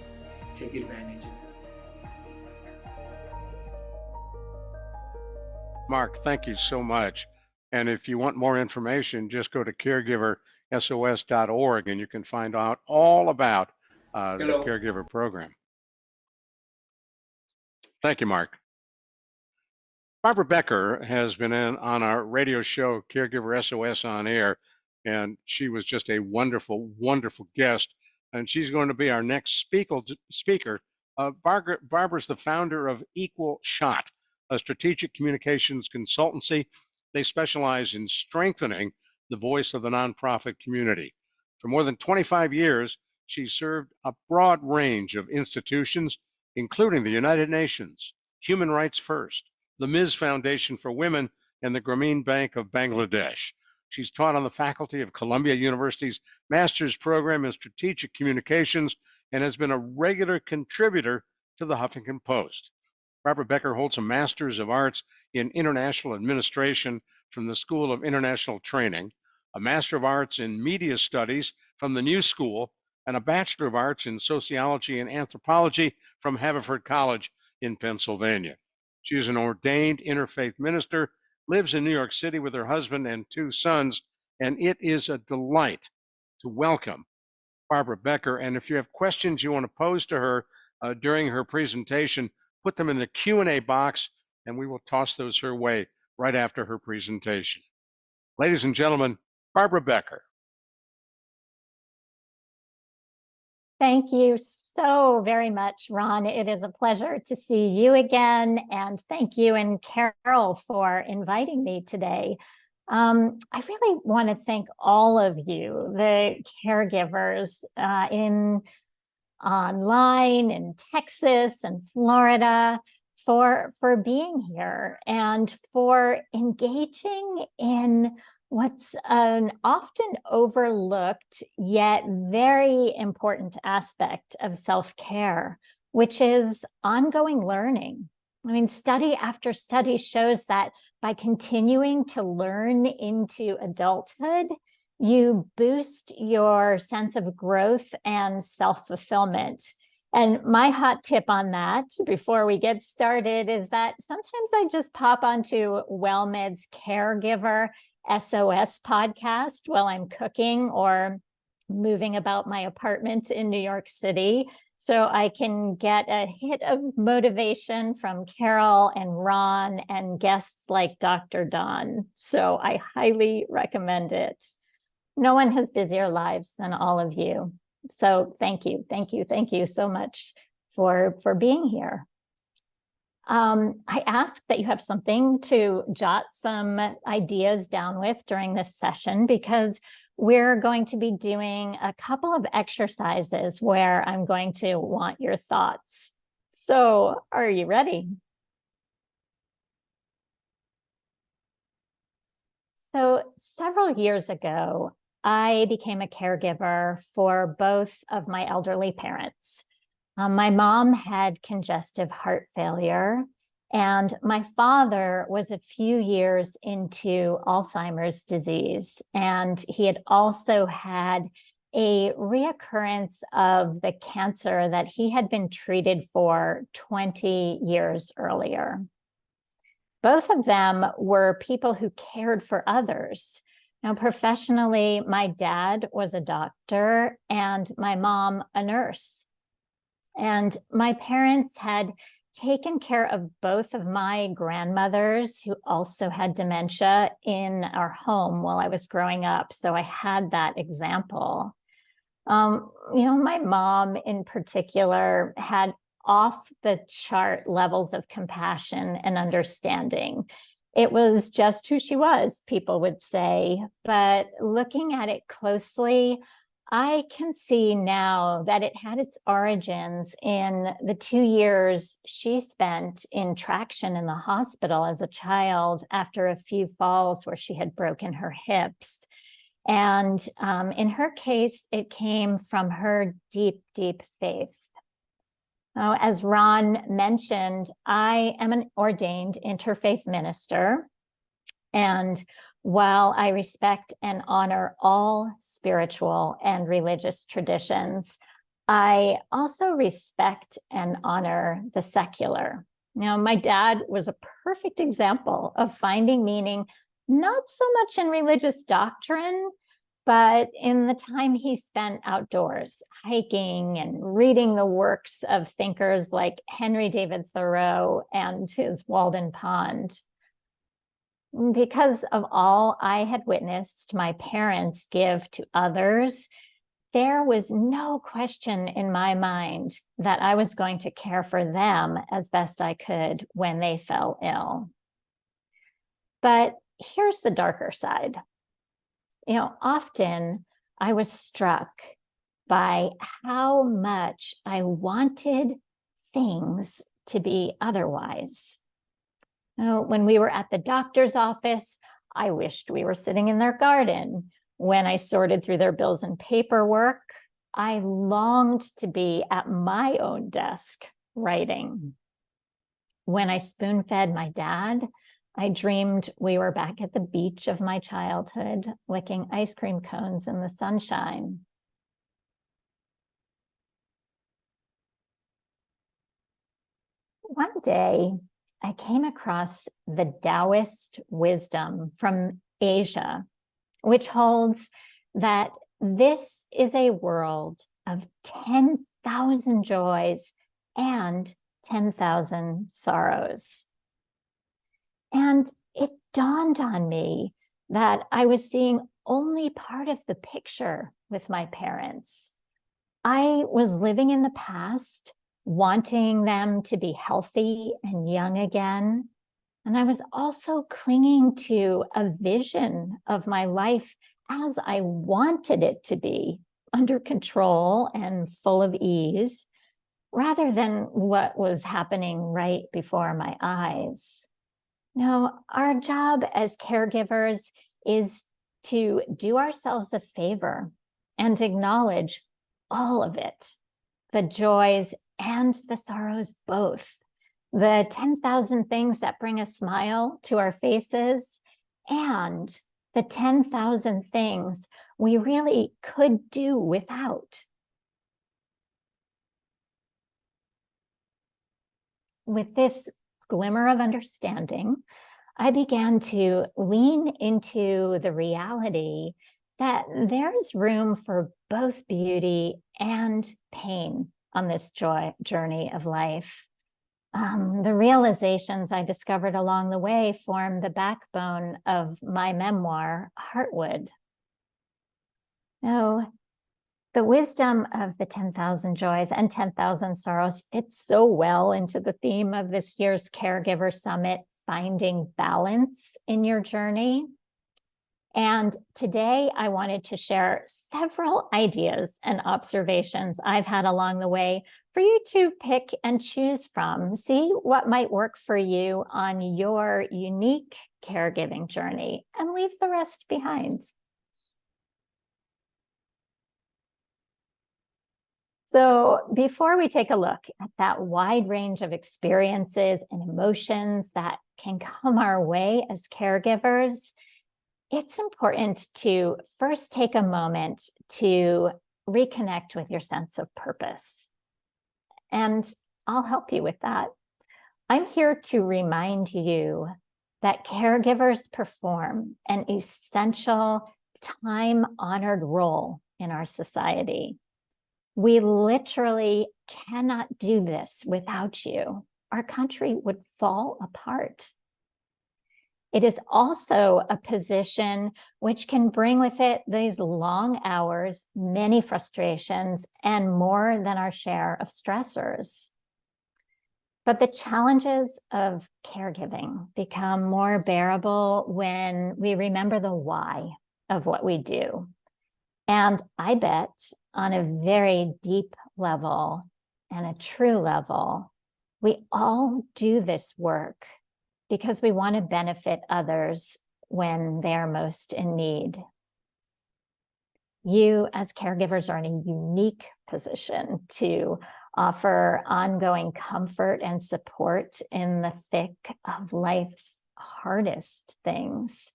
take advantage of it. Mark, thank you so much. And if you want more information, just go to caregiversos.org and you can find out all about the caregiver program. Thank you, Mark. Barbara Becker has been on our radio show, Caregiver SOS on Air, and she was just a wonderful, wonderful guest. And she's going to be our next speaker. Barbara's the founder of Equal Shot, a strategic communications consultancy. They specialize in strengthening the voice of the nonprofit community. For more than 25 years, she served a broad range of institutions, including the United Nations, Human Rights First, the Ms. Foundation for Women, and the Grameen Bank of Bangladesh. She's taught on the faculty of Columbia University's master's program in strategic communications and has been a regular contributor to the Huffington Post. Barbara Becker holds a Master's of Arts in International Administration from the School of International Training, a Master of Arts in Media Studies from the New School, and a Bachelor of Arts in Sociology and Anthropology from Haverford College in Pennsylvania. She is an ordained interfaith minister, lives in New York City with her husband and 2 sons, and it is a delight to welcome Barbara Becker. And if you have questions you want to pose to her during her presentation, put them in the Q&A box, and we will toss those her way right after her presentation. Ladies and gentlemen, Barbara Becker. Thank you so very much, Ron. It is a pleasure to see you again, and thank you and Carol for inviting me today. I really want to thank all of you, the caregivers online in Texas and Florida, for being here and for engaging in what's an often overlooked yet very important aspect of self-care, which is ongoing learning. I mean, study after study shows that by continuing to learn into adulthood, you boost your sense of growth and self-fulfillment. And my hot tip on that before we get started is that sometimes I just pop onto WellMed's Caregiver SOS podcast while I'm cooking or moving about my apartment in New York City, so I can get a hit of motivation from Carol and Ron and guests like Dr. Don. So I highly recommend it. No one has busier lives than all of you. So thank you, thank you, thank you so much for being here. I ask that you have something to jot some ideas down with during this session, because we're going to be doing a couple of exercises where I'm going to want your thoughts. So, are you ready? So several years ago, I became a caregiver for both of my elderly parents. My mom had congestive heart failure, and my father was a few years into Alzheimer's disease, and he had also had a reoccurrence of the cancer that he had been treated for 20 years earlier. Both of them were people who cared for others. Now, professionally, my dad was a doctor and my mom a nurse. And my parents had taken care of both of my grandmothers who also had dementia in our home while I was growing up. So I had that example. My mom in particular had off the chart levels of compassion and understanding. It was just who she was, people would say. But looking at it closely, I can see now that it had its origins in the 2 years she spent in traction in the hospital as a child after a few falls where she had broken her hips. And in her case, it came from her deep, deep faith. Now, as Ron mentioned, I am an ordained interfaith minister. And while I respect and honor all spiritual and religious traditions, I also respect and honor the secular. Now, my dad was a perfect example of finding meaning, not so much in religious doctrine, but in the time he spent outdoors, hiking and reading the works of thinkers like Henry David Thoreau and his Walden Pond. Because of all I had witnessed my parents give to others, there was no question in my mind that I was going to care for them as best I could when they fell ill. But here's the darker side. Often I was struck by how much I wanted things to be otherwise. When we were at the doctor's office, I wished we were sitting in their garden. When I sorted through their bills and paperwork, I longed to be at my own desk writing. When I spoon-fed my dad, I dreamed we were back at the beach of my childhood, licking ice cream cones in the sunshine. One day, I came across the Taoist wisdom from Asia, which holds that this is a world of 10,000 joys and 10,000 sorrows. And it dawned on me that I was seeing only part of the picture with my parents. I was living in the past, wanting them to be healthy and young again. And I was also clinging to a vision of my life as I wanted it to be, under control and full of ease, rather than what was happening right before my eyes. Now, our job as caregivers is to do ourselves a favor and acknowledge all of it, the joys and the sorrows both, the 10,000 things that bring a smile to our faces, and the 10,000 things we really could do without. With this glimmer of understanding, I began to lean into the reality that there's room for both beauty and pain on this journey of life. The realizations I discovered along the way form the backbone of my memoir, Heartwood. Now, the wisdom of the 10,000 joys and 10,000 sorrows fits so well into the theme of this year's Caregiver Summit, finding balance in your journey. And today I wanted to share several ideas and observations I've had along the way for you to pick and choose from. See what might work for you on your unique caregiving journey and leave the rest behind. So before we take a look at that wide range of experiences and emotions that can come our way as caregivers, it's important to first take a moment to reconnect with your sense of purpose. And I'll help you with that. I'm here to remind you that caregivers perform an essential, time-honored role in our society. We literally cannot do this without you. Our country would fall apart. It is also a position which can bring with it these long hours, many frustrations, and more than our share of stressors. But the challenges of caregiving become more bearable when we remember the why of what we do. And I bet on a very deep level and a true level, we all do this work because we want to benefit others when they're most in need. You as caregivers are in a unique position to offer ongoing comfort and support in the thick of life's hardest things.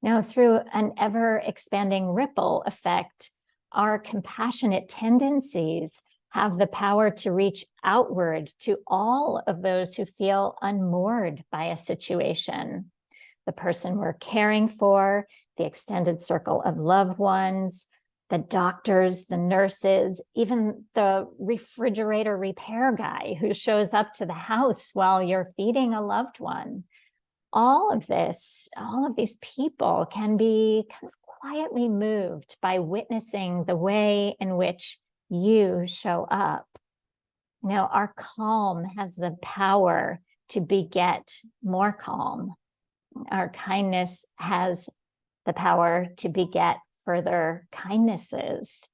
Now, through an ever-expanding ripple effect, our compassionate tendencies have the power to reach outward to all of those who feel unmoored by a situation. The person we're caring for, the extended circle of loved ones, the doctors, the nurses, even the refrigerator repair guy who shows up to the house while you're feeding a loved one. All of these people can be kind of quietly moved by witnessing the way in which you show up. Now, our calm has the power to beget more calm. Our kindness has the power to beget further kindnesses.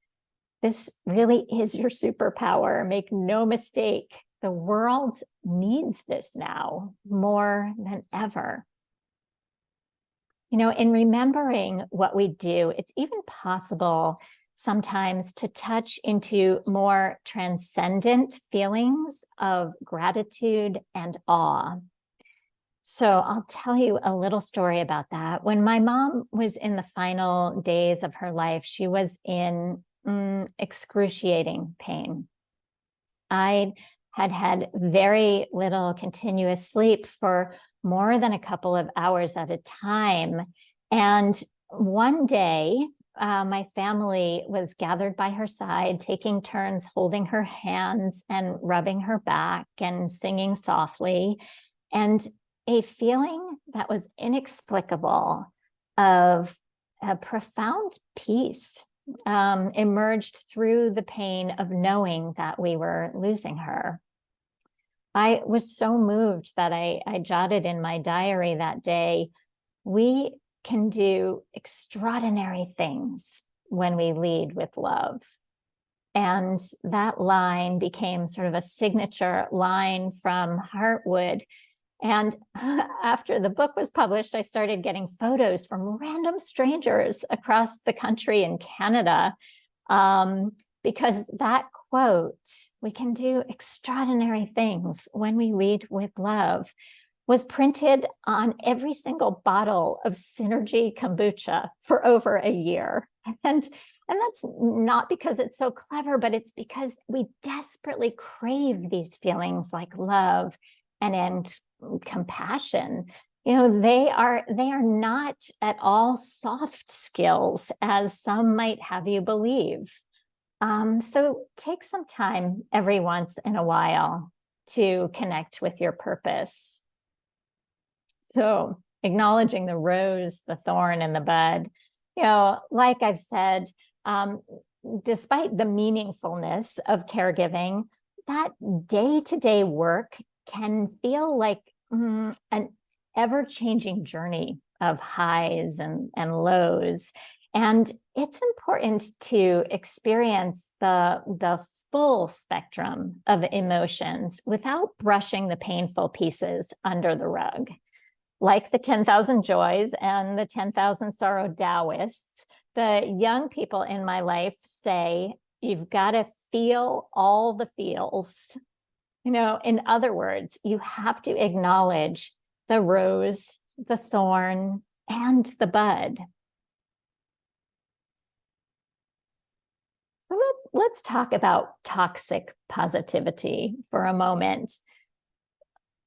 This really is your superpower. Make no mistake, the world needs this now more than ever. You know, in remembering what we do, it's even possible sometimes to touch into more transcendent feelings of gratitude and awe. So I'll tell you a little story about that. When my mom was in the final days of her life, she was in excruciating pain. I had very little continuous sleep for more than a couple of hours at a time. And one day, my family was gathered by her side, taking turns holding her hands and rubbing her back and singing softly. And a feeling that was inexplicable of a profound peace emerged through the pain of knowing that we were losing her. I was so moved that I jotted in my diary that day, we can do extraordinary things when we lead with love. And that line became sort of a signature line from Heartwood. And after the book was published, I started getting photos from random strangers across the country and Canada, because that quote, we can do extraordinary things when we lead with love, was printed on every single bottle of Synergy kombucha for over a year. And that's not because it's so clever, but it's because we desperately crave these feelings like love and compassion. You know, they are not at all soft skills, as some might have you believe. So take some time every once in a while to connect with your purpose. So acknowledging the rose, the thorn, and the bud. You know, like I've said, despite the meaningfulness of caregiving, that day-to-day work can feel like an ever-changing journey of highs and lows. And it's important to experience the full spectrum of emotions without brushing the painful pieces under the rug. Like the 10,000 joys and the 10,000 sorrow Taoists, the young people in my life say, you've got to feel all the feels. In other words, you have to acknowledge the rose, the thorn, and the bud. So let's talk about toxic positivity for a moment.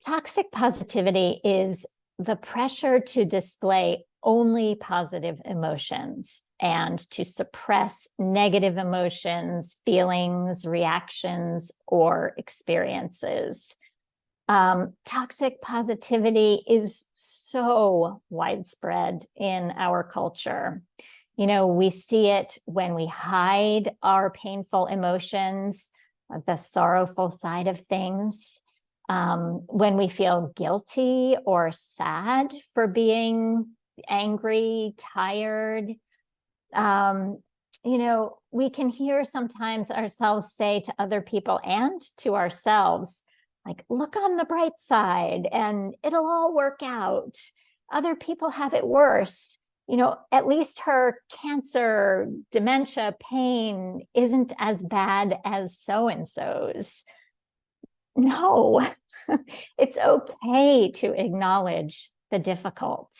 Toxic positivity is the pressure to display only positive emotions and to suppress negative emotions, feelings, reactions, or experiences. Toxic positivity is so widespread in our culture. We see it when we hide our painful emotions, the sorrowful side of things, when we feel guilty or sad for being angry, tired. We can hear sometimes ourselves say to other people and to ourselves, like, look on the bright side and it'll all work out. Other people have it worse. At least her cancer, dementia, pain isn't as bad as so-and-so's. No, it's okay to acknowledge the difficult.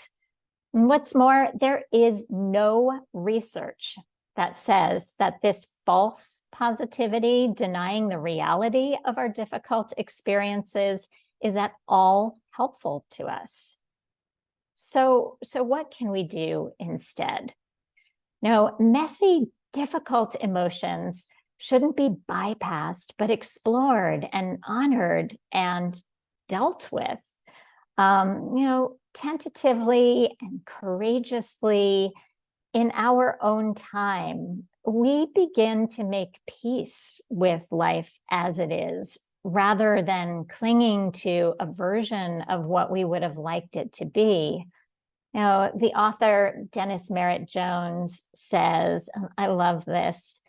And what's more, there is no research that says that this false positivity, denying the reality of our difficult experiences, is at all helpful to us. So what can we do instead? Now, messy, difficult emotions shouldn't be bypassed, but explored and honored and dealt with. Tentatively and courageously in our own time, we begin to make peace with life as it is, rather than clinging to a version of what we would have liked it to be. The author Dennis Merritt Jones says, and I love this,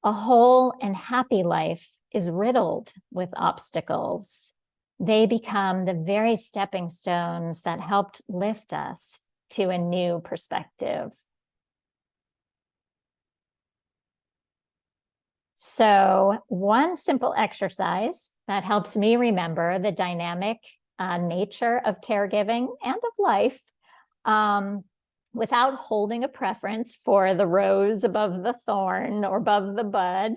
a whole and happy life is riddled with obstacles. They become the very stepping stones that helped lift us to a new perspective. So one simple exercise that helps me remember the dynamic nature of caregiving and of life, without holding a preference for the rose above the thorn or above the bud,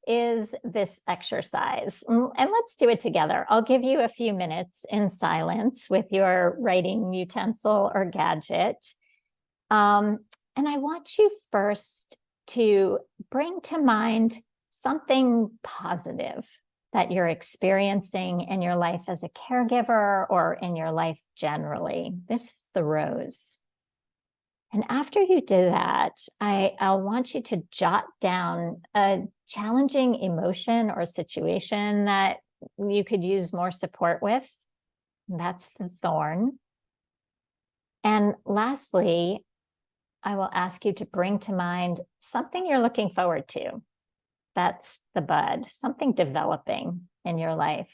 is this exercise. And let's do it together. I'll give you a few minutes in silence with your writing utensil or gadget. And I want you first to bring to mind something positive that you're experiencing in your life as a caregiver or in your life generally. This is the rose. And after you do that, I'll want you to jot down a challenging emotion or situation that you could use more support with. That's the thorn. And lastly, I will ask you to bring to mind something you're looking forward to. That's the bud, something developing in your life.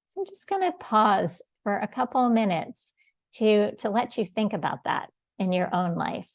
So I'm just going to pause for a couple of minutes to let you think about that in your own life.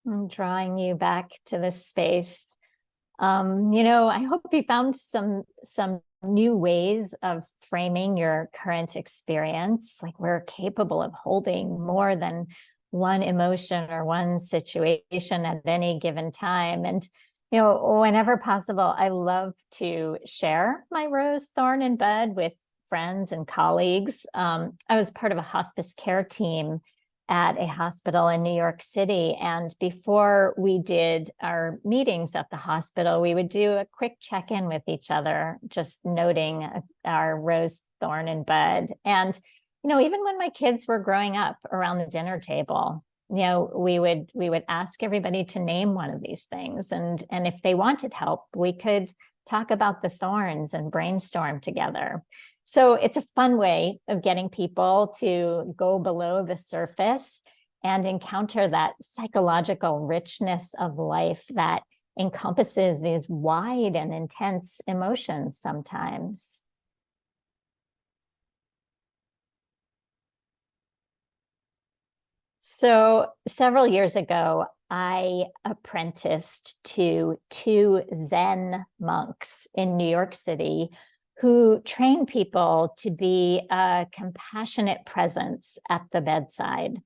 I'm drawing you back to this space. I hope you found some new ways of framing your current experience. Like, we're capable of holding more than one emotion or one situation at any given time. And, whenever possible, I love to share my rose, thorn, and bud with friends and colleagues. I was part of a hospice care team at a hospital in New York City. And before we did our meetings at the hospital, we would do a quick check-in with each other, just noting our rose, thorn, and bud. And, even when my kids were growing up around the dinner table, we would ask everybody to name one of these things. And if they wanted help, we could talk about the thorns and brainstorm together. So it's a fun way of getting people to go below the surface and encounter that psychological richness of life that encompasses these wide and intense emotions sometimes. So several years ago, I apprenticed to 2 Zen monks in New York City who train people to be a compassionate presence at the bedside.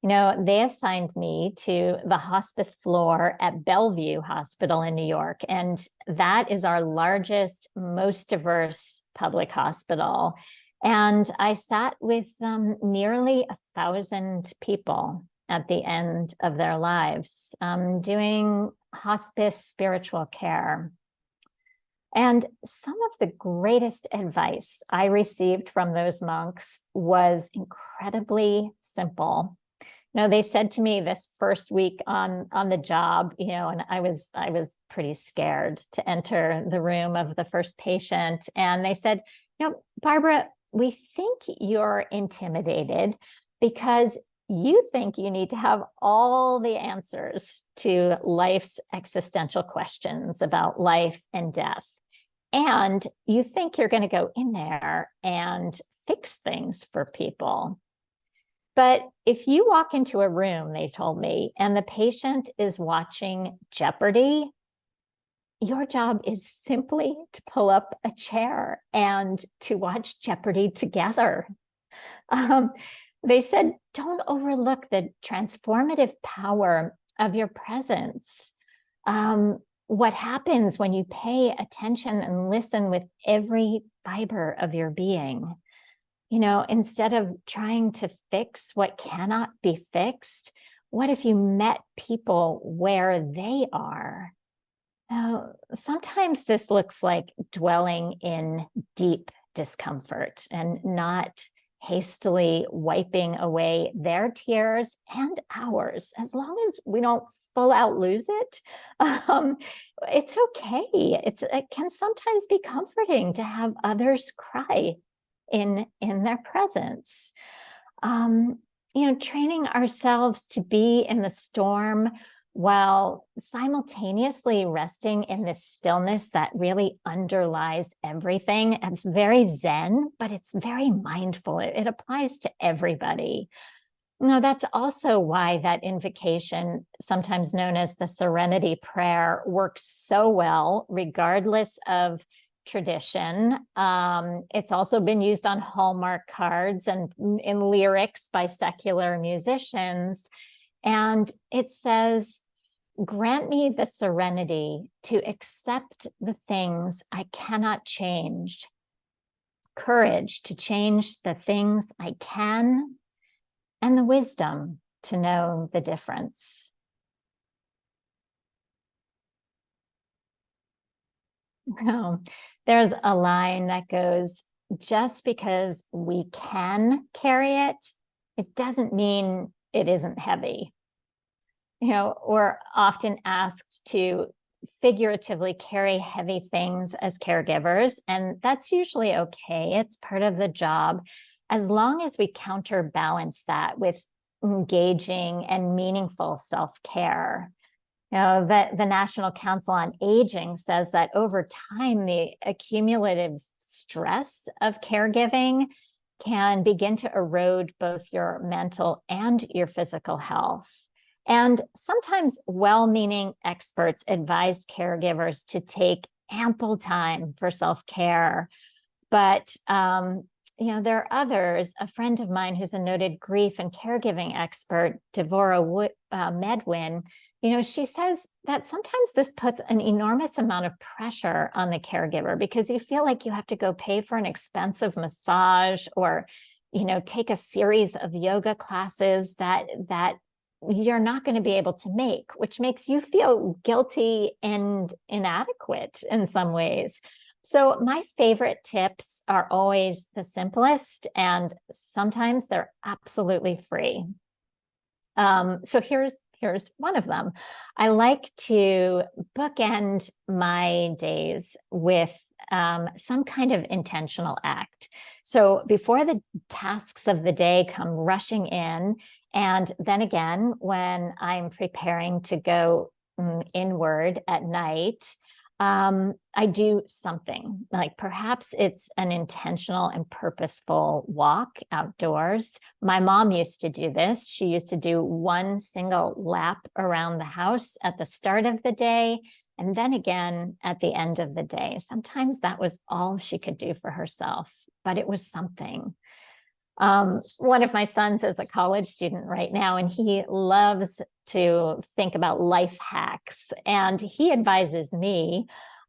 They assigned me to the hospice floor at Bellevue Hospital in New York, and that is our largest, most diverse public hospital. And I sat with nearly 1,000 people at the end of their lives, doing hospice spiritual care. And some of the greatest advice I received from those monks was incredibly simple. They said to me this first week on the job, and I was pretty scared to enter the room of the first patient. And they said, Barbara, we think you're intimidated because you think you need to have all the answers to life's existential questions about life and death. And you think you're going to go in there and fix things for people. But if you walk into a room, they told me, and the patient is watching Jeopardy, your job is simply to pull up a chair and to watch Jeopardy together. They said, don't overlook the transformative power of your presence. What happens when you pay attention and listen with every fiber of your being? Instead of trying to fix what cannot be fixed, what if you met people where they are? Now, sometimes this looks like dwelling in deep discomfort and not hastily wiping away their tears and ours, as long as we don't full out lose it. It's okay. It can sometimes be comforting to have others cry in their presence. Training ourselves to be in the storm while simultaneously resting in this stillness that really underlies everything. It's very Zen, but it's very mindful. It applies to everybody. That's also why that invocation, sometimes known as the Serenity Prayer, works so well, regardless of tradition. It's also been used on Hallmark cards and in lyrics by secular musicians. And it says, grant me the serenity to accept the things I cannot change, courage to change the things I can, and the wisdom to know the difference. There's a line that goes, just because we can carry it, it doesn't mean it isn't heavy. We're often asked to figuratively carry heavy things as caregivers, and that's usually okay. It's part of the job, as long as we counterbalance that with engaging and meaningful self-care. The National Council on Aging says that over time, the accumulative stress of caregiving can begin to erode both your mental and your physical health. And sometimes well-meaning experts advise caregivers to take ample time for self-care. But there are others. A friend of mine who's a noted grief and caregiving expert, Devorah Medwin, she says that sometimes this puts an enormous amount of pressure on the caregiver because you feel like you have to go pay for an expensive massage or, take a series of yoga classes that you're not going to be able to make, which makes you feel guilty and inadequate in some ways. So my favorite tips are always the simplest, and sometimes they're absolutely free. So here's one of them. I like to bookend my days with some kind of intentional act. So before the tasks of the day come rushing in, and then again, when I'm preparing to go inward at night, I do something, like perhaps it's an intentional and purposeful walk outdoors. My mom used to do this. She used to do one single lap around the house at the start of the day, and then again at the end of the day. Sometimes that was all she could do for herself, but it was something. One of my sons is a college student right now, and he loves to think about life hacks. And he advises me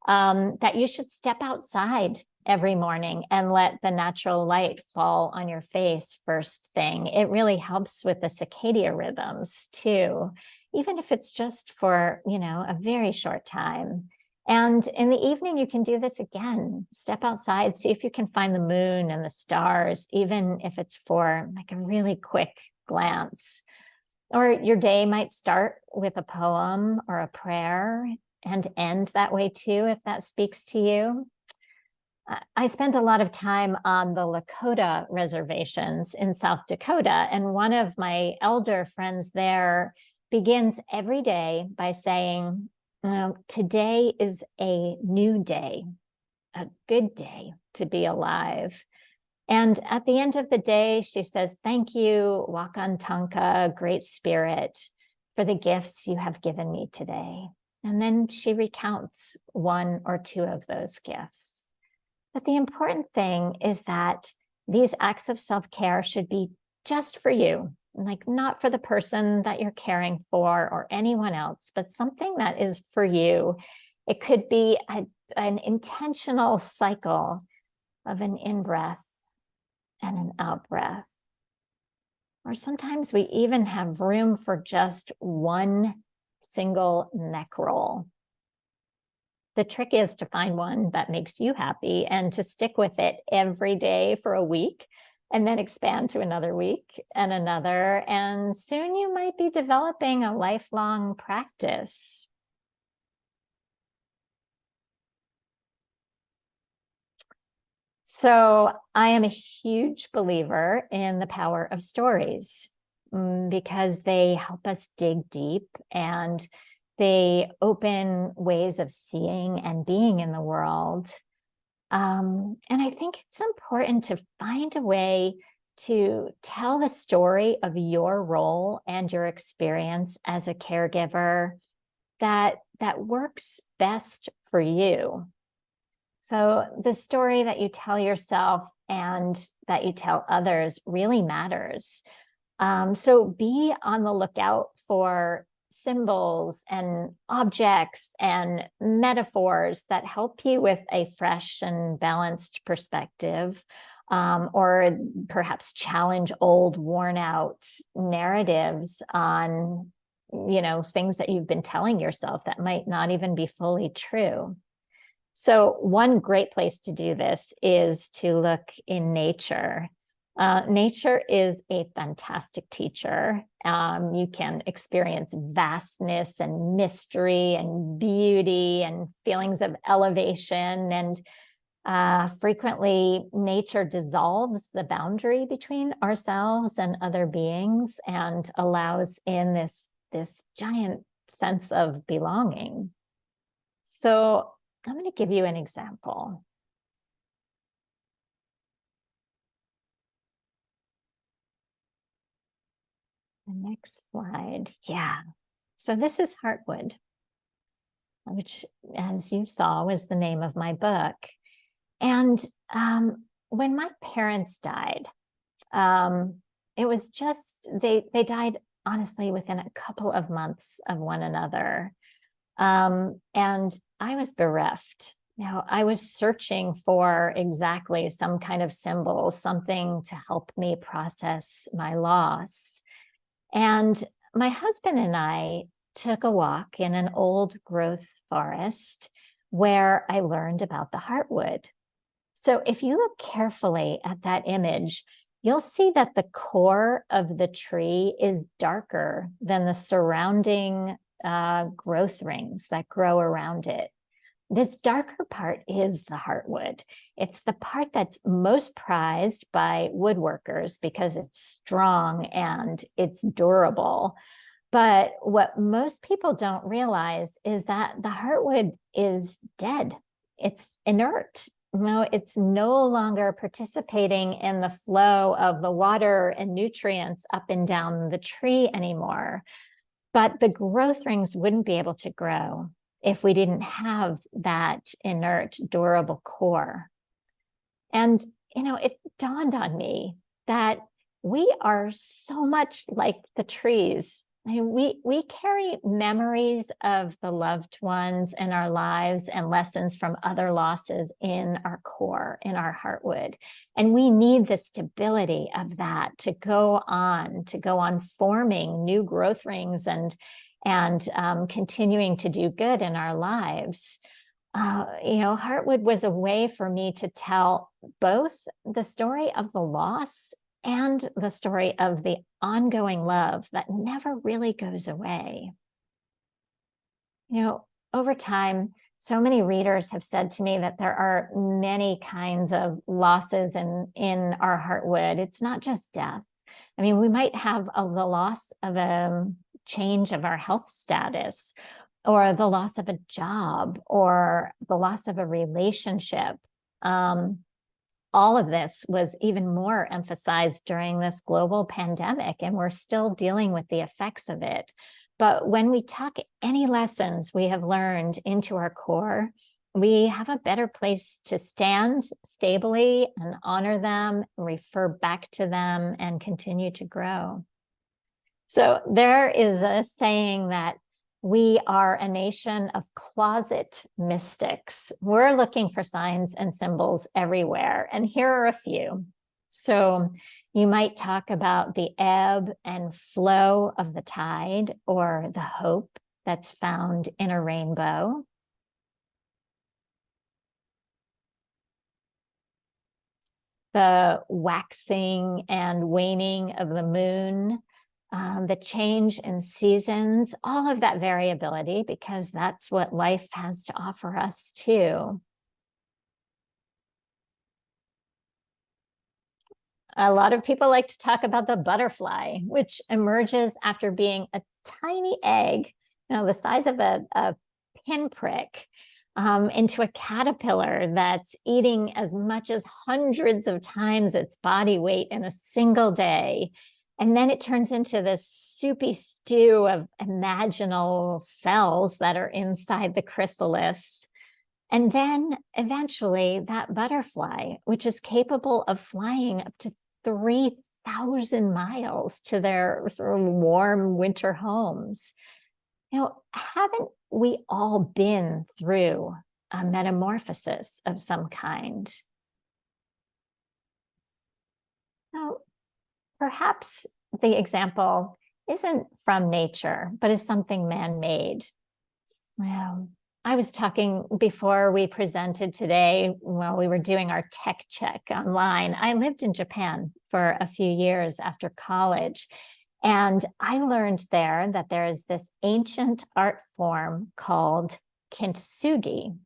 that you should step outside every morning and let the natural light fall on your face first thing. It really helps with the circadian rhythms too, even if it's just for, a very short time. And in the evening, you can do this again. Step outside, see if you can find the moon and the stars, even if it's for like a really quick glance. Or your day might start with a poem or a prayer and end that way too, if that speaks to you. I spent a lot of time on the Lakota reservations in South Dakota, and one of my elder friends there begins every day by saying, today is a new day, a good day to be alive. And at the end of the day, she says, thank you, Wakantanka, Great Spirit, for the gifts you have given me today. And then she recounts one or two of those gifts. But the important thing is that these acts of self-care should be just for you, like not for the person that you're caring for or anyone else, but something that is for you. It could be an intentional cycle of an in-breath and an out-breath. Or sometimes we even have room for just one single neck roll. The trick is to find one that makes you happy and to stick with it every day for a week, and then expand to another week and another. And soon you might be developing a lifelong practice. So I am a huge believer in the power of stories because they help us dig deep and they open ways of seeing and being in the world. And I think it's important to find a way to tell the story of your role and your experience as a caregiver that works best for you. So the story that you tell yourself and that you tell others really matters. So be on the lookout for symbols and objects and metaphors that help you with a fresh and balanced perspective, or perhaps challenge old, worn out narratives on, things that you've been telling yourself that might not even be fully true. So one great place to do this is to look in nature. Nature is a fantastic teacher. You can experience vastness and mystery and beauty and feelings of elevation. And frequently, nature dissolves the boundary between ourselves and other beings and allows in this giant sense of belonging. So I'm going to give you an example. The next slide. Yeah. So this is Heartwood, which, as you saw, was the name of my book. And when my parents died, it was just, they died honestly within a couple of months of one another. And I was bereft. Now, I was searching for exactly some kind of symbol, something to help me process my loss. And my husband and I took a walk in an old growth forest where I learned about the heartwood. So if you look carefully at that image, you'll see that the core of the tree is darker than the surrounding growth rings that grow around it. This darker part is the heartwood. It's the part that's most prized by woodworkers because it's strong and it's durable. But what most people don't realize is that the heartwood is dead. It's inert. No, it's no longer participating in the flow of the water and nutrients up and down the tree anymore. But the growth rings wouldn't be able to grow if we didn't have that inert, durable core. And, it dawned on me that we are so much like the trees. I mean, we carry memories of the loved ones in our lives and lessons from other losses in our core, in our heartwood. And we need the stability of that to go on forming new growth rings and continuing to do good in our lives. Heartwood was a way for me to tell both the story of the loss and the story of the ongoing love that never really goes away. Over time, so many readers have said to me that there are many kinds of losses in our heartwood. It's not just death. I mean, we might have the loss of a change of our health status, or the loss of a job, or the loss of a relationship. All of this was even more emphasized during this global pandemic, and we're still dealing with the effects of it. But when we tuck any lessons we have learned into our core, we have a better place to stand stably and honor them, refer back to them, and continue to grow. So there is a saying that we are a nation of closet mystics. We're looking for signs and symbols everywhere, and here are a few. So you might talk about the ebb and flow of the tide, or the hope that's found in a rainbow. The waxing and waning of the moon. The change in seasons, all of that variability, because that's what life has to offer us too. A lot of people like to talk about the butterfly, which emerges after being a tiny egg, the size of a pinprick, into a caterpillar that's eating as much as hundreds of times its body weight in a single day. And then it turns into this soupy stew of imaginal cells that are inside the chrysalis. And then eventually that butterfly, which is capable of flying up to 3,000 miles to their sort of warm winter homes. Haven't we all been through a metamorphosis of some kind? Now, perhaps the example isn't from nature, but is something man-made. Well, I was talking before we presented today, while we were doing our tech check online. I lived in Japan for a few years after college, and I learned there that there is this ancient art form called kintsugi.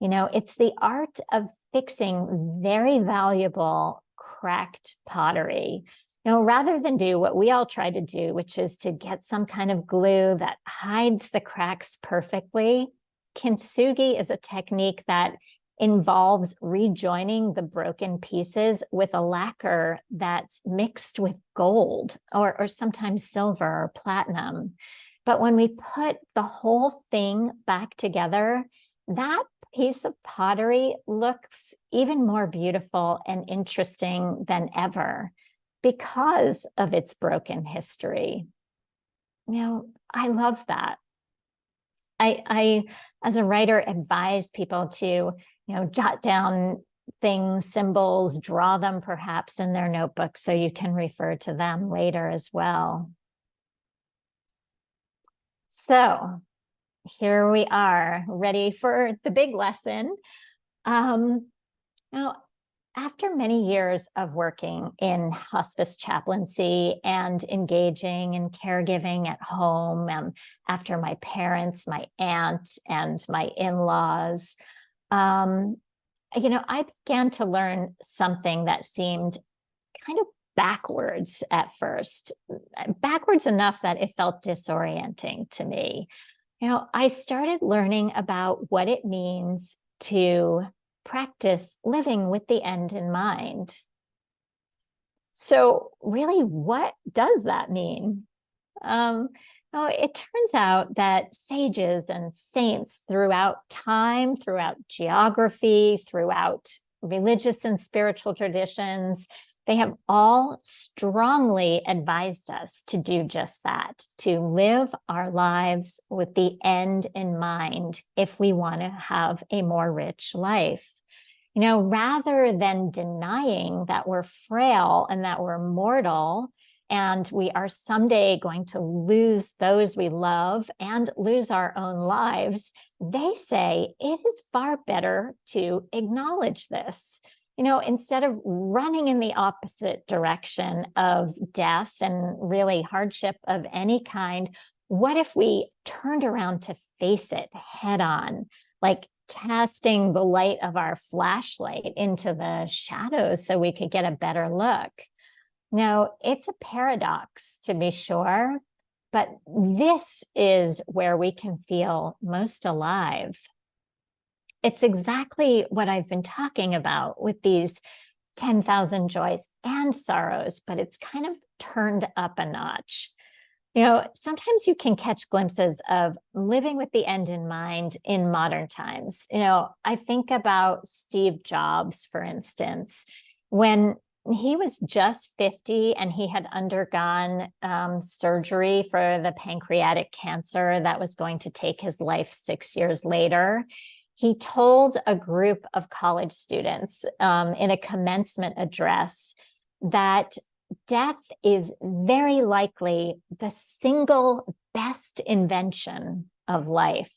It's the art of fixing very valuable cracked pottery. Rather than do what we all try to do, which is to get some kind of glue that hides the cracks perfectly, kintsugi is a technique that involves rejoining the broken pieces with a lacquer that's mixed with gold or sometimes silver or platinum. But when we put the whole thing back together, that piece of pottery looks even more beautiful and interesting than ever because of its broken history. I love that. I, as a writer, advise people to, jot down things, symbols, draw them perhaps in their notebook so you can refer to them later as well. So here we are, ready for the big lesson. Now, after many years of working in hospice chaplaincy and engaging in caregiving at home, after my parents, my aunt, and my in-laws, I began to learn something that seemed kind of backwards at first, backwards enough that it felt disorienting to me. I started learning about what it means to practice living with the end in mind. So really, what does that mean? It turns out that sages and saints throughout time, throughout geography, throughout religious and spiritual traditions, they have all strongly advised us to do just that, to live our lives with the end in mind if we want to have a more rich life. Rather than denying that we're frail and that we're mortal and we are someday going to lose those we love and lose our own lives, they say it is far better to acknowledge this. Instead of running in the opposite direction of death and really hardship of any kind, what if we turned around to face it head on, like casting the light of our flashlight into the shadows so we could get a better look? Now, it's a paradox, to be sure, but this is where we can feel most alive. It's exactly what I've been talking about with these 10,000 joys and sorrows, but it's kind of turned up a notch. Sometimes you can catch glimpses of living with the end in mind in modern times. I think about Steve Jobs, for instance, when he was just 50 and he had undergone surgery for the pancreatic cancer that was going to take his life 6 years later. He told a group of college students in a commencement address that death is very likely the single best invention of life.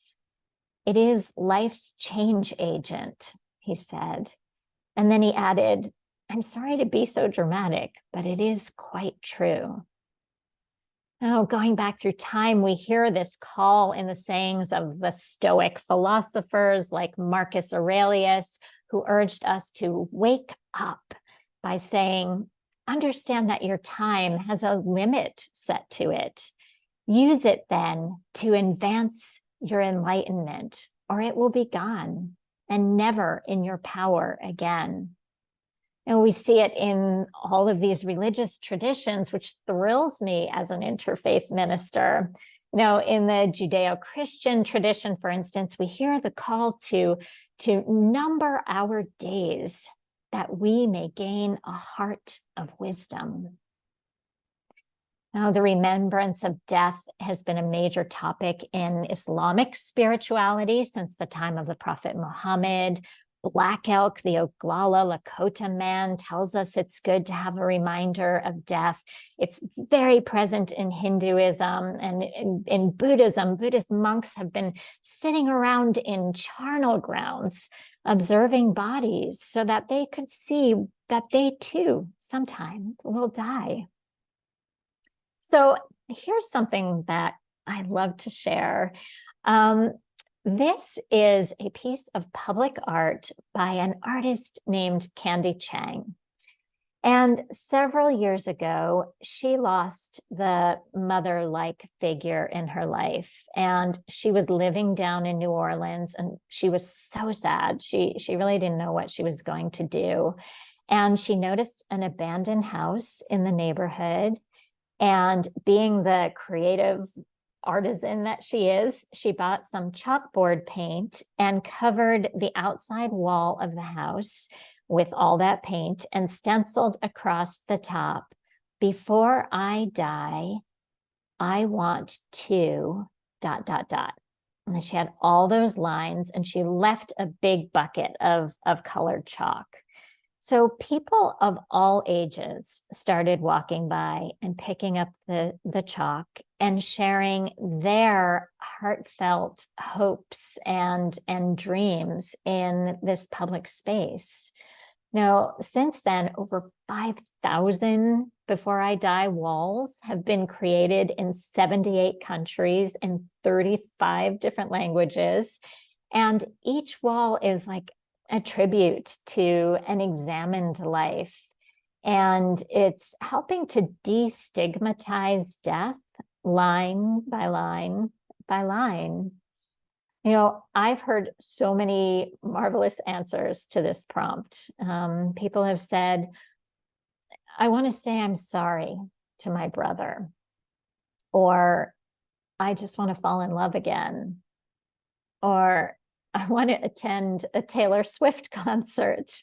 It is life's change agent, he said. And then he added, I'm sorry to be so dramatic, but it is quite true. Now, going back through time, we hear this call in the sayings of the Stoic philosophers like Marcus Aurelius, who urged us to wake up by saying, understand that your time has a limit set to it. Use it then to advance your enlightenment, or it will be gone and never in your power again. And we see it in all of these religious traditions, which thrills me as an interfaith minister. In the Judeo-Christian tradition, for instance, we hear the call to number our days that we may gain a heart of wisdom. Now, the remembrance of death has been a major topic in Islamic spirituality since the time of the Prophet Muhammad. Black Elk, the Oglala Lakota man, tells us it's good to have a reminder of death. It's very present in Hinduism and in Buddhism. Buddhist monks have been sitting around in charnel grounds, observing bodies so that they could see that they too sometimes will die. So here's something that I'd love to share. This is a piece of public art by an artist named Candy Chang. And several years ago, she lost the mother-like figure in her life. And she was living down in New Orleans, and she was so sad. She really didn't know what she was going to do. And she noticed an abandoned house in the neighborhood. And being the creative artisan that she is, she bought some chalkboard paint and covered the outside wall of the house with all that paint and stenciled across the top, "Before I die, I want to ... And she had all those lines, and she left a big bucket of colored chalk. So people of all ages started walking by and picking up the chalk and sharing their heartfelt hopes and dreams in this public space. Now, since then, over 5,000 Before I Die walls have been created in 78 countries in 35 different languages. And each wall is like a tribute to an examined life. And it's helping to destigmatize death line by line by line. You know, I've heard so many marvelous answers to this prompt. People have said, "I want to say I'm sorry to my brother," or "I just want to fall in love again," or "I want to attend a Taylor Swift concert."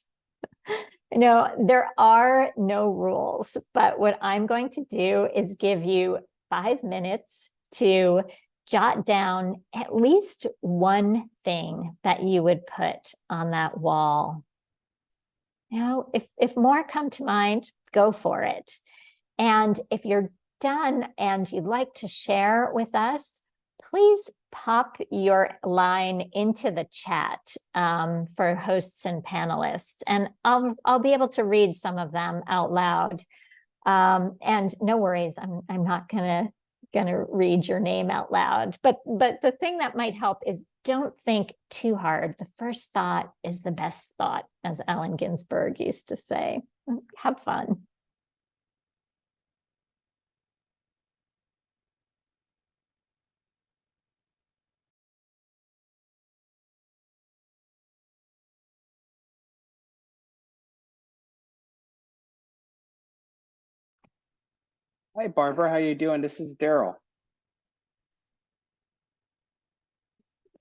You know, there are no rules, but what I'm going to do is give you 5 minutes to jot down at least one thing that you would put on that wall. You know, if more come to mind, go for it. And if you're done and you'd like to share with us, please pop your line into the chat for hosts and panelists, and I'll be able to read some of them out loud. And no worries, I'm not gonna read your name out loud, but the thing that might help is don't think too hard. The first thought is the best thought, as Allen Ginsberg used to say. Have fun. Hi, Barbara. How you doing? This is Daryl.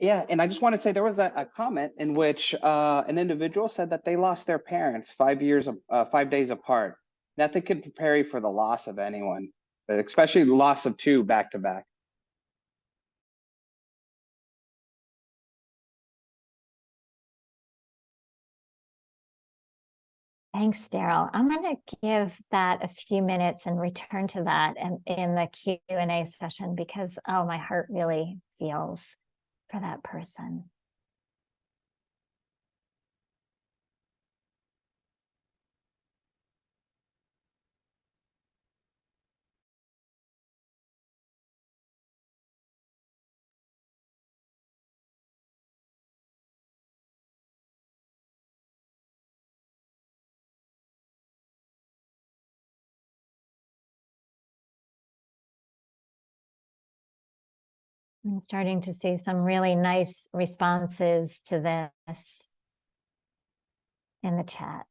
Yeah, and I just want to say there was a comment in which an individual said that they lost their parents 5 days apart. Nothing could prepare you for the loss of anyone, but especially the loss of 2 back to back. Thanks, Daryl. I'm going to give that a few minutes and return to that in the Q&A session, because, oh, my heart really feels for that person. I'm starting to see some really nice responses to this in the chat.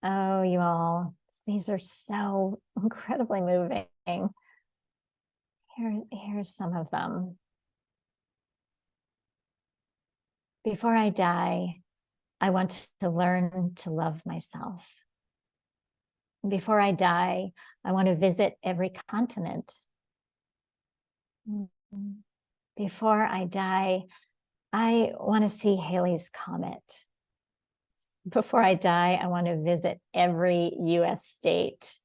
Oh, you all, these are so incredibly moving. Here's some of them. Before I die, I want to learn to love myself. Before I die, I want to visit every continent. Before I die, I want to see Halley's Comet. Before I die, I want to visit every US state.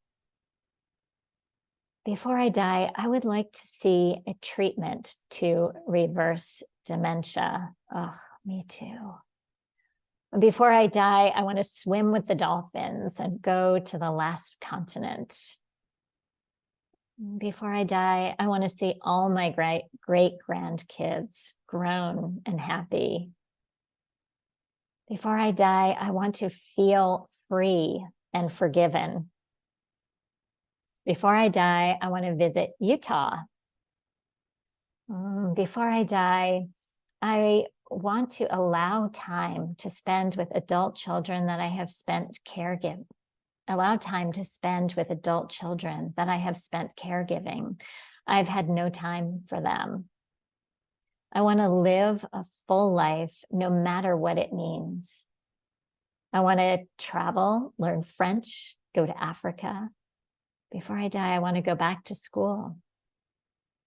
Before I die, I would like to see a treatment to reverse dementia. Oh, me too. Before I die, I want to swim with the dolphins and go to the last continent. Before I die, I want to see all my great grandkids grown and happy. Before I die, I want to feel free and forgiven. Before I die, I want to visit Utah. Before I die, I want to allow time to spend with adult children that I have spent caregiving. Allow time to spend with adult children that I have spent caregiving. I've had no time for them. I want to live a full life, no matter what it means. I want to travel, learn French, go to Africa. Before I die, I want to go back to school.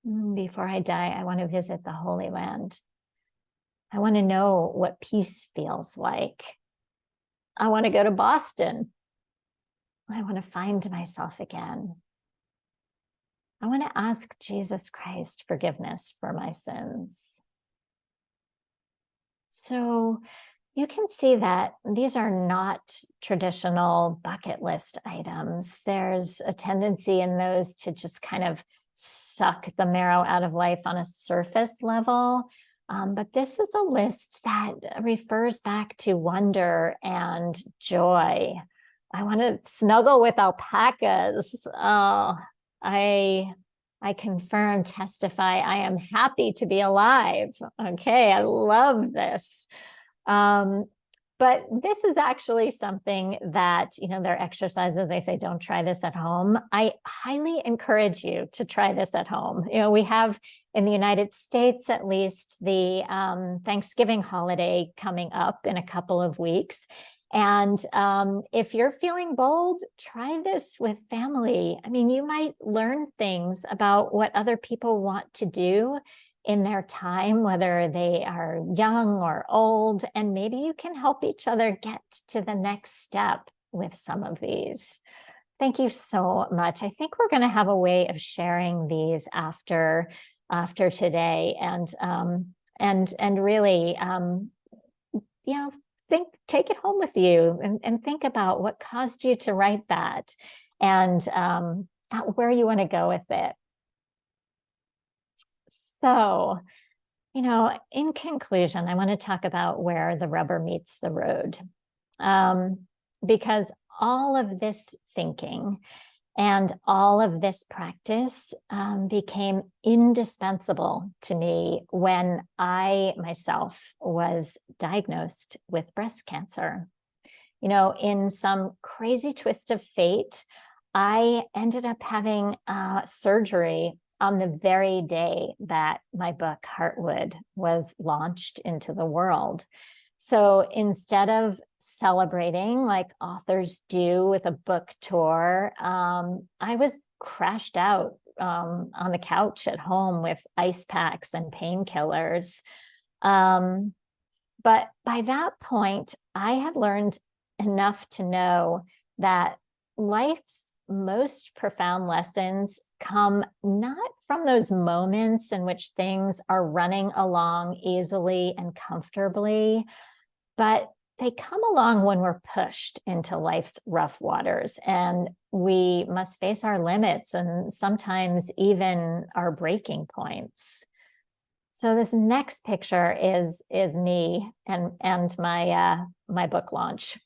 Before I die, I want to visit the Holy Land. I want to know what peace feels like. I want to go to Boston. I want to find myself again. I want to ask Jesus Christ forgiveness for my sins. So you can see that these are not traditional bucket list items. There's a tendency in those to just kind of suck the marrow out of life on a surface level. But this is a list that refers back to wonder and joy. I want to snuggle with alpacas. Oh, I confirm, testify, I am happy to be alive. Okay, I love this. But this is actually something that, there are exercises, they say, don't try this at home. I highly encourage you to try this at home. We have in the United States, at least, the Thanksgiving holiday coming up in a couple of weeks. And if you're feeling bold, try this with family. I mean, you might learn things about what other people want to do in their time, whether they are young or old, and maybe you can help each other get to the next step with some of these. Thank you so much. I think we're going to have a way of sharing these after today, and really, take it home with you and think about what caused you to write that, and where you want to go with it. So, in conclusion, I want to talk about where the rubber meets the road, because all of this thinking and all of this practice became indispensable to me when I myself was diagnosed with breast cancer. In some crazy twist of fate, I ended up having surgery on the very day that my book, Heartwood, was launched into the world. So instead of celebrating like authors do with a book tour, I was crashed out on the couch at home with ice packs and painkillers. But by that point, I had learned enough to know that life's most profound lessons come not from those moments in which things are running along easily and comfortably, but they come along when we're pushed into life's rough waters, and we must face our limits and sometimes even our breaking points. So this next picture is me and my book launch.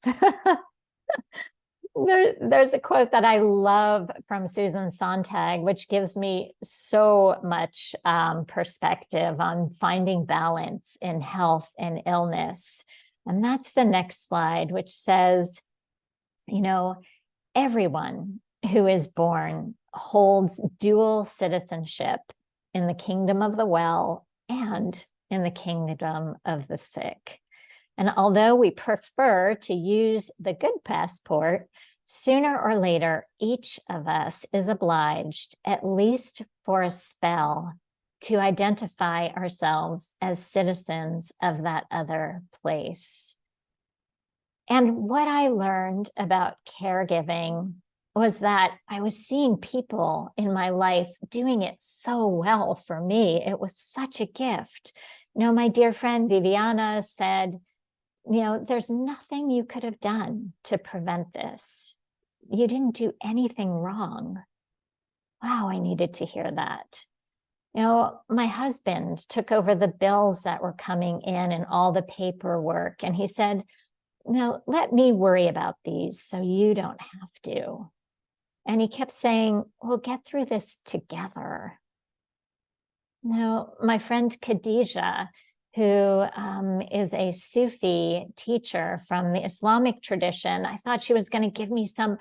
There's a quote that I love from Susan Sontag, which gives me so much perspective on finding balance in health and illness. And that's the next slide, which says, You know, everyone who is born holds dual citizenship in the kingdom of the well and in the kingdom of the sick. And although we prefer to use the good passport, sooner or later, each of us is obliged, at least for a spell, to identify ourselves as citizens of that other place. And what I learned about caregiving was that I was seeing people in my life doing it so well for me. It was such a gift. You know, my dear friend Viviana said, you know, there's nothing you could have done to prevent this. You didn't do anything wrong. Wow, I needed to hear that. You know, my husband took over the bills that were coming in and all the paperwork, and he said, no, let me worry about these so you don't have to. And he kept saying, we'll get through this together. Now, my friend Khadija, who is a Sufi teacher from the Islamic tradition, I thought she was going to give me some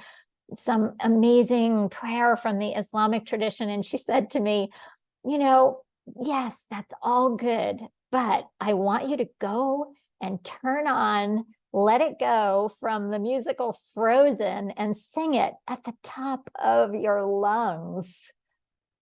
amazing prayer from the Islamic tradition. And she said to me, you know, yes, that's all good, but I want you to go and turn on Let It Go from the musical Frozen and sing it at the top of your lungs.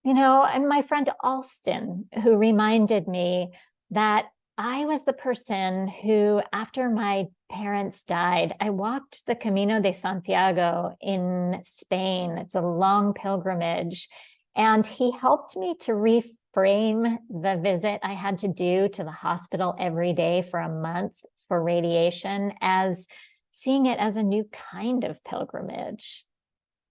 You know, and my friend Alston, who reminded me that I was the person who, after my parents died, I walked the Camino de Santiago in Spain. It's a long pilgrimage. And he helped me to reframe the visit I had to do to the hospital every day for a month for radiation as seeing it as a new kind of pilgrimage.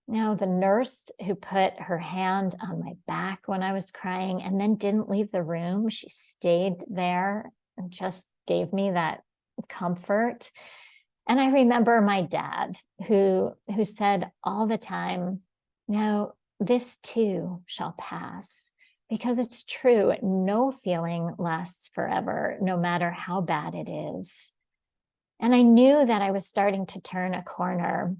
Now, the nurse who put her hand on my back when I was crying and then didn't leave the room, she stayed there and just gave me that comfort. And I remember my dad who said all the time, no, this too shall pass, because it's true. No feeling lasts forever, no matter how bad it is. And I knew that I was starting to turn a corner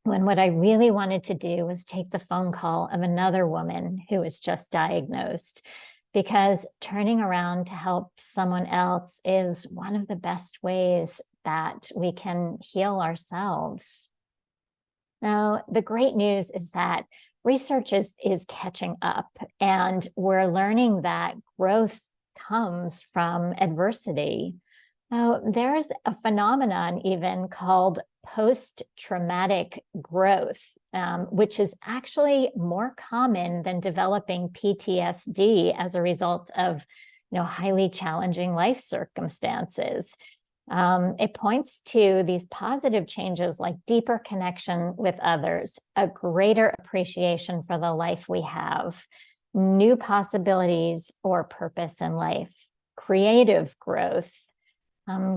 when what I really wanted to do was take the phone call of another woman who was just diagnosed, because turning around to help someone else is one of the best ways that we can heal ourselves. Now, the great news is that research is catching up, and we're learning that growth comes from adversity. Now, there's a phenomenon even called post-traumatic growth, which is actually more common than developing PTSD as a result of, you know, highly challenging life circumstances. It points to these positive changes like deeper connection with others, a greater appreciation for the life we have, new possibilities or purpose in life, creative growth,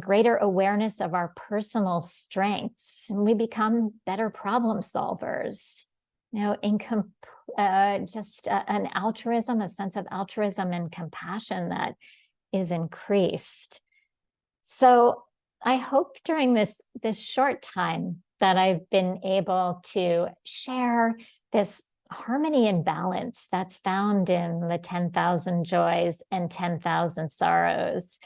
greater awareness of our personal strengths, and we become better problem solvers. You know, just an altruism, a sense of altruism and compassion that is increased. So I hope during this short time that I've been able to share this harmony and balance that's found in the 10,000 joys and 10,000 sorrows.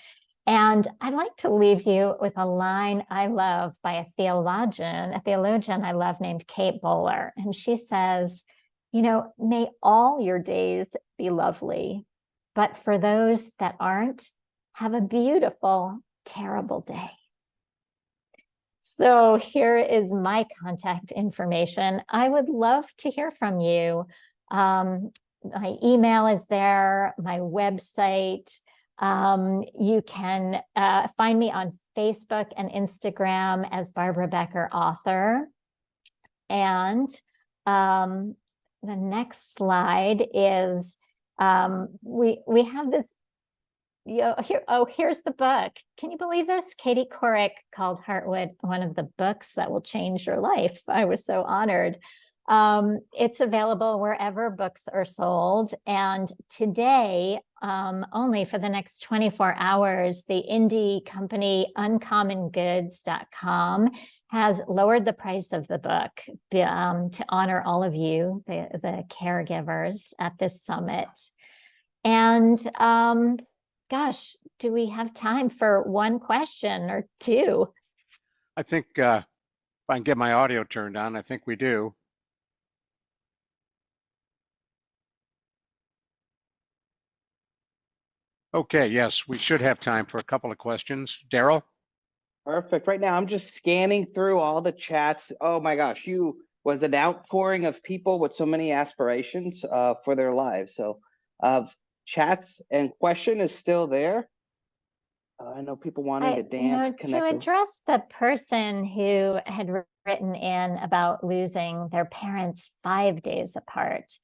And I'd like to leave you with a line I love by a theologian I love named Kate Bowler. And she says, you know, may all your days be lovely, but for those that aren't, have a beautiful, terrible day. So here is my contact information. I would love to hear from you. My email is there, my website. You can find me on Facebook and Instagram as Barbara Becker Author. And the next slide is we have this. Here's the book. Can you believe this? Katie Couric called Heartwood one of the books that will change your life. I was so honored. It's available wherever books are sold. And today only for the next 24 hours, the indie company uncommongoods.com has lowered the price of the book to honor all of you, the caregivers at this summit. And gosh, do we have time for one question or two? I think if I can get my audio turned on, I think we do. Okay, yes, we should have time for a couple of questions. Daryl? Perfect. Right now, I'm just scanning through all the chats. Oh my gosh, you was an outpouring of people with so many aspirations for their lives. So chats and question is still there. I know people wanting to dance, connect. To address the person who had written in about losing their parents 5 days apart.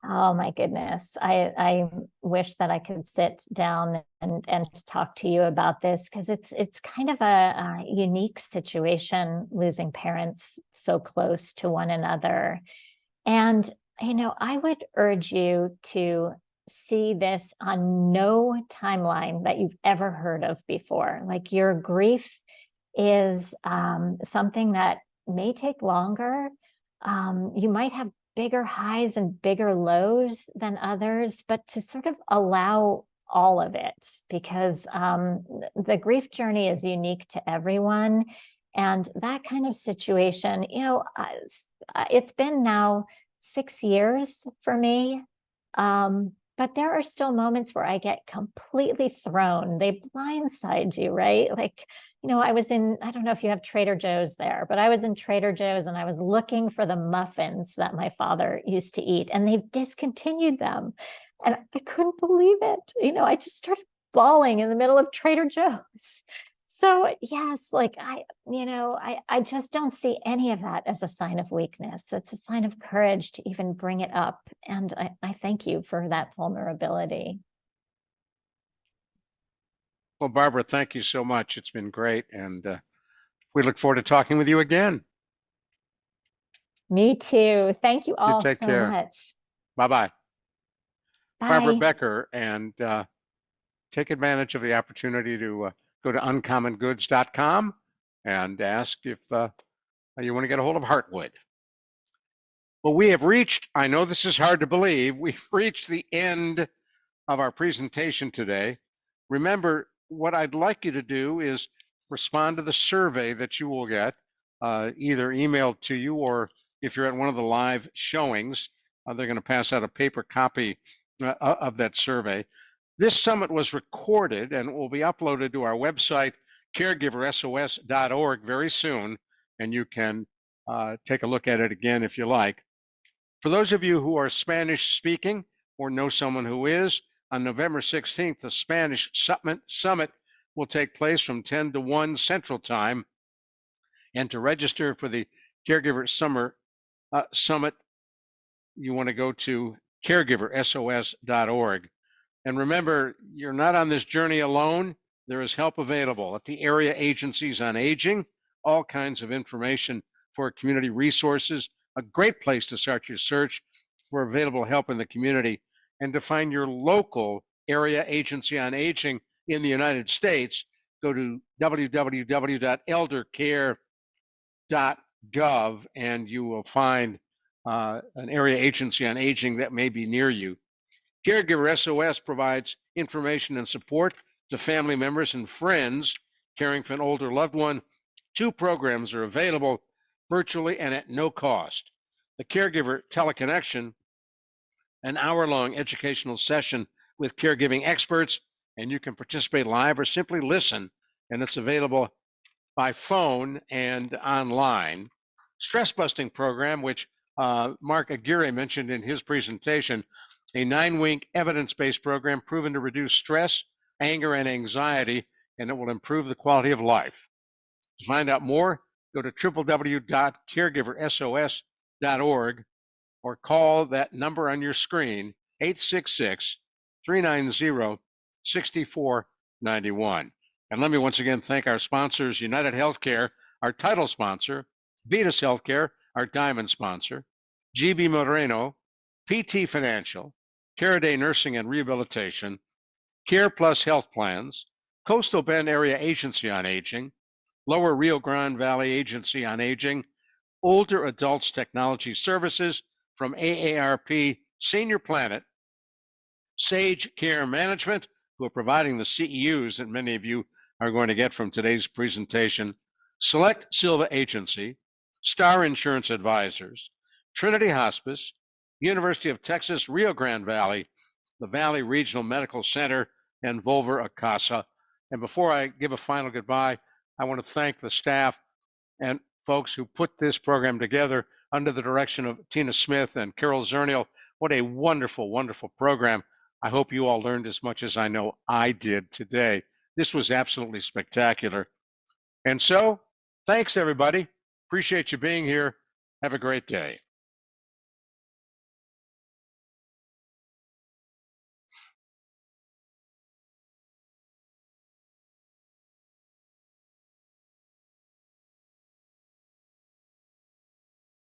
Oh my goodness. I wish that I could sit down and talk to you about this, because it's kind of a unique situation, losing parents so close to one another. And, I would urge you to see this on no timeline that you've ever heard of before. Like, your grief is something that may take longer. You might have bigger highs and bigger lows than others, but to sort of allow all of it, because the grief journey is unique to everyone. And that kind of situation, it's been now 6 years for me. But there are still moments where I get completely thrown. They blindside you, right? Like, I was I don't know if you have Trader Joe's there, but I was in Trader Joe's and I was looking for the muffins that my father used to eat, and they've discontinued them. And I couldn't believe it. I just started bawling in the middle of Trader Joe's. So yes, like I just don't see any of that as a sign of weakness. It's a sign of courage to even bring it up. And I thank you for that vulnerability. Well, Barbara, thank you so much. It's been great. And we look forward to talking with you again. Me too. Thank you all take so care. much. Bye-bye. Bye. Barbara Becker, and take advantage of the opportunity to go to uncommongoods.com and ask if you want to get a hold of Heartwood. Well, we have reached, I know this is hard to believe, we've reached the end of our presentation today. Remember, what I'd like you to do is respond to the survey that you will get, either emailed to you, or if you're at one of the live showings, they're going to pass out a paper copy of that survey. This summit was recorded and will be uploaded to our website, caregiversos.org, very soon, and you can take a look at it again if you like. For those of you who are Spanish speaking or know someone who is, on November 16th, the Spanish Summit will take place from 10 to 1 Central Time. And to register for the Caregiver Summer Summit, you want to go to caregiversos.org. And remember, you're not on this journey alone. There is help available at the area agencies on aging, all kinds of information for community resources, a great place to start your search for available help in the community, and to find your local area agency on aging in the United States. Go to www.eldercare.gov and you will find an area agency on aging that may be near you. Caregiver SOS provides information and support to family members and friends caring for an older loved one. 2 programs are available virtually and at no cost. The Caregiver Teleconnection, an hour-long educational session with caregiving experts, and you can participate live or simply listen, and it's available by phone and online. Stress Busting Program, which Mark Aguirre mentioned in his presentation, a 9-week evidence-based program proven to reduce stress, anger, and anxiety, and it will improve the quality of life. To find out more, go to www.caregiversos.org or call that number on your screen, 866-390-6491. And let me once again thank our sponsors, United Healthcare, our title sponsor, Vitas Healthcare, our diamond sponsor, GB Moreno, PT Financial, Caraday Nursing and Rehabilitation, Care Plus Health Plans, Coastal Bend Area Agency on Aging, Lower Rio Grande Valley Agency on Aging, Older Adults Technology Services from AARP Senior Planet, Sage Care Management, who are providing the CEUs that many of you are going to get from today's presentation, Select Silva Agency, Star Insurance Advisors, Trinity Hospice, University of Texas Rio Grande Valley, the Valley Regional Medical Center, and Volver Acasa. And before I give a final goodbye, I want to thank the staff and folks who put this program together under the direction of Tina Smith and Carol Zernial. What a wonderful, wonderful program. I hope you all learned as much as I know I did today. This was absolutely spectacular. And so, thanks everybody. Appreciate you being here. Have a great day.